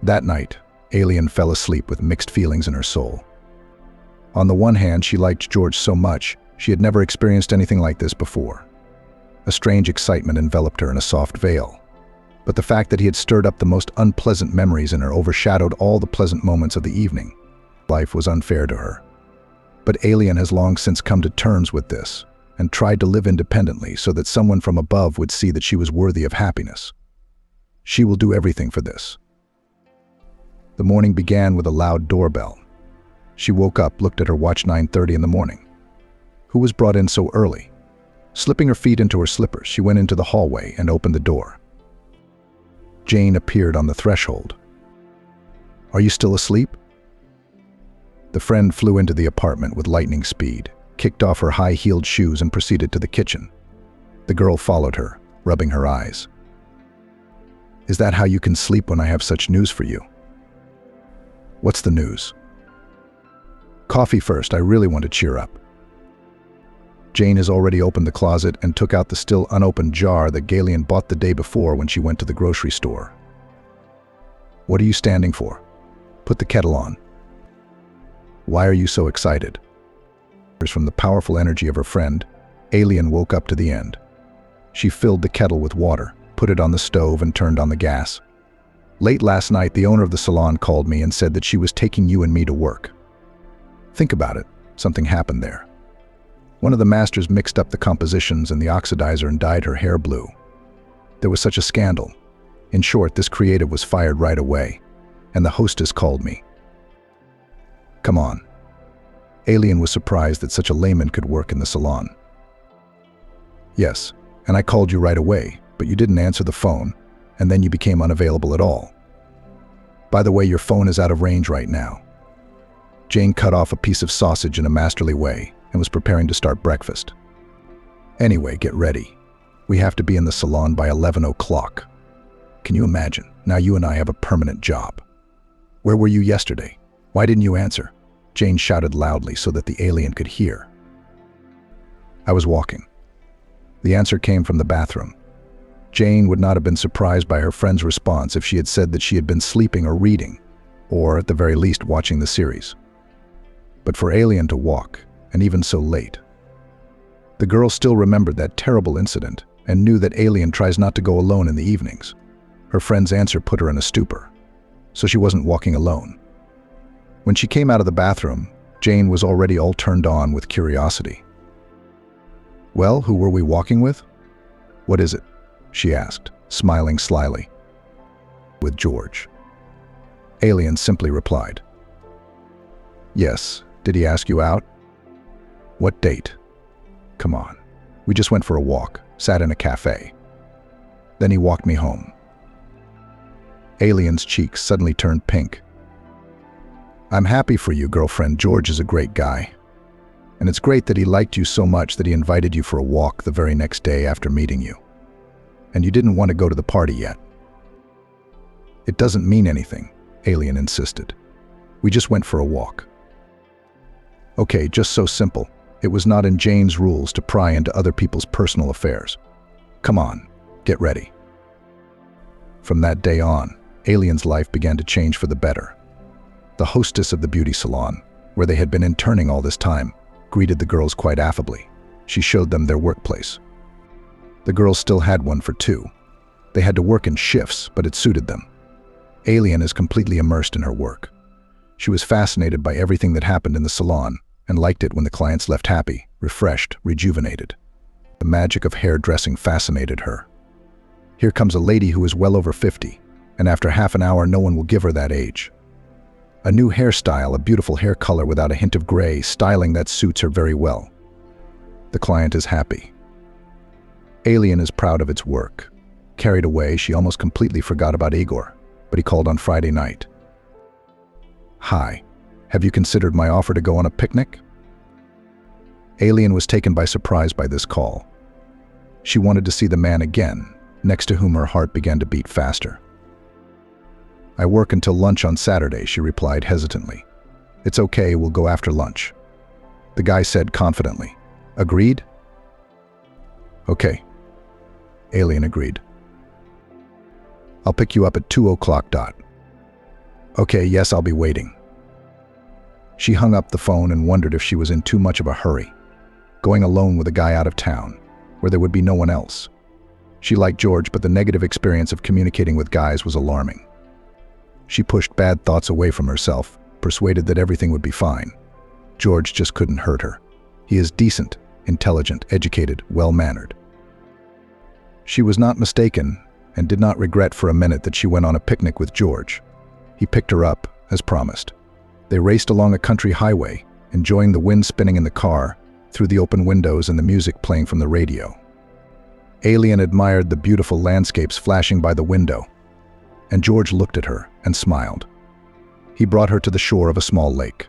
That night, Alien fell asleep with mixed feelings in her soul. On the one hand, she liked George so much, she had never experienced anything like this before. A strange excitement enveloped her in a soft veil. But the fact that he had stirred up the most unpleasant memories in her overshadowed all the pleasant moments of the evening. Life was unfair to her. But Alien has long since come to terms with this, and tried to live independently so that someone from above would see that she was worthy of happiness. She will do everything for this. The morning began with a loud doorbell. She woke up, looked at her watch. 9:30 in the morning. Who was brought in so early? Slipping her feet into her slippers, she went into the hallway and opened the door. Jane appeared on the threshold. "Are you still asleep?" The friend flew into the apartment with lightning speed, kicked off her high-heeled shoes and proceeded to the kitchen. The girl followed her, rubbing her eyes. "Is that how you can sleep when I have such news for you?" "What's the news?" "Coffee first, I really want to cheer up." Jane has already opened the closet and took out the still unopened jar that Galen bought the day before when she went to the grocery store. "What are you standing for? Put the kettle on." "Why are you so excited?" From the powerful energy of her friend, Alien woke up to the end. She filled the kettle with water, put it on the stove and turned on the gas. "Late last night, the owner of the salon called me and said that she was taking you and me to work. Think about it, something happened there. One of the masters mixed up the compositions in the oxidizer and dyed her hair blue. There was such a scandal. In short, this creative was fired right away, and the hostess called me." "Come on." Alien was surprised that such a layman could work in the salon. "Yes, and I called you right away, but you didn't answer the phone, and then you became unavailable at all. By the way, your phone is out of range right now." Jane cut off a piece of sausage in a masterly way and was preparing to start breakfast. "Anyway, get ready. We have to be in the salon by 11 o'clock. Can you imagine? Now you and I have a permanent job. Where were you yesterday? Why didn't you answer?" Jane shouted loudly so that the alien could hear. "I was walking." The answer came from the bathroom. Jane would not have been surprised by her friend's response if she had said that she had been sleeping or reading, or at the very least watching the series. But for Alien to walk, and even so late. The girl still remembered that terrible incident and knew that Alien tries not to go alone in the evenings. Her friend's answer put her in a stupor, so she wasn't walking alone. When she came out of the bathroom, Jane was already all turned on with curiosity. "Well, who were we walking with?" "What is it?" she asked, smiling slyly. "With George." Alien simply replied. "Yes, did he ask you out?" "What date?" "Come on. We just went for a walk, sat in a cafe. Then he walked me home." Alien's cheeks suddenly turned pink. "I'm happy for you, girlfriend. George is a great guy. And it's great that he liked you so much that he invited you for a walk the very next day after meeting you. And you didn't want to go to the party yet." It doesn't mean anything, Alien insisted. We just went for a walk. Okay, just so simple. It was not in Jane's rules to pry into other people's personal affairs. Come on, get ready. From that day on, Alien's life began to change for the better. The hostess of the beauty salon, where they had been interning all this time, greeted the girls quite affably. She showed them their workplace. The girls still had one for two. They had to work in shifts, but it suited them. Alien is completely immersed in her work. She was fascinated by everything that happened in the salon and liked it when the clients left happy, refreshed, rejuvenated. The magic of hairdressing fascinated her. Here comes a lady who is well over 50, and after half an hour no one will give her that age. A new hairstyle, a beautiful hair color without a hint of gray, styling that suits her very well. The client is happy. Alien is proud of its work. Carried away, she almost completely forgot about Igor, but he called on Friday night. Hi, have you considered my offer to go on a picnic? Alien was taken by surprise by this call. She wanted to see the man again, next to whom her heart began to beat faster. I work until lunch on Saturday, she replied hesitantly. It's okay, we'll go after lunch. The guy said confidently. Agreed? Okay. Alien agreed. I'll pick you up at 2 o'clock dot. Okay, yes, I'll be waiting. She hung up the phone and wondered if she was in too much of a hurry, going alone with a guy out of town, where there would be no one else. She liked George, but the negative experience of communicating with guys was alarming. She pushed bad thoughts away from herself, persuaded that everything would be fine. George just couldn't hurt her. He is decent, intelligent, educated, well-mannered. She was not mistaken and did not regret for a minute that she went on a picnic with George. He picked her up, as promised. They raced along a country highway, enjoying the wind spinning in the car, through the open windows and the music playing from the radio. Alien admired the beautiful landscapes flashing by the window, and George looked at her and smiled. He brought her to the shore of a small lake.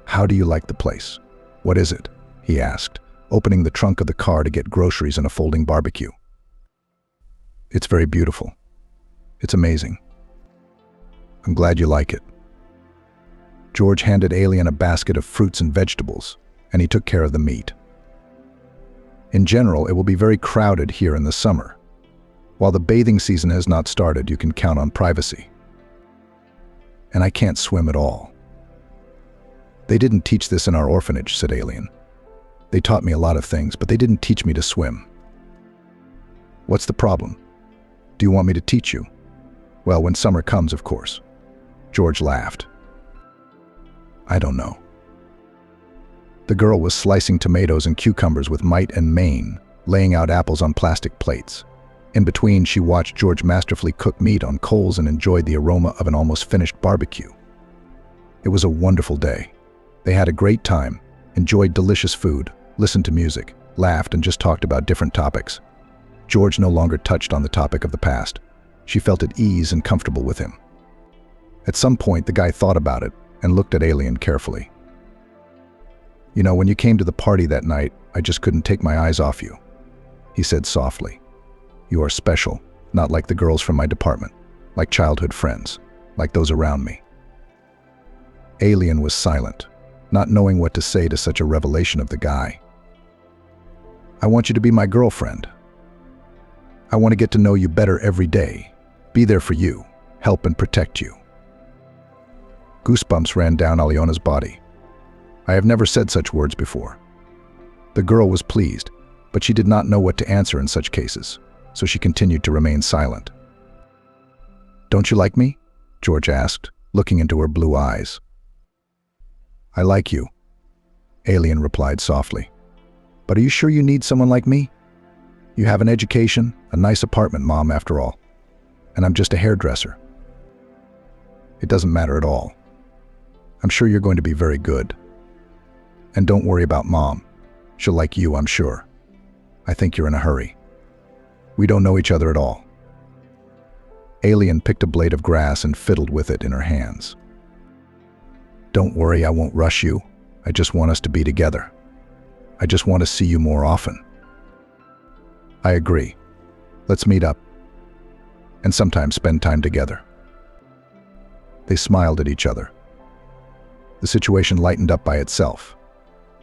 How do you like the place? What is it? He asked, opening the trunk of the car to get groceries and a folding barbecue. It's very beautiful. It's amazing. I'm glad you like it. George handed Alien a basket of fruits and vegetables, and he took care of the meat. In general, it will be very crowded here in the summer. While the bathing season has not started, you can count on privacy. And I can't swim at all. They didn't teach this in our orphanage, said Alien. They taught me a lot of things, but they didn't teach me to swim. What's the problem? Do you want me to teach you? Well, when summer comes, of course. George laughed. I don't know. The girl was slicing tomatoes and cucumbers with might and main, laying out apples on plastic plates. In between, she watched George masterfully cook meat on coals and enjoyed the aroma of an almost finished barbecue. It was a wonderful day. They had a great time, enjoyed delicious food, listened to music, laughed, and just talked about different topics. George no longer touched on the topic of the past. She felt at ease and comfortable with him. At some point, the guy thought about it and looked at Alien carefully. You know, when you came to the party that night, I just couldn't take my eyes off you, he said softly. You are special, not like the girls from my department, like childhood friends, like those around me. Alien was silent, not knowing what to say to such a revelation of the guy. I want you to be my girlfriend. I want to get to know you better every day, be there for you, help and protect you. Goosebumps ran down Aliona's body. I have never said such words before. The girl was pleased, but she did not know what to answer in such cases, so she continued to remain silent. Don't you like me? George asked, looking into her blue eyes. I like you, Alien replied softly. But are you sure you need someone like me? You have an education, a nice apartment, Mom, after all. And I'm just a hairdresser. It doesn't matter at all. I'm sure you're going to be very good. And don't worry about Mom. She'll like you, I'm sure. I think you're in a hurry. We don't know each other at all. Alien picked a blade of grass and fiddled with it in her hands. Don't worry, I won't rush you. I just want us to be together. I just want to see you more often. I agree. Let's meet up. and sometimes spend time together. They smiled at each other. The situation lightened up by itself.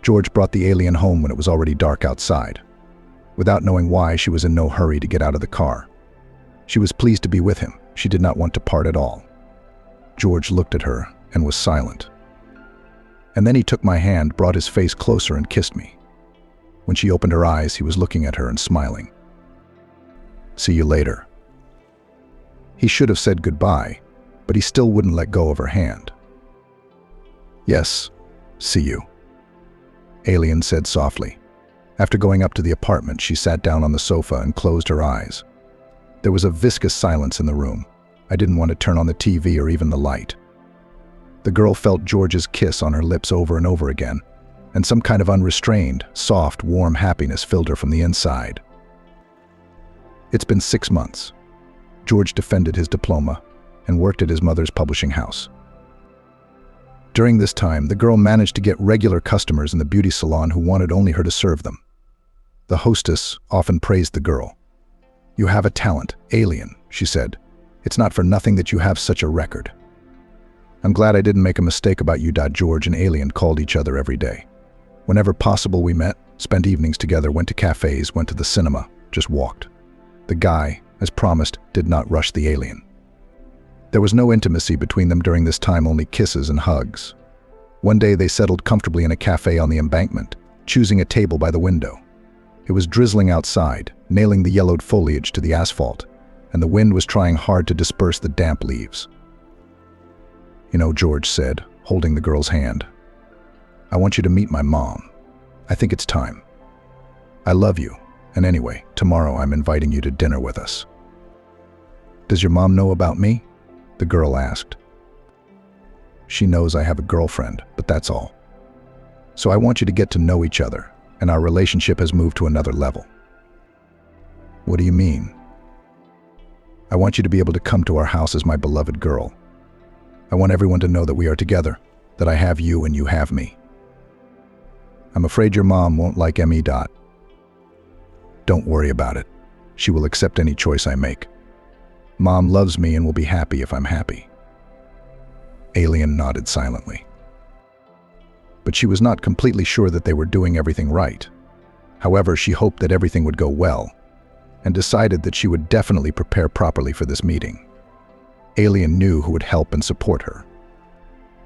George brought the alien home when it was already dark outside. Without knowing why, she was in no hurry to get out of the car. She was pleased to be with him. She did not want to part at all. George looked at her and was silent. And then he took my hand, brought his face closer, and kissed me. When she opened her eyes, he was looking at her and smiling. "See you later." He should have said goodbye, but he still wouldn't let go of her hand. "Yes, see you," Alien said softly. After going up to the apartment, she sat down on the sofa and closed her eyes. There was a viscous silence in the room. I didn't want to turn on the TV or even the light. The girl felt George's kiss on her lips over and over again, and some kind of unrestrained, soft, warm happiness filled her from the inside. It's been 6 months. George defended his diploma and worked at his mother's publishing house. During this time, the girl managed to get regular customers in the beauty salon who wanted only her to serve them. The hostess often praised the girl. "You have a talent, Alien," she said. "It's not for nothing that you have such a record." "I'm glad I didn't make a mistake about you." George and Alien called each other every day. Whenever possible, we met, spent evenings together, went to cafes, went to the cinema, just walked. The guy, as promised, did not rush the alien. There was no intimacy between them during this time, only kisses and hugs. One day they settled comfortably in a cafe on the embankment, choosing a table by the window. It was drizzling outside, nailing the yellowed foliage to the asphalt, and the wind was trying hard to disperse the damp leaves. "You know," George said, holding the girl's hand, "I want you to meet my mom. I think it's time. I love you, and anyway, tomorrow I'm inviting you to dinner with us." "Does your mom know about me?" the girl asked. "She knows I have a girlfriend, but that's all. So I want you to get to know each other, and our relationship has moved to another level." "What do you mean?" "I want you to be able to come to our house as my beloved girl. I want everyone to know that we are together, that I have you and you have me." "I'm afraid your mom won't like me. Don't worry about it. She will accept any choice I make. Mom loves me and will be happy if I'm happy." Alien nodded silently. But she was not completely sure that they were doing everything right. However, she hoped that everything would go well, and decided that she would definitely prepare properly for this meeting. Alien knew who would help and support her.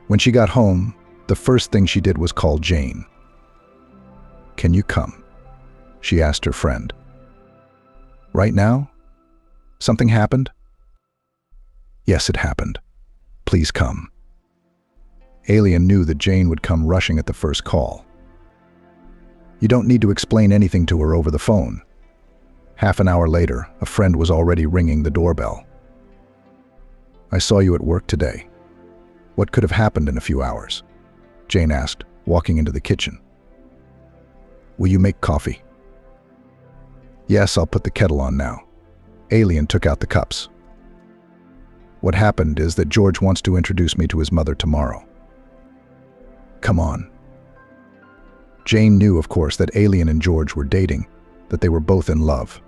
When she got home, the first thing she did was call Jane. "Can you come?" she asked her friend. "Right now? Something happened?" "Yes, it happened. Please come." Alien knew that Jane would come rushing at the first call. You don't need to explain anything to her over the phone. Half an hour later, a friend was already ringing the doorbell. "I saw you at work today. What could have happened in a few hours?" Jane asked, walking into the kitchen. "Will you make coffee?" "Yes, I'll put the kettle on now." Alien took out the cups. "What happened is that George wants to introduce me to his mother tomorrow." "Come on." Jane knew, of course, that Alien and George were dating, that they were both in love.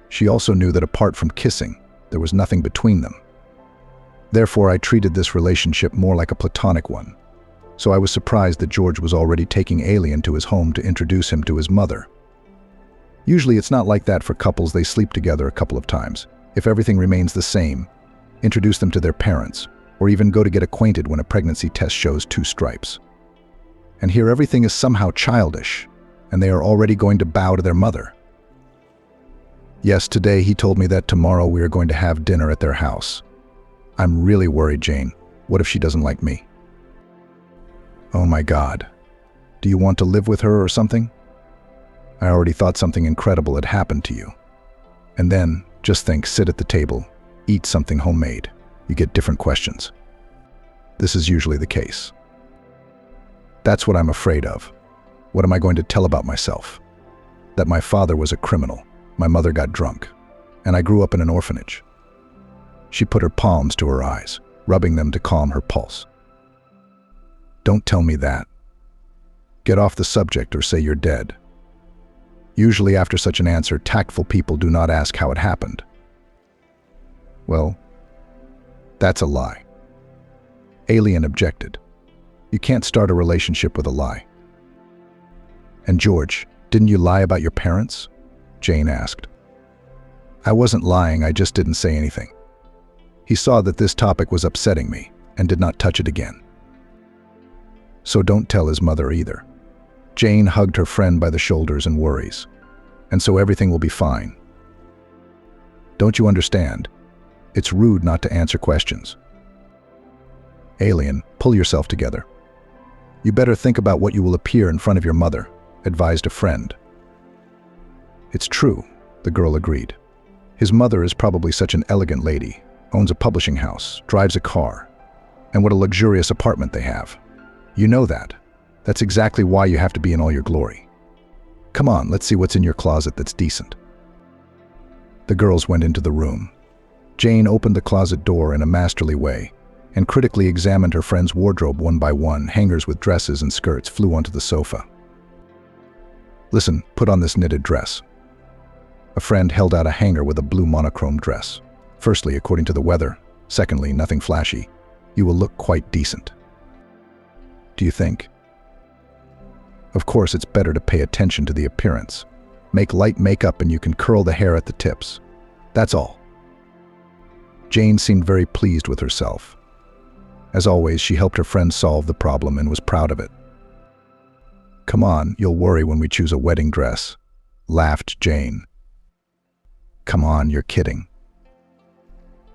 She also knew that apart from kissing, there was nothing between them. Therefore, I treated this relationship more like a platonic one. So I was surprised that George was already taking Alien to his home to introduce him to his mother. Usually it's not like that for couples. They sleep together a couple of times. If everything remains the same, introduce them to their parents, or even go to get acquainted when a pregnancy test shows 2 stripes. And here everything is somehow childish, and they are already going to bow to their mother. Yes, today he told me that tomorrow we are going to have dinner at their house. I'm really worried, Jane. What if she doesn't like me? Oh my God. Do you want to live with her or something? I already thought something incredible had happened to you. And then, just think, sit at the table, eat something homemade. You get different questions. This is usually the case. That's what I'm afraid of. What am I going to tell about myself? That my father was a criminal, my mother got drunk, and I grew up in an orphanage. She put her palms to her eyes, rubbing them to calm her pulse. Don't tell me that. Get off the subject or say you're dead. Usually after such an answer, tactful people do not ask how it happened. Well, that's a lie. Alien objected. You can't start a relationship with a lie. And George, didn't you lie about your parents? Jane asked. I wasn't lying, I just didn't say anything. He saw that this topic was upsetting me and did not touch it again. So don't tell his mother either. Jane hugged her friend by the shoulders and worries. And so everything will be fine. Don't you understand? It's rude not to answer questions. Alien, pull yourself together. You better think about what you will appear in front of your mother, advised a friend. It's true, the girl agreed. His mother is probably such an elegant lady, owns a publishing house, drives a car, and what a luxurious apartment they have. You know that. That's exactly why you have to be in all your glory. Come on, let's see what's in your closet that's decent. The girls went into the room. Jane opened the closet door in a masterly way and critically examined her friend's wardrobe one by one. Hangers with dresses and skirts flew onto the sofa. Listen, put on this knitted dress. A friend held out a hanger with a blue monochrome dress. Firstly, according to the weather. Secondly, nothing flashy. You will look quite decent. Do you think? Of course, it's better to pay attention to the appearance. Make light makeup and you can curl the hair at the tips. That's all. Jane seemed very pleased with herself. As always, she helped her friend solve the problem and was proud of it. Come on, you'll worry when we choose a wedding dress, laughed Jane. Come on, you're kidding.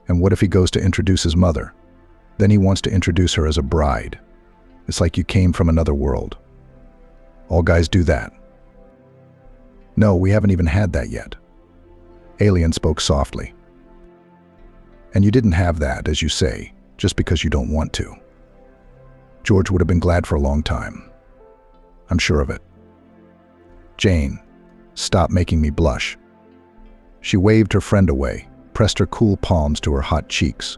And what if he goes to introduce his mother? Then he wants to introduce her as a bride. It's like you came from another world. All guys do that. No, we haven't even had that yet. Alien spoke softly. And you didn't have that, as you say, just because you don't want to. George would have been glad for a long time. I'm sure of it. Jane, stop making me blush. She waved her friend away, pressed her cool palms to her hot cheeks.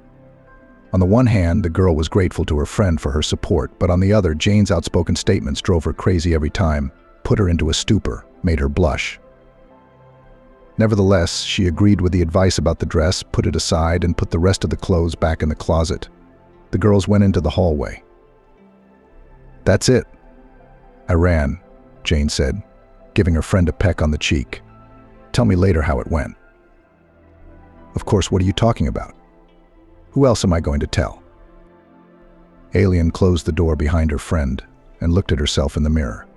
On the one hand, the girl was grateful to her friend for her support, but on the other, Jane's outspoken statements drove her crazy every time, put her into a stupor, made her blush. Nevertheless, she agreed with the advice about the dress, put it aside, and put the rest of the clothes back in the closet. The girls went into the hallway. That's it. I ran, Jane said, giving her friend a peck on the cheek. Tell me later how it went. Of course, what are you talking about? Who else am I going to tell? Alien closed the door behind her friend and looked at herself in the mirror.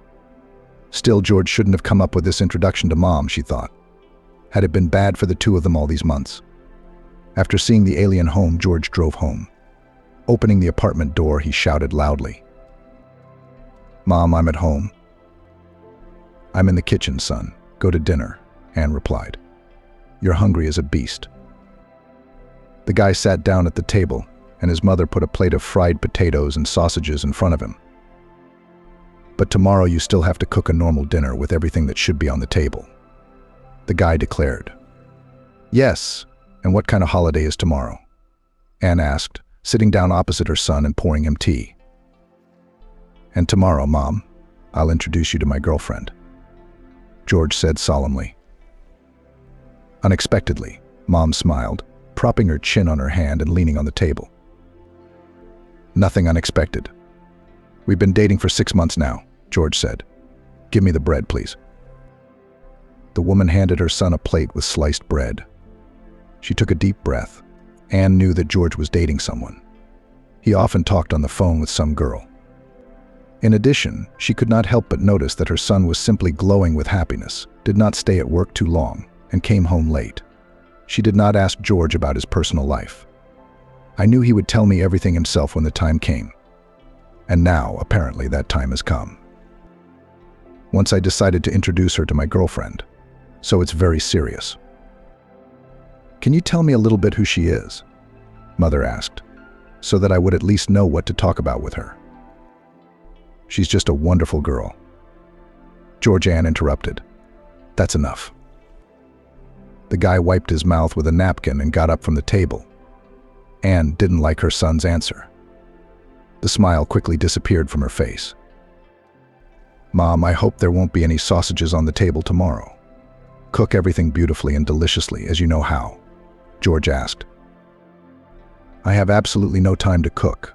Still, George shouldn't have come up with this introduction to Mom, she thought. Had it been bad for the two of them all these months? After seeing the alien home, George drove home. Opening the apartment door, he shouted loudly. Mom, I'm at home. I'm in the kitchen, son. Go to dinner, Anne replied. You're hungry as a beast. The guy sat down at the table, and his mother put a plate of fried potatoes and sausages in front of him. But tomorrow you still have to cook a normal dinner with everything that should be on the table, the guy declared. Yes, and what kind of holiday is tomorrow? Anne asked, sitting down opposite her son and pouring him tea. And tomorrow, Mom, I'll introduce you to my girlfriend, George said solemnly. Unexpectedly, Mom smiled, propping her chin on her hand and leaning on the table. Nothing unexpected. We've been dating for 6 months now, George said. Give me the bread, please. The woman handed her son a plate with sliced bread. She took a deep breath. Anne knew that George was dating someone. He often talked on the phone with some girl. In addition, she could not help but notice that her son was simply glowing with happiness, did not stay at work too long, and came home late. She did not ask George about his personal life. I knew he would tell me everything himself when the time came. And now, apparently, that time has come. Once I decided to introduce her to my girlfriend, so it's very serious. Can you tell me a little bit who she is? Mother asked, so that I would at least know what to talk about with her. She's just a wonderful girl. Georgianne interrupted. That's enough. The guy wiped his mouth with a napkin and got up from the table. Anne didn't like her son's answer. The smile quickly disappeared from her face. Mom, I hope there won't be any sausages on the table tomorrow. Cook everything beautifully and deliciously, as you know how, George asked. I have absolutely no time to cook.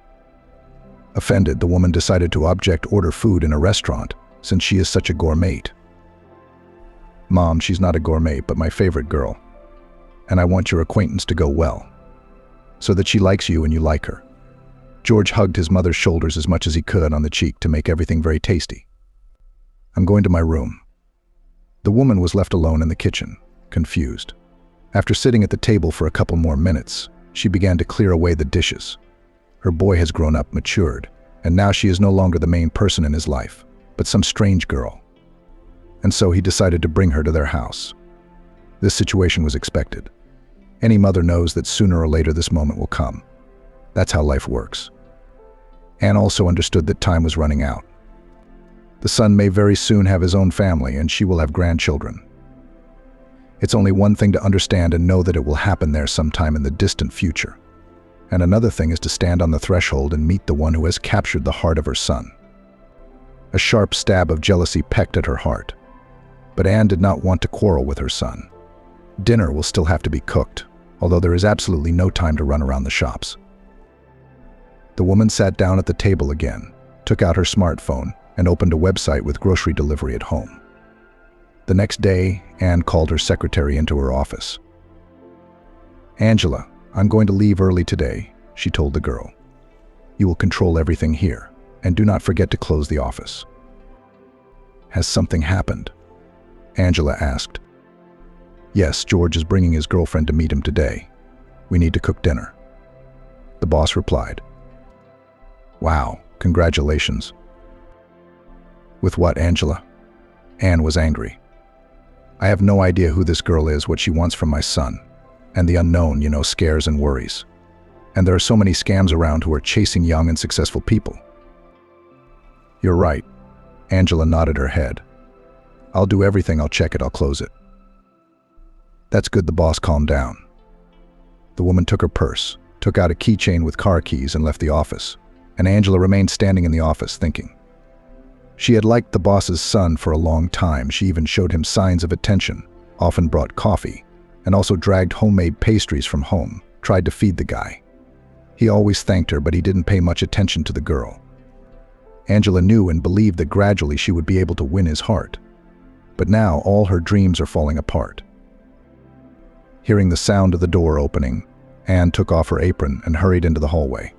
Offended, the woman decided to order food in a restaurant since she is such a gourmet. Mom, she's not a gourmet, but my favorite girl. And I want your acquaintance to go well, so that she likes you and you like her. George hugged his mother's shoulders as much as he could on the cheek to make everything very tasty. I'm going to my room. The woman was left alone in the kitchen, confused. After sitting at the table for a couple more minutes, she began to clear away the dishes. Her boy has grown up, matured, and now she is no longer the main person in his life, but some strange girl. And so he decided to bring her to their house. This situation was expected. Any mother knows that sooner or later this moment will come. That's how life works. Anne also understood that time was running out. The son may very soon have his own family, and she will have grandchildren. It's only one thing to understand and know that it will happen there sometime in the distant future. And another thing is to stand on the threshold and meet the one who has captured the heart of her son. A sharp stab of jealousy pecked at her heart. But Anne did not want to quarrel with her son. Dinner will still have to be cooked, although there is absolutely no time to run around the shops. The woman sat down at the table again, took out her smartphone, and opened a website with grocery delivery at home. The next day, Anne called her secretary into her office. Angela, I'm going to leave early today, she told the girl. You will control everything here, and do not forget to close the office. Has something happened? Angela asked. Yes, George is bringing his girlfriend to meet him today. We need to cook dinner. The boss replied. Wow, congratulations. With what, Angela? Anne was angry. I have no idea who this girl is, what she wants from my son. And the unknown, scares and worries. And there are so many scams around who are chasing young and successful people. You're right. Angela nodded her head. I'll do everything, I'll check it, I'll close it. That's good, the boss calmed down. The woman took her purse, took out a keychain with car keys and left the office, and Angela remained standing in the office thinking. She had liked the boss's son for a long time. She even showed him signs of attention, often brought coffee, and also dragged homemade pastries from home, tried to feed the guy. He always thanked her, but he didn't pay much attention to the girl. Angela knew and believed that gradually she would be able to win his heart. But now all her dreams are falling apart. Hearing the sound of the door opening, Anne took off her apron and hurried into the hallway.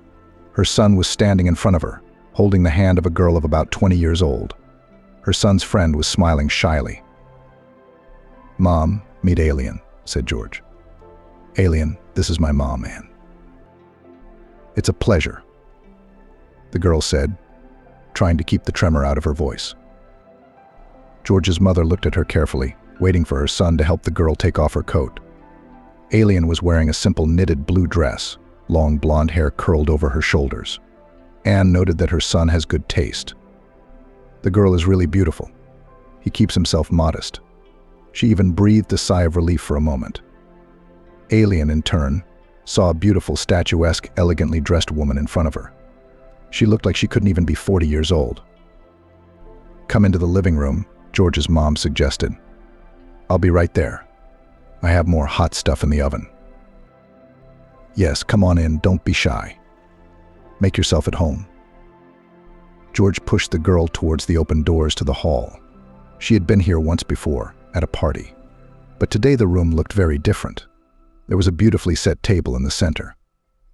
Her son was standing in front of her, holding the hand of a girl of about 20 years old. Her son's friend was smiling shyly. Mom, meet Alien, said George. Alien, this is my mom, Anne. It's a pleasure, the girl said, trying to keep the tremor out of her voice. George's mother looked at her carefully, waiting for her son to help the girl take off her coat. Alien was wearing a simple knitted blue dress, long blonde hair curled over her shoulders. Anne noted that her son has good taste. The girl is really beautiful. He keeps himself modest. She even breathed a sigh of relief for a moment. Alien, in turn, saw a beautiful, statuesque, elegantly dressed woman in front of her. She looked like she couldn't even be 40 years old. Come into the living room, George's mom suggested. I'll be right there. I have more hot stuff in the oven. Yes, come on in, don't be shy. Make yourself at home. George pushed the girl towards the open doors to the hall. She had been here once before, at a party. But today the room looked very different. There was a beautifully set table in the center.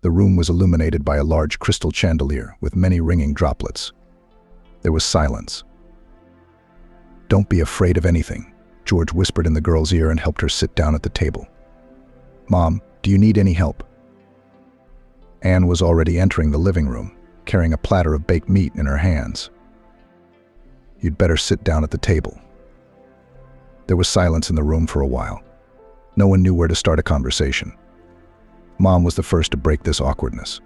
The room was illuminated by a large crystal chandelier with many ringing droplets. There was silence. Don't be afraid of anything, George whispered in the girl's ear and helped her sit down at the table. Mom, do you need any help? Anne was already entering the living room, carrying a platter of baked meat in her hands. You'd better sit down at the table. There was silence in the room for a while. No one knew where to start a conversation. Mom was the first to break this awkwardness.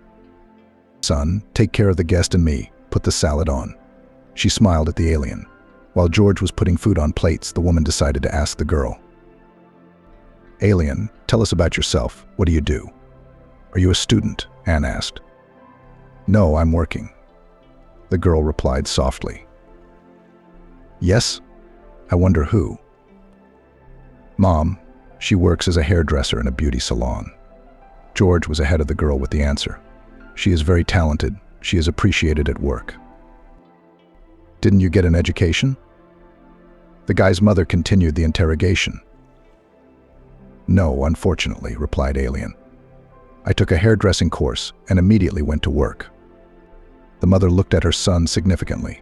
Son, take care of the guest and me. Put the salad on. She smiled at the alien. While George was putting food on plates, the woman decided to ask the girl. Alien, tell us about yourself. What do you do? Are you a student? Anne asked. No, I'm working. The girl replied softly. Yes? I wonder who. Mom, she works as a hairdresser in a beauty salon. George was ahead of the girl with the answer. She is very talented. She is appreciated at work. Didn't you get an education? The guy's mother continued the interrogation. No, unfortunately, replied Alien. I took a hairdressing course and immediately went to work. The mother looked at her son significantly.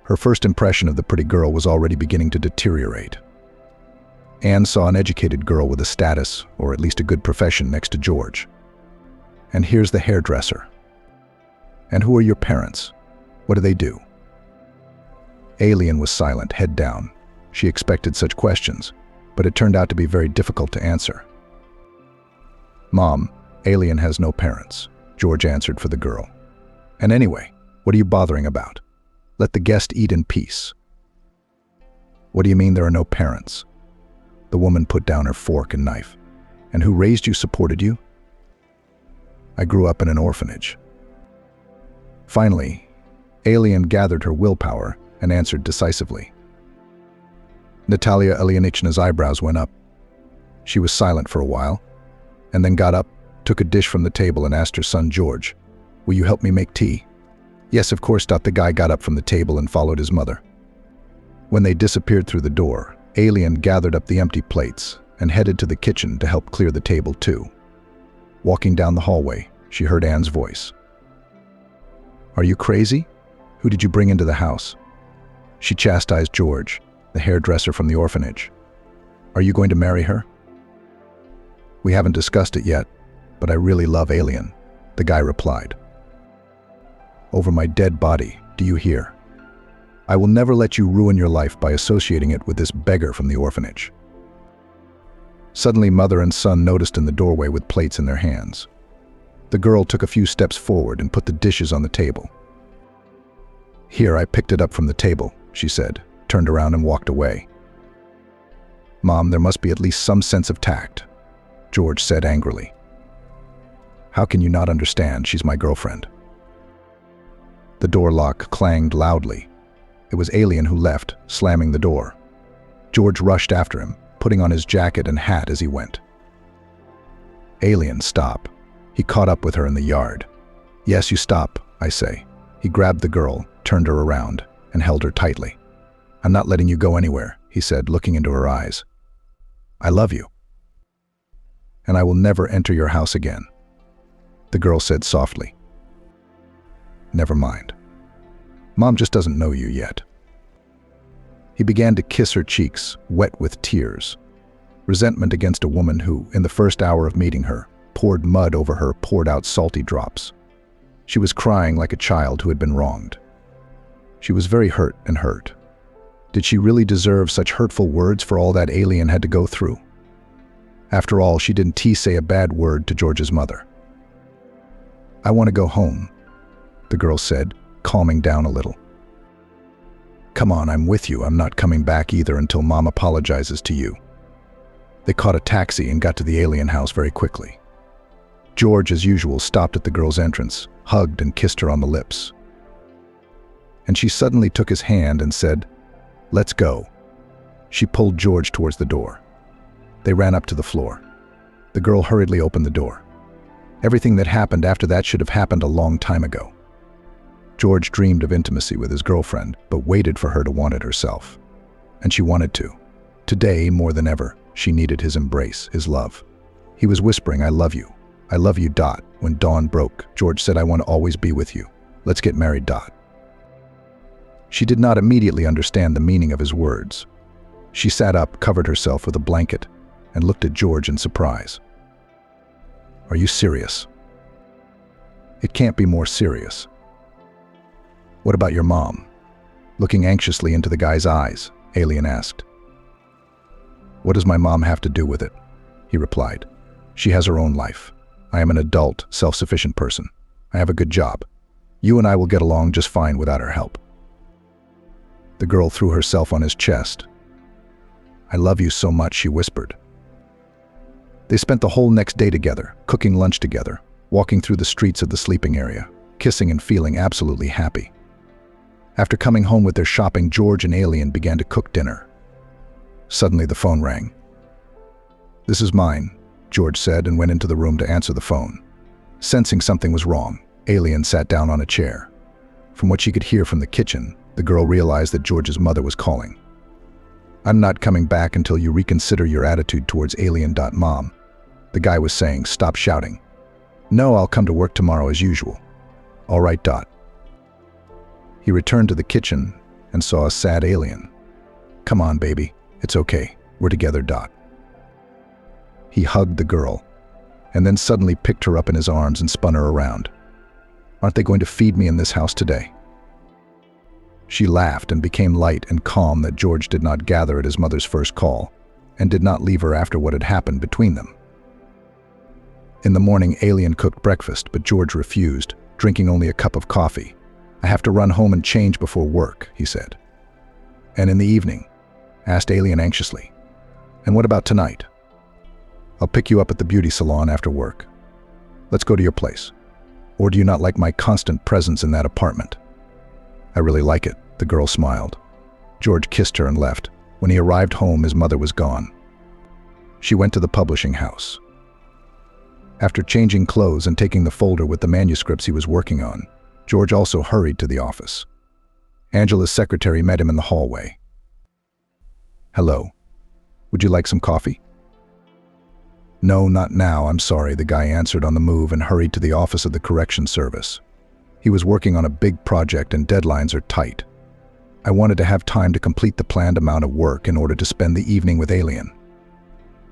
Her first impression of the pretty girl was already beginning to deteriorate. Anne saw an educated girl with a status, or at least a good profession, next to George. And here's the hairdresser. And who are your parents? What do they do? Alien was silent, head down. She expected such questions, but it turned out to be very difficult to answer. Mom, Alien has no parents, George answered for the girl. And anyway, what are you bothering about? Let the guest eat in peace. What do you mean there are no parents? The woman put down her fork and knife. And who raised you, supported you? I grew up in an orphanage. Finally, Alien gathered her willpower and answered decisively. Natalia Ilyinichna's eyebrows went up. She was silent for a while, and then got up, took a dish from the table and asked her son George, "Will you help me make tea?" "Yes, of course." The guy got up from the table and followed his mother. When they disappeared through the door, Alien gathered up the empty plates and headed to the kitchen to help clear the table too. Walking down the hallway, she heard Anne's voice. "Are you crazy? Who did you bring into the house?" She chastised George, the hairdresser from the orphanage. "Are you going to marry her?" "We haven't discussed it yet, but I really love Alien," the guy replied. "Over my dead body, do you hear? I will never let you ruin your life by associating it with this beggar from the orphanage." Suddenly, mother and son noticed in the doorway with plates in their hands. The girl took a few steps forward and put the dishes on the table. "Here, I picked it up from the table," she said, turned around and walked away. "Mom, there must be at least some sense of tact," George said angrily. "How can you not understand? She's my girlfriend." The door lock clanged loudly. It was Alien who left, slamming the door. George rushed after him, putting on his jacket and hat as he went. "Alien, stop." He caught up with her in the yard. "Yes, you stop, I say." He grabbed the girl, turned her around, and held her tightly. "I'm not letting you go anywhere," he said, looking into her eyes. "I love you. And I will never enter your house again." The girl said softly. "Never mind. Mom just doesn't know you yet." He began to kiss her cheeks, wet with tears. Resentment against a woman who, in the first hour of meeting her, poured mud over her, poured out salty drops. She was crying like a child who had been wronged. She was very hurt and hurt. Did she really deserve such hurtful words for all that Alien had to go through? After all, she didn't say a bad word to George's mother. "I want to go home," the girl said, calming down a little. "Come on, I'm with you. I'm not coming back either until Mom apologizes to you." They caught a taxi and got to the Alien house very quickly. George, as usual, stopped at the girl's entrance, hugged and kissed her on the lips. And she suddenly took his hand and said, "Let's go." She pulled George towards the door. They ran up to the floor. The girl hurriedly opened the door. Everything that happened after that should have happened a long time ago. George dreamed of intimacy with his girlfriend, but waited for her to want it herself. And she wanted to. Today, more than ever, she needed his embrace, his love. He was whispering, "I love you. I love you, Dot." When dawn broke, George said, "I want to always be with you. Let's get married, Dot." She did not immediately understand the meaning of his words. She sat up, covered herself with a blanket, and looked at George in surprise. "Are you serious?" "It can't be more serious." "What about your mom?" Looking anxiously into the guy's eyes, Alien asked. "What does my mom have to do with it?" he replied. "She has her own life. I am an adult, self-sufficient person. I have a good job. You and I will get along just fine without her help." The girl threw herself on his chest. "I love you so much," she whispered. They spent the whole next day together, cooking lunch together, walking through the streets of the sleeping area, kissing and feeling absolutely happy. After coming home with their shopping, George and Alien began to cook dinner. Suddenly the phone rang. "This is mine," George said and went into the room to answer the phone. Sensing something was wrong, Alien sat down on a chair. From what she could hear from the kitchen, the girl realized that George's mother was calling. "I'm not coming back until you reconsider your attitude towards Alien. Mom." The guy was saying, "Stop shouting." "No, I'll come to work tomorrow as usual." "All right. He returned to the kitchen and saw a sad Alien. "Come on, baby. It's okay. We're together. He hugged the girl, and then suddenly picked her up in his arms and spun her around. "Aren't they going to feed me in this house today?" She laughed and became light and calm that George did not gather at his mother's first call, and did not leave her after what had happened between them. In the morning, Alien cooked breakfast, but George refused, drinking only a cup of coffee. "I have to run home and change before work," he said. "And in the evening?" asked Alien anxiously. "And what about tonight?" "I'll pick you up at the beauty salon after work. Let's go to your place. Or do you not like my constant presence in that apartment?" "I really like it," the girl smiled. George kissed her and left. When he arrived home, his mother was gone. She went to the publishing house. After changing clothes and taking the folder with the manuscripts he was working on, George also hurried to the office. Angela's secretary met him in the hallway. "Hello. Would you like some coffee?" "No, not now, I'm sorry," the guy answered on the move and hurried to the office of the correction service. He was working on a big project and deadlines are tight. "I wanted to have time to complete the planned amount of work in order to spend the evening with Alien."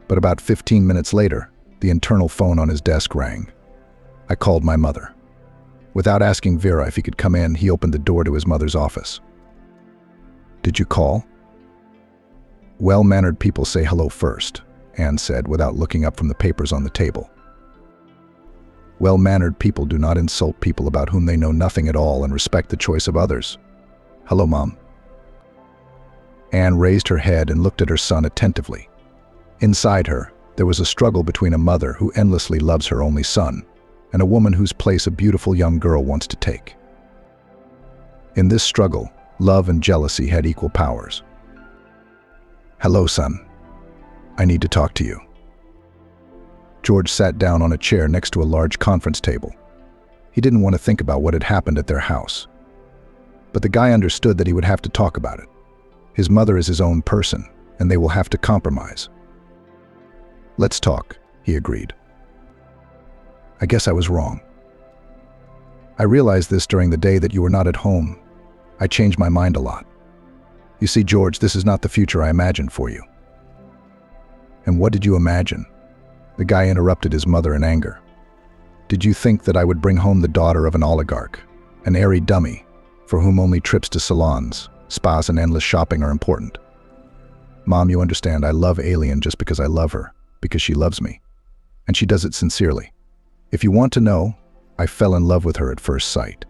But about 15 minutes later, the internal phone on his desk rang. I called my mother. Without asking Vera if he could come in, he opened the door to his mother's office. "Did you call?" "Well-mannered people say hello first," Anne said without looking up from the papers on the table. "Well-mannered people do not insult people about whom they know nothing at all and respect the choice of others. Hello, Mom." Anne raised her head and looked at her son attentively. Inside her, there was a struggle between a mother who endlessly loves her only son and a woman whose place a beautiful young girl wants to take. In this struggle, love and jealousy had equal powers. "Hello, son. I need to talk to you." George sat down on a chair next to a large conference table. He didn't want to think about what had happened at their house. But the guy understood that he would have to talk about it. His mother is his own person, and they will have to compromise. "Let's talk," he agreed. "I guess I was wrong. I realized this during the day that you were not at home. I changed my mind a lot. You see, George, this is not the future I imagined for you." "And what did you imagine?" The guy interrupted his mother in anger. "Did you think that I would bring home the daughter of an oligarch, an airy dummy, for whom only trips to salons, spas, and endless shopping are important? Mom, you understand, I love Alien just because I love her, because she loves me. And she does it sincerely. If you want to know, I fell in love with her at first sight.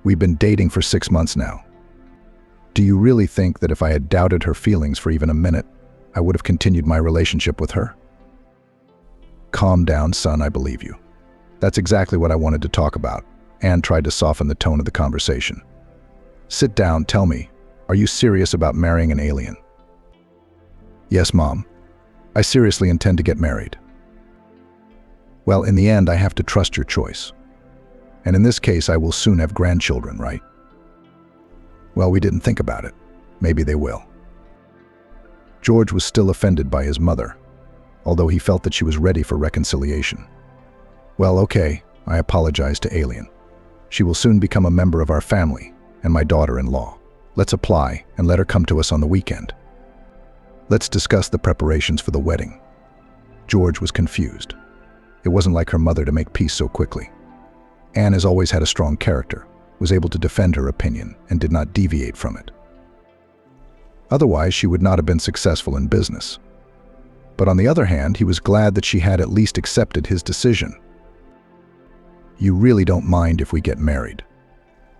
We've been dating for 6 months now. Do you really think that if I had doubted her feelings for even a minute, I would have continued my relationship with her?" "Calm down, son, I believe you. That's exactly what I wanted to talk about." Anne tried to soften the tone of the conversation. "Sit down, tell me, are you serious about marrying an alien?" "Yes, Mom. I seriously intend to get married." "Well, in the end, I have to trust your choice. And in this case, I will soon have grandchildren, right?" "Well, we didn't think about it. Maybe they will." George was still offended by his mother, although he felt that she was ready for reconciliation. "Well, okay, I apologize to Alien. She will soon become a member of our family and my daughter-in-law. Let's apply and let her come to us on the weekend. Let's discuss the preparations for the wedding." George was confused. It wasn't like her mother to make peace so quickly. Anne has always had a strong character, was able to defend her opinion, and did not deviate from it. Otherwise, she would not have been successful in business. But on the other hand, he was glad that she had at least accepted his decision. "You really don't mind if we get married?"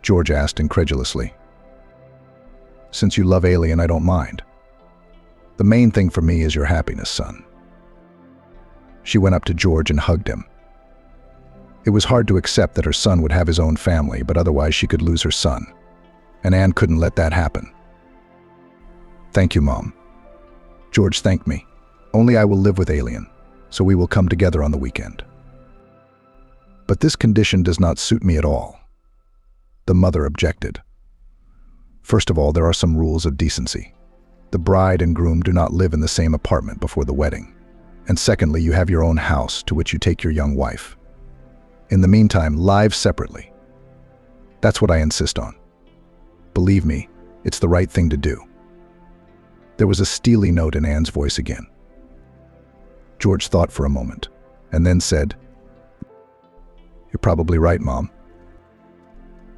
George asked incredulously. "Since you love Alien, I don't mind. The main thing for me is your happiness, son." She went up to George and hugged him. It was hard to accept that her son would have his own family, but otherwise she could lose her son. And Anne couldn't let that happen. "Thank you, Mom." George thanked me. "Only I will live with Alien. so we will come together on the weekend. But this condition does not suit me at all. The mother objected. First of all, there are some rules of decency. The bride and groom do not live in the same apartment before the wedding. And secondly, you have your own house to which you take your young wife. In the meantime, live separately. That's what I insist on. Believe me, it's the right thing to do. There was a steely note in Anne's voice again. George thought for a moment, and then said, "You're probably right, Mom.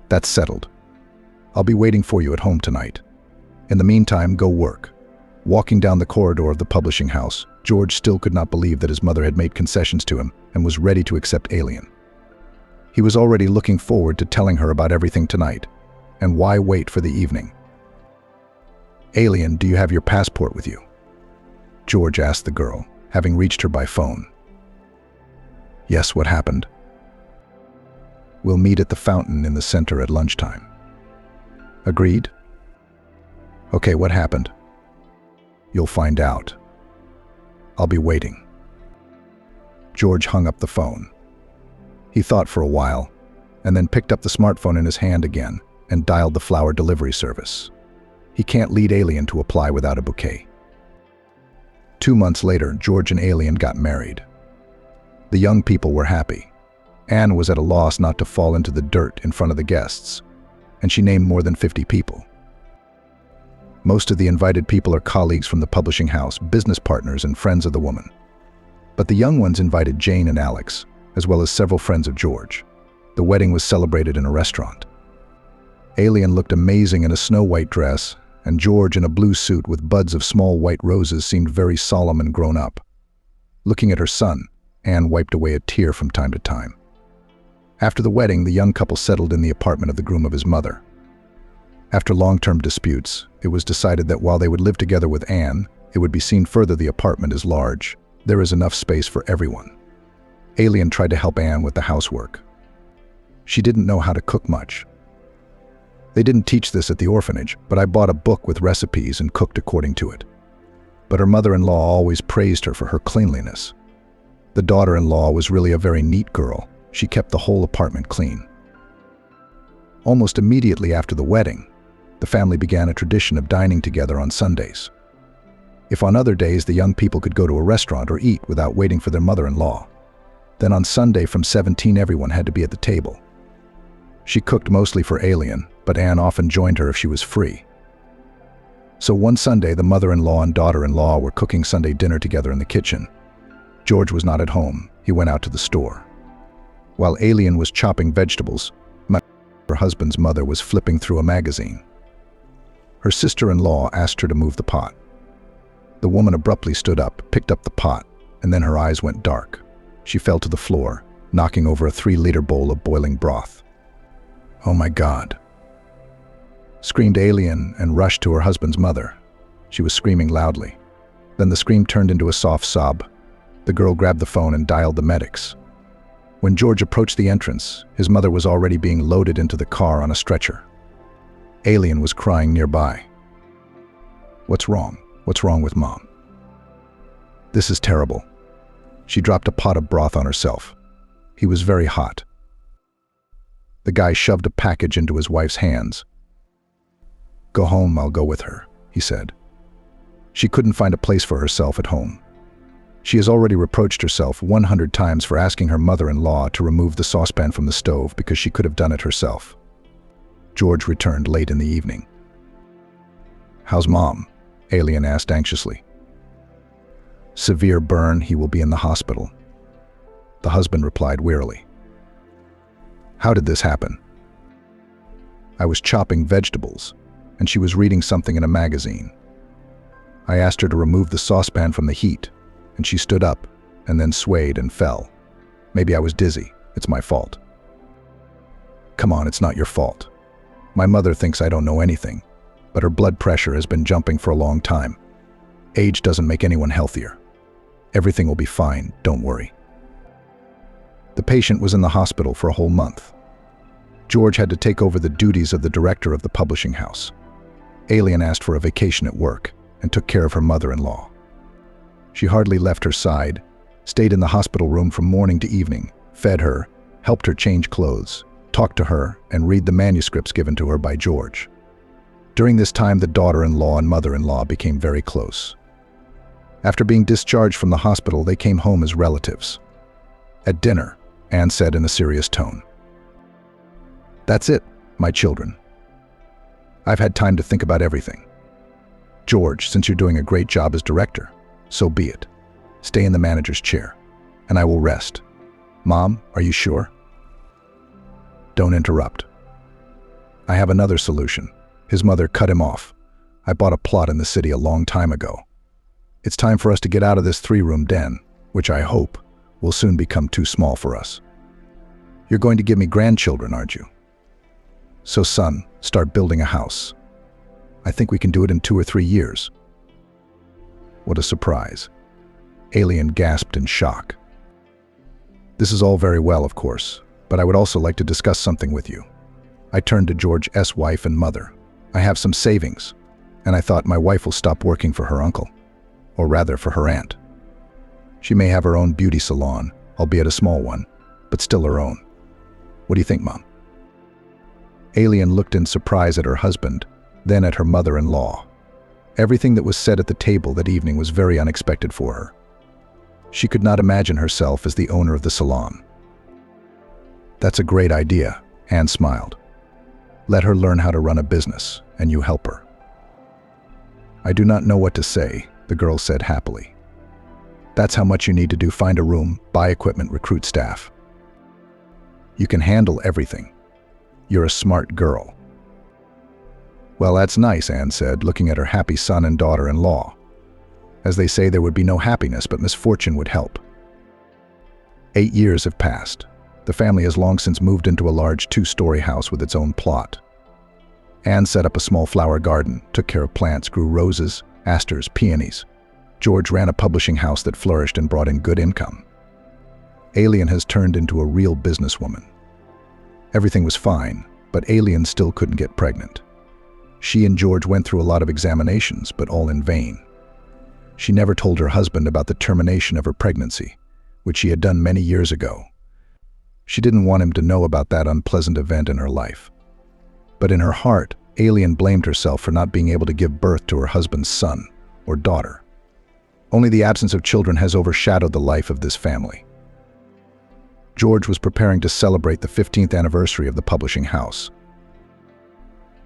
That's settled. I'll be waiting for you at home tonight. In the meantime, go work." Walking down the corridor of the publishing house, George still could not believe that his mother had made concessions to him and was ready to accept Alien. He was already looking forward to telling her about everything tonight, and why wait for the evening? "Alien, do you have your passport with you?" George asked the girl, having reached her by phone. "Yes, what happened?" "We'll meet at the fountain in the center at lunchtime." "Agreed?" "Okay, what happened?" "You'll find out. I'll be waiting." George hung up the phone. He thought for a while, and then picked up the smartphone in his hand again and dialed the flower delivery service. He can't lead Alien to apply without a bouquet. 2 months later, George and Alien got married. The young people were happy. Anne was at a loss not to fall into the dirt in front of the guests, and she named more than 50 people. Most of the invited people are colleagues from the publishing house, business partners, and friends of the woman. But the young ones invited Jane and Alex, as well as several friends of George. The wedding was celebrated in a restaurant. Alien looked amazing in a snow-white dress, and George in a blue suit with buds of small white roses seemed very solemn and grown up. Looking at her son, Anne wiped away a tear from time to time. After the wedding, the young couple settled in the apartment of the groom of his mother. After long-term disputes, it was decided that while they would live together with Anne, it would be seen further the apartment is large. There is enough space for everyone. Alien tried to help Anne with the housework. She didn't know how to cook much. They didn't teach this at the orphanage, but I bought a book with recipes and cooked according to it. But her mother-in-law always praised her for her cleanliness. The daughter-in-law was really a very neat girl. She kept the whole apartment clean. Almost immediately after the wedding, the family began a tradition of dining together on Sundays. If on other days the young people could go to a restaurant or eat without waiting for their mother-in-law, then on Sunday from 17 everyone had to be at the table. She cooked mostly for Alien, but Anne often joined her if she was free. So one Sunday, the mother-in-law and daughter-in-law were cooking Sunday dinner together in the kitchen. George was not at home. He went out to the store. While Alien was chopping vegetables, her husband's mother was flipping through a magazine. Her sister-in-law asked her to move the pot. The woman abruptly stood up, picked up the pot, and then her eyes went dark. She fell to the floor, knocking over a 3-liter bowl of boiling broth. "Oh my God!" screamed Alien and rushed to her husband's mother. She was screaming loudly. Then the scream turned into a soft sob. The girl grabbed the phone and dialed the medics. When George approached the entrance, his mother was already being loaded into the car on a stretcher. Alien was crying nearby. "What's wrong? What's wrong with Mom?" "This is terrible." She dropped a pot of broth on herself. He was very hot. The guy shoved a package into his wife's hands. "Go home, I'll go with her," he said. She couldn't find a place for herself at home. She has already reproached herself 100 times for asking her mother-in-law to remove the saucepan from the stove because she could have done it herself. George returned late in the evening. "How's Mom?" Alien asked anxiously. "Severe burn, he will be in the hospital," the husband replied wearily. "How did this happen?" "I was chopping vegetables, and she was reading something in a magazine. I asked her to remove the saucepan from the heat, and she stood up and then swayed and fell. Maybe I was dizzy. It's my fault." "Come on, it's not your fault. My mother thinks I don't know anything, but her blood pressure has been jumping for a long time. Age doesn't make anyone healthier. Everything will be fine, don't worry." The patient was in the hospital for a whole month. George had to take over the duties of the director of the publishing house. Alien asked for a vacation at work and took care of her mother-in-law. She hardly left her side, stayed in the hospital room from morning to evening, fed her, helped her change clothes, talked to her, and read the manuscripts given to her by George. During this time, the daughter-in-law and mother-in-law became very close. After being discharged from the hospital, they came home as relatives. At dinner, Anne said in a serious tone, "That's it, my children. I've had time to think about everything. George, since you're doing a great job as director, so be it. Stay in the manager's chair, and I will rest. Mom, are you sure?" "Don't interrupt. I have another solution." His mother cut him off. "I bought a plot in the city a long time ago. It's time for us to get out of this 3-room den, which I hope will soon become too small for us. You're going to give me grandchildren, aren't you? So son, start building a house. I think we can do it in 2 or 3 years." What a surprise. Alien gasped in shock. "This is all very well, of course, but I would also like to discuss something with you." I turned to George's wife and mother. "I have some savings, and I thought my wife will stop working for her uncle, or rather for her aunt. She may have her own beauty salon, albeit a small one, but still her own. What do you think, Mom?" Alien looked in surprise at her husband, then at her mother-in-law. Everything that was said at the table that evening was very unexpected for her. She could not imagine herself as the owner of the salon. "That's a great idea," Anne smiled. "Let her learn how to run a business, and you help her." "I do not know what to say," the girl said happily. "That's how much you need to do: find a room, buy equipment, recruit staff. You can handle everything. You're a smart girl." "Well, that's nice," Anne said, looking at her happy son and daughter-in-law. As they say, there would be no happiness, but misfortune would help. 8 years have passed. The family has long since moved into a large 2-story house with its own plot. Anne set up a small flower garden, took care of plants, grew roses, asters, peonies. George ran a publishing house that flourished and brought in good income. Alien has turned into a real businesswoman. Everything was fine, but Alien still couldn't get pregnant. She and George went through a lot of examinations, but all in vain. She never told her husband about the termination of her pregnancy, which she had done many years ago. She didn't want him to know about that unpleasant event in her life. But in her heart, Alien blamed herself for not being able to give birth to her husband's son or daughter. Only the absence of children has overshadowed the life of this family. George was preparing to celebrate the 15th anniversary of the publishing house.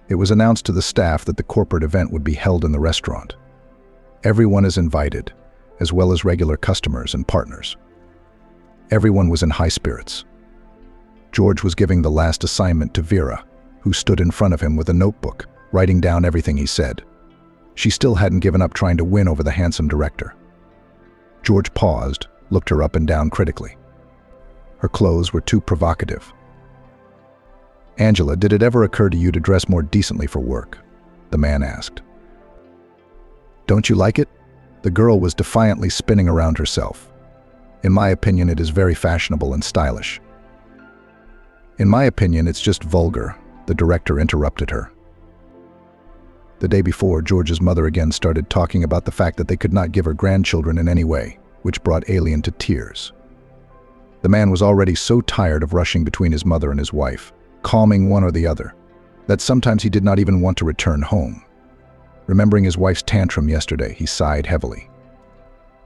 It was announced to the staff that the corporate event would be held in the restaurant. Everyone is invited, as well as regular customers and partners. Everyone was in high spirits. George was giving the last assignment to Vera, who stood in front of him with a notebook, writing down everything he said. She still hadn't given up trying to win over the handsome director. George paused, looked her up and down critically. Her clothes were too provocative. "Angela, did it ever occur to you to dress more decently for work?" the man asked. "Don't you like it?" The girl was defiantly spinning around herself. "In my opinion, it is very fashionable and stylish." "In my opinion, it's just vulgar," the director interrupted her. The day before, George's mother again started talking about the fact that they could not give her grandchildren in any way, which brought Alien to tears. The man was already so tired of rushing between his mother and his wife, calming one or the other, that sometimes he did not even want to return home. Remembering his wife's tantrum yesterday, he sighed heavily.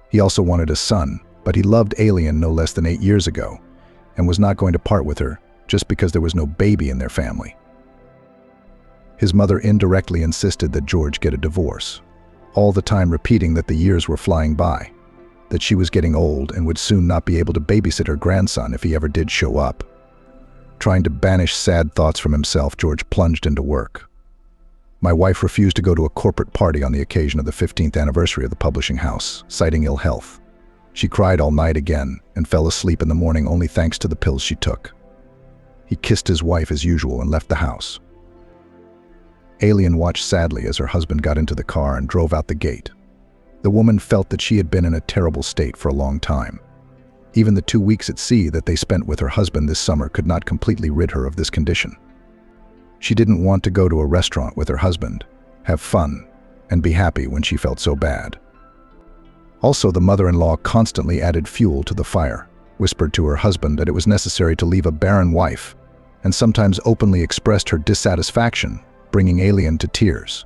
He also wanted a son, but he loved Alien no less than 8 years ago, and was not going to part with her just because there was no baby in their family. His mother indirectly insisted that George get a divorce, all the time repeating that the years were flying by, that she was getting old and would soon not be able to babysit her grandson if he ever did show up. Trying to banish sad thoughts from himself, George plunged into work. My wife refused to go to a corporate party on the occasion of the 15th anniversary of the publishing house, citing ill health. She cried all night again and fell asleep in the morning only thanks to the pills she took. He kissed his wife as usual and left the house. Alien watched sadly as her husband got into the car and drove out the gate. The woman felt that she had been in a terrible state for a long time. Even the 2 weeks at sea that they spent with her husband this summer could not completely rid her of this condition. She didn't want to go to a restaurant with her husband, have fun, and be happy when she felt so bad. Also, the mother-in-law constantly added fuel to the fire, whispered to her husband that it was necessary to leave a barren wife, and sometimes openly expressed her dissatisfaction, bringing Aliona to tears.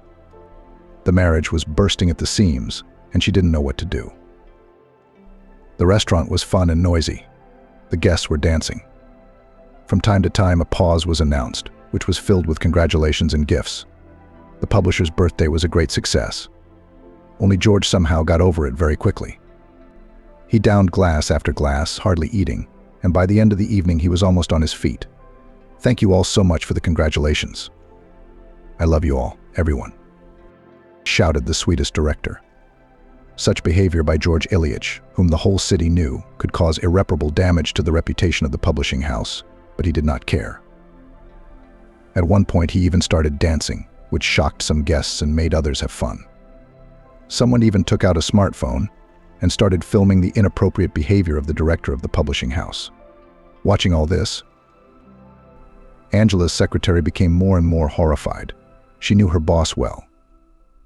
The marriage was bursting at the seams, and she didn't know what to do. The restaurant was fun and noisy. The guests were dancing. From time to time, a pause was announced, which was filled with congratulations and gifts. The publisher's birthday was a great success. Only George somehow got over it very quickly. He downed glass after glass, hardly eating, and by the end of the evening he was almost on his feet. "Thank you all so much for the congratulations. I love you all, everyone," shouted the sweetest director. Such behavior by George Ilyich, whom the whole city knew, could cause irreparable damage to the reputation of the publishing house, but he did not care. At one point he even started dancing, which shocked some guests and made others have fun. Someone even took out a smartphone and started filming the inappropriate behavior of the director of the publishing house. Watching all this, Angela's secretary became more and more horrified. She knew her boss well.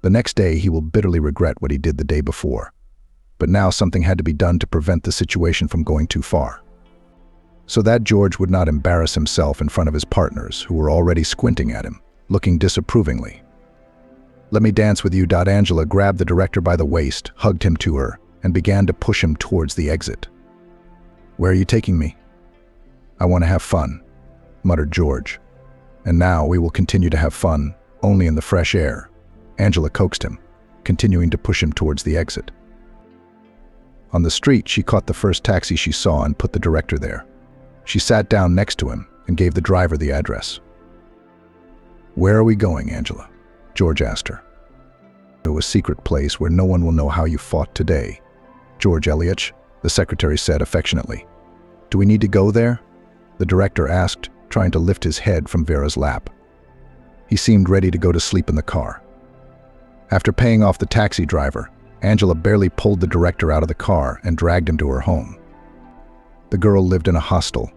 The next day he will bitterly regret what he did the day before. But now something had to be done to prevent the situation from going too far. So that George would not embarrass himself in front of his partners, who were already squinting at him, looking disapprovingly. "Let me dance with you." Angela grabbed the director by the waist, hugged him to her, and began to push him towards the exit. "Where are you taking me?" "I want to have fun," muttered George. "And now we will continue to have fun, only in the fresh air." Angela coaxed him, continuing to push him towards the exit. On the street, she caught the first taxi she saw and put the director there. She sat down next to him and gave the driver the address. "Where are we going, Angela?" George asked her. "To a secret place where no one will know how you fought today," George Ilyich, the secretary said affectionately. "Do we need to go there?" the director asked, trying to lift his head from Vera's lap. He seemed ready to go to sleep in the car. After paying off the taxi driver, Angela barely pulled the director out of the car and dragged him to her home. The girl lived in a hostel,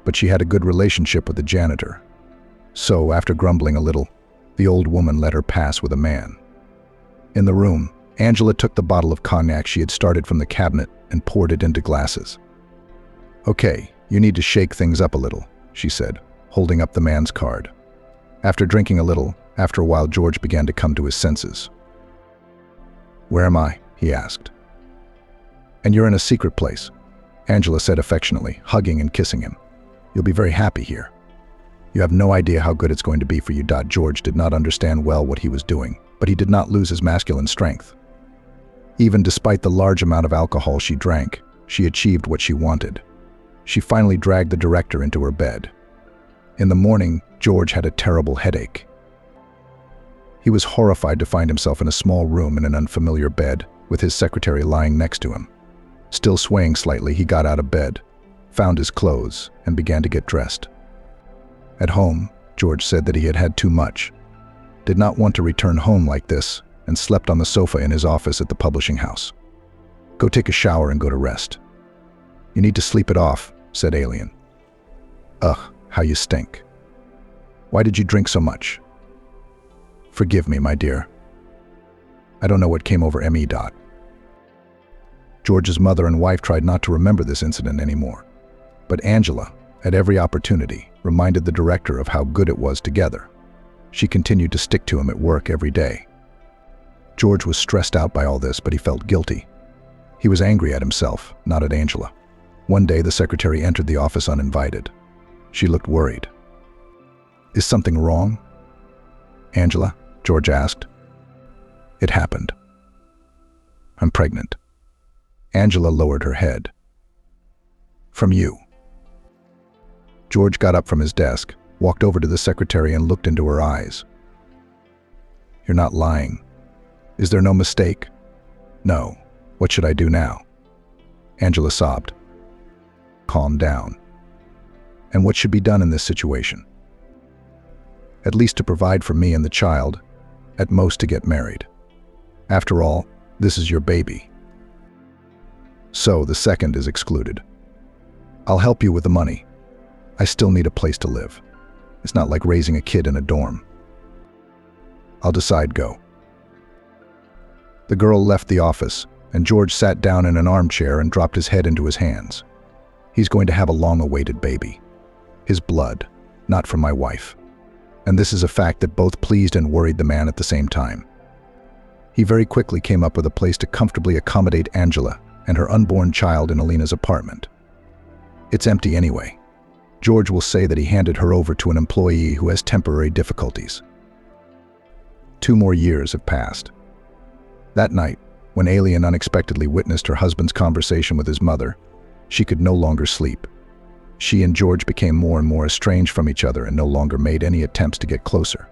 but she had a good relationship with the janitor. So, after grumbling a little, the old woman let her pass with a man. In the room, Angela took the bottle of cognac she had started from the cabinet and poured it into glasses. "Okay, you need to shake things up a little," she said, holding up the man's card. After drinking a little, after a while George began to come to his senses. "Where am I?" he asked. "And you're in a secret place," Angela said affectionately, hugging and kissing him. "You'll be very happy here. You have no idea how good it's going to be for you." George did not understand well what he was doing, but he did not lose his masculine strength. Even despite the large amount of alcohol she drank, she achieved what she wanted. She finally dragged the director into her bed. In the morning, George had a terrible headache. He was horrified to find himself in a small room in an unfamiliar bed, with his secretary lying next to him. Still swaying slightly, he got out of bed, found his clothes, and began to get dressed. At home, George said that he had had too much, did not want to return home like this, and slept on the sofa in his office at the publishing house. "Go take a shower and go to rest." "You need to sleep it off," said Aliona. "Ugh, how you stink. Why did you drink so much?" "Forgive me, my dear. I don't know what came over me." George's mother and wife tried not to remember this incident anymore, but Angela, at every opportunity, reminded the director of how good it was together. She continued to stick to him at work every day. George was stressed out by all this, but he felt guilty. He was angry at himself, not at Angela. One day, the secretary entered the office uninvited. She looked worried. "Is something wrong, Angela?" George asked. "It happened. I'm pregnant." Angela lowered her head. "From you." George got up from his desk, walked over to the secretary and looked into her eyes. "You're not lying. Is there no mistake?" "No. What should I do now?" Angela sobbed. "Calm down. And what should be done in this situation?" "At least to provide for me and the child, at most to get married. After all, this is your baby. So the second is excluded. I'll help you with the money. I still need a place to live. It's not like raising a kid in a dorm. I'll decide, go." The girl left the office, and George sat down in an armchair and dropped his head into his hands. He's going to have a long-awaited baby. His blood, not from my wife. And this is a fact that both pleased and worried the man at the same time. He very quickly came up with a place to comfortably accommodate Angela and her unborn child in Alina's apartment. It's empty anyway. George will say that he handed her over to an employee who has temporary difficulties. 2 more years have passed. That night, when Alien unexpectedly witnessed her husband's conversation with his mother, she could no longer sleep. She and George became more and more estranged from each other and no longer made any attempts to get closer.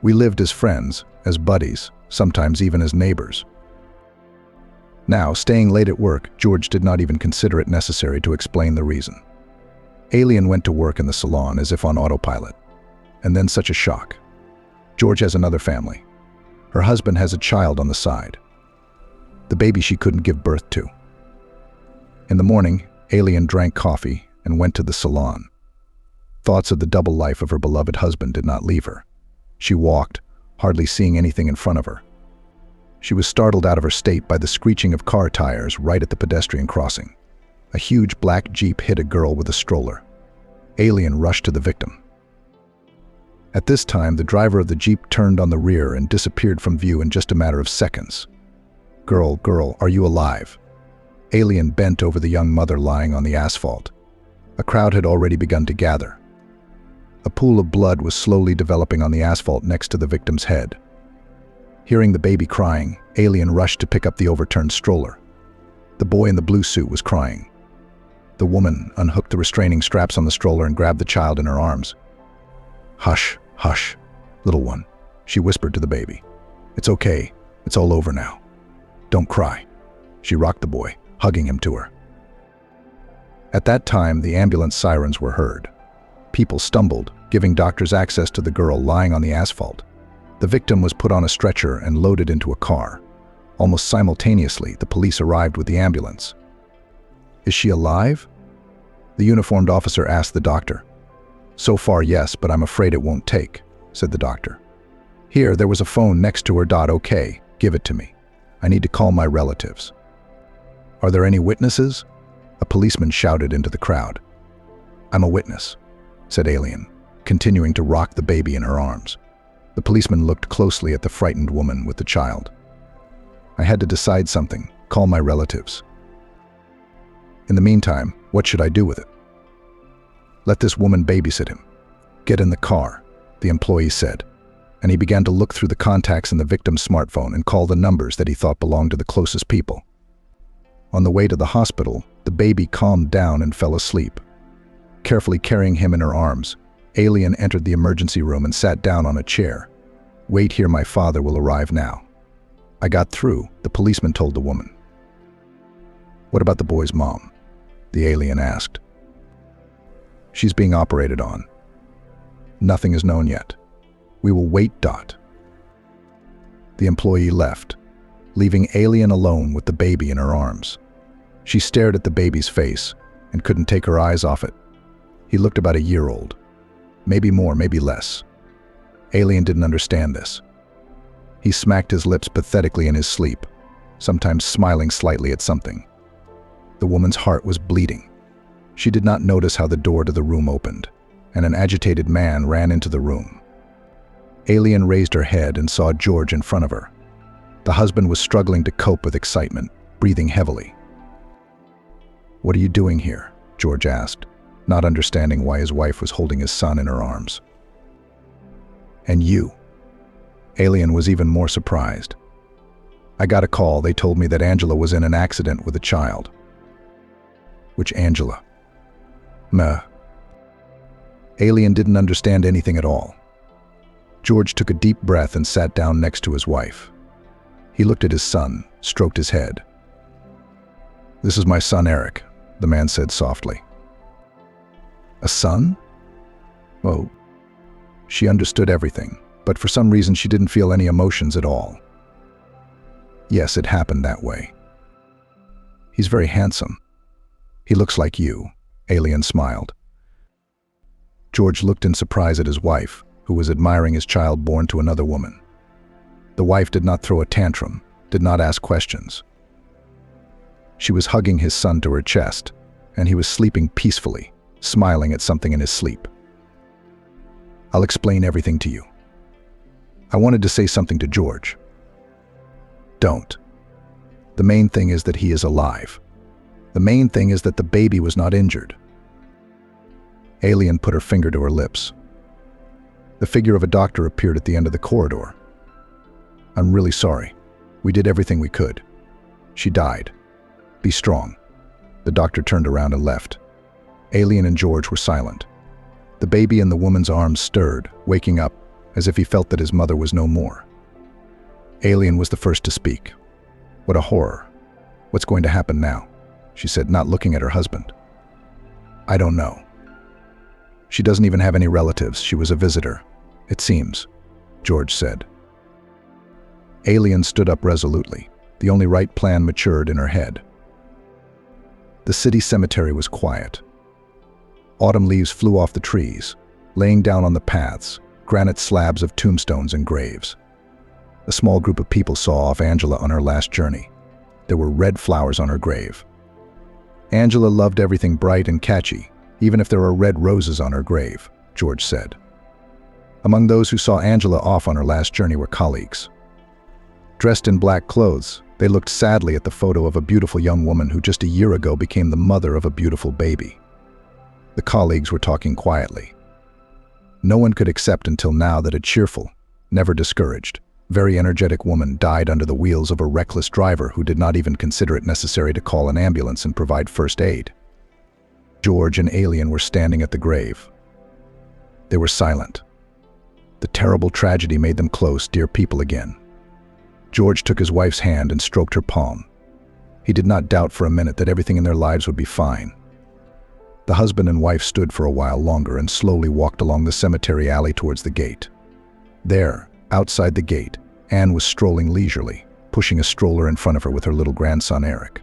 We lived as friends, as buddies, sometimes even as neighbors. Now, staying late at work, George did not even consider it necessary to explain the reason. Alien went to work in the salon as if on autopilot. And then such a shock. George has another family. Her husband has a child on the side. The baby she couldn't give birth to. In the morning, Alien drank coffee and went to the salon. Thoughts of the double life of her beloved husband did not leave her. She walked, hardly seeing anything in front of her. She was startled out of her state by the screeching of car tires right at the pedestrian crossing. A huge black Jeep hit a girl with a stroller. Alien rushed to the victim. At this time, the driver of the Jeep turned on the rear and disappeared from view in just a matter of seconds. "Girl, are you alive?" Alien bent over the young mother lying on the asphalt. A crowd had already begun to gather. A pool of blood was slowly developing on the asphalt next to the victim's head. Hearing the baby crying, Alien rushed to pick up the overturned stroller. The boy in the blue suit was crying. The woman unhooked the restraining straps on the stroller and grabbed the child in her arms. "Hush, hush, little one," she whispered to the baby. "It's okay. It's all over now. Don't cry." She rocked the boy, hugging him to her. At that time, the ambulance sirens were heard. People stumbled, giving doctors access to the girl lying on the asphalt. The victim was put on a stretcher and loaded into a car. Almost simultaneously, the police arrived with the ambulance. "Is she alive?" The uniformed officer asked the doctor. "So far, yes, but I'm afraid it won't take," said the doctor. "Here, there was a phone next to her. Okay, give it to me. I need to call my relatives." "Are there any witnesses?" A policeman shouted into the crowd. "I'm a witness," said Alien, continuing to rock the baby in her arms. The policeman looked closely at the frightened woman with the child. "I had to decide something, call my relatives. In the meantime, what should I do with it?" "Let this woman babysit him. Get in the car," the employee said, and he began to look through the contacts in the victim's smartphone and call the numbers that he thought belonged to the closest people. On the way to the hospital, the baby calmed down and fell asleep. Carefully carrying him in her arms, Alien entered the emergency room and sat down on a chair. "Wait here, my father will arrive now." "I got through," the policeman told the woman. "What about the boy's mom?" the alien asked. "She's being operated on. Nothing is known yet. We will wait. The employee left, leaving Alien alone with the baby in her arms. She stared at the baby's face and couldn't take her eyes off it. He looked about a year old. Maybe more, maybe less. Alien didn't understand this. He smacked his lips pathetically in his sleep, sometimes smiling slightly at something. The woman's heart was bleeding. She did not notice how the door to the room opened, and an agitated man ran into the room. Alien raised her head and saw George in front of her. The husband was struggling to cope with excitement, breathing heavily. "What are you doing here?" George asked, not understanding why his wife was holding his son in her arms. "And you?" Alien was even more surprised. "I got a call. They told me that Angela was in an accident with a child." "Which Angela?" "Meh." Alien didn't understand anything at all. George took a deep breath and sat down next to his wife. He looked at his son, stroked his head. "This is my son, Eric," the man said softly. "A son?" "Oh." She understood everything, but for some reason she didn't feel any emotions at all. "Yes, it happened that way. He's very handsome. He looks like you," Alien smiled. George looked in surprise at his wife, who was admiring his child born to another woman. The wife did not throw a tantrum, did not ask questions. She was hugging his son to her chest, and he was sleeping peacefully, smiling at something in his sleep. "I'll explain everything to you. I wanted to say something to George." "Don't. The main thing is that he is alive. The main thing is that the baby was not injured." Alien put her finger to her lips. The figure of a doctor appeared at the end of the corridor. "I'm really sorry. We did everything we could. She died. Be strong." The doctor turned around and left. Alien and George were silent. The baby in the woman's arms stirred, waking up, as if he felt that his mother was no more. Alien was the first to speak. "What a horror. What's going to happen now?" she said, not looking at her husband. "I don't know. She doesn't even have any relatives. She was a visitor, it seems," George said. Alien stood up resolutely. The only right plan matured in her head. The city cemetery was quiet. Autumn leaves flew off the trees, laying down on the paths, granite slabs of tombstones and graves. A small group of people saw off Angela on her last journey. There were red flowers on her grave. "Angela loved everything bright and catchy, even if there are red roses on her grave," George said. Among those who saw Angela off on her last journey were colleagues. Dressed in black clothes, they looked sadly at the photo of a beautiful young woman who just a year ago became the mother of a beautiful baby. The colleagues were talking quietly. No one could accept until now that a cheerful, never discouraged, very energetic woman died under the wheels of a reckless driver who did not even consider it necessary to call an ambulance and provide first aid. George and Alien were standing at the grave. They were silent. The terrible tragedy made them close, dear people again. George took his wife's hand and stroked her palm. He did not doubt for a minute that everything in their lives would be fine. The husband and wife stood for a while longer and slowly walked along the cemetery alley towards the gate. There, outside the gate, Anne was strolling leisurely, pushing a stroller in front of her with her little grandson Eric.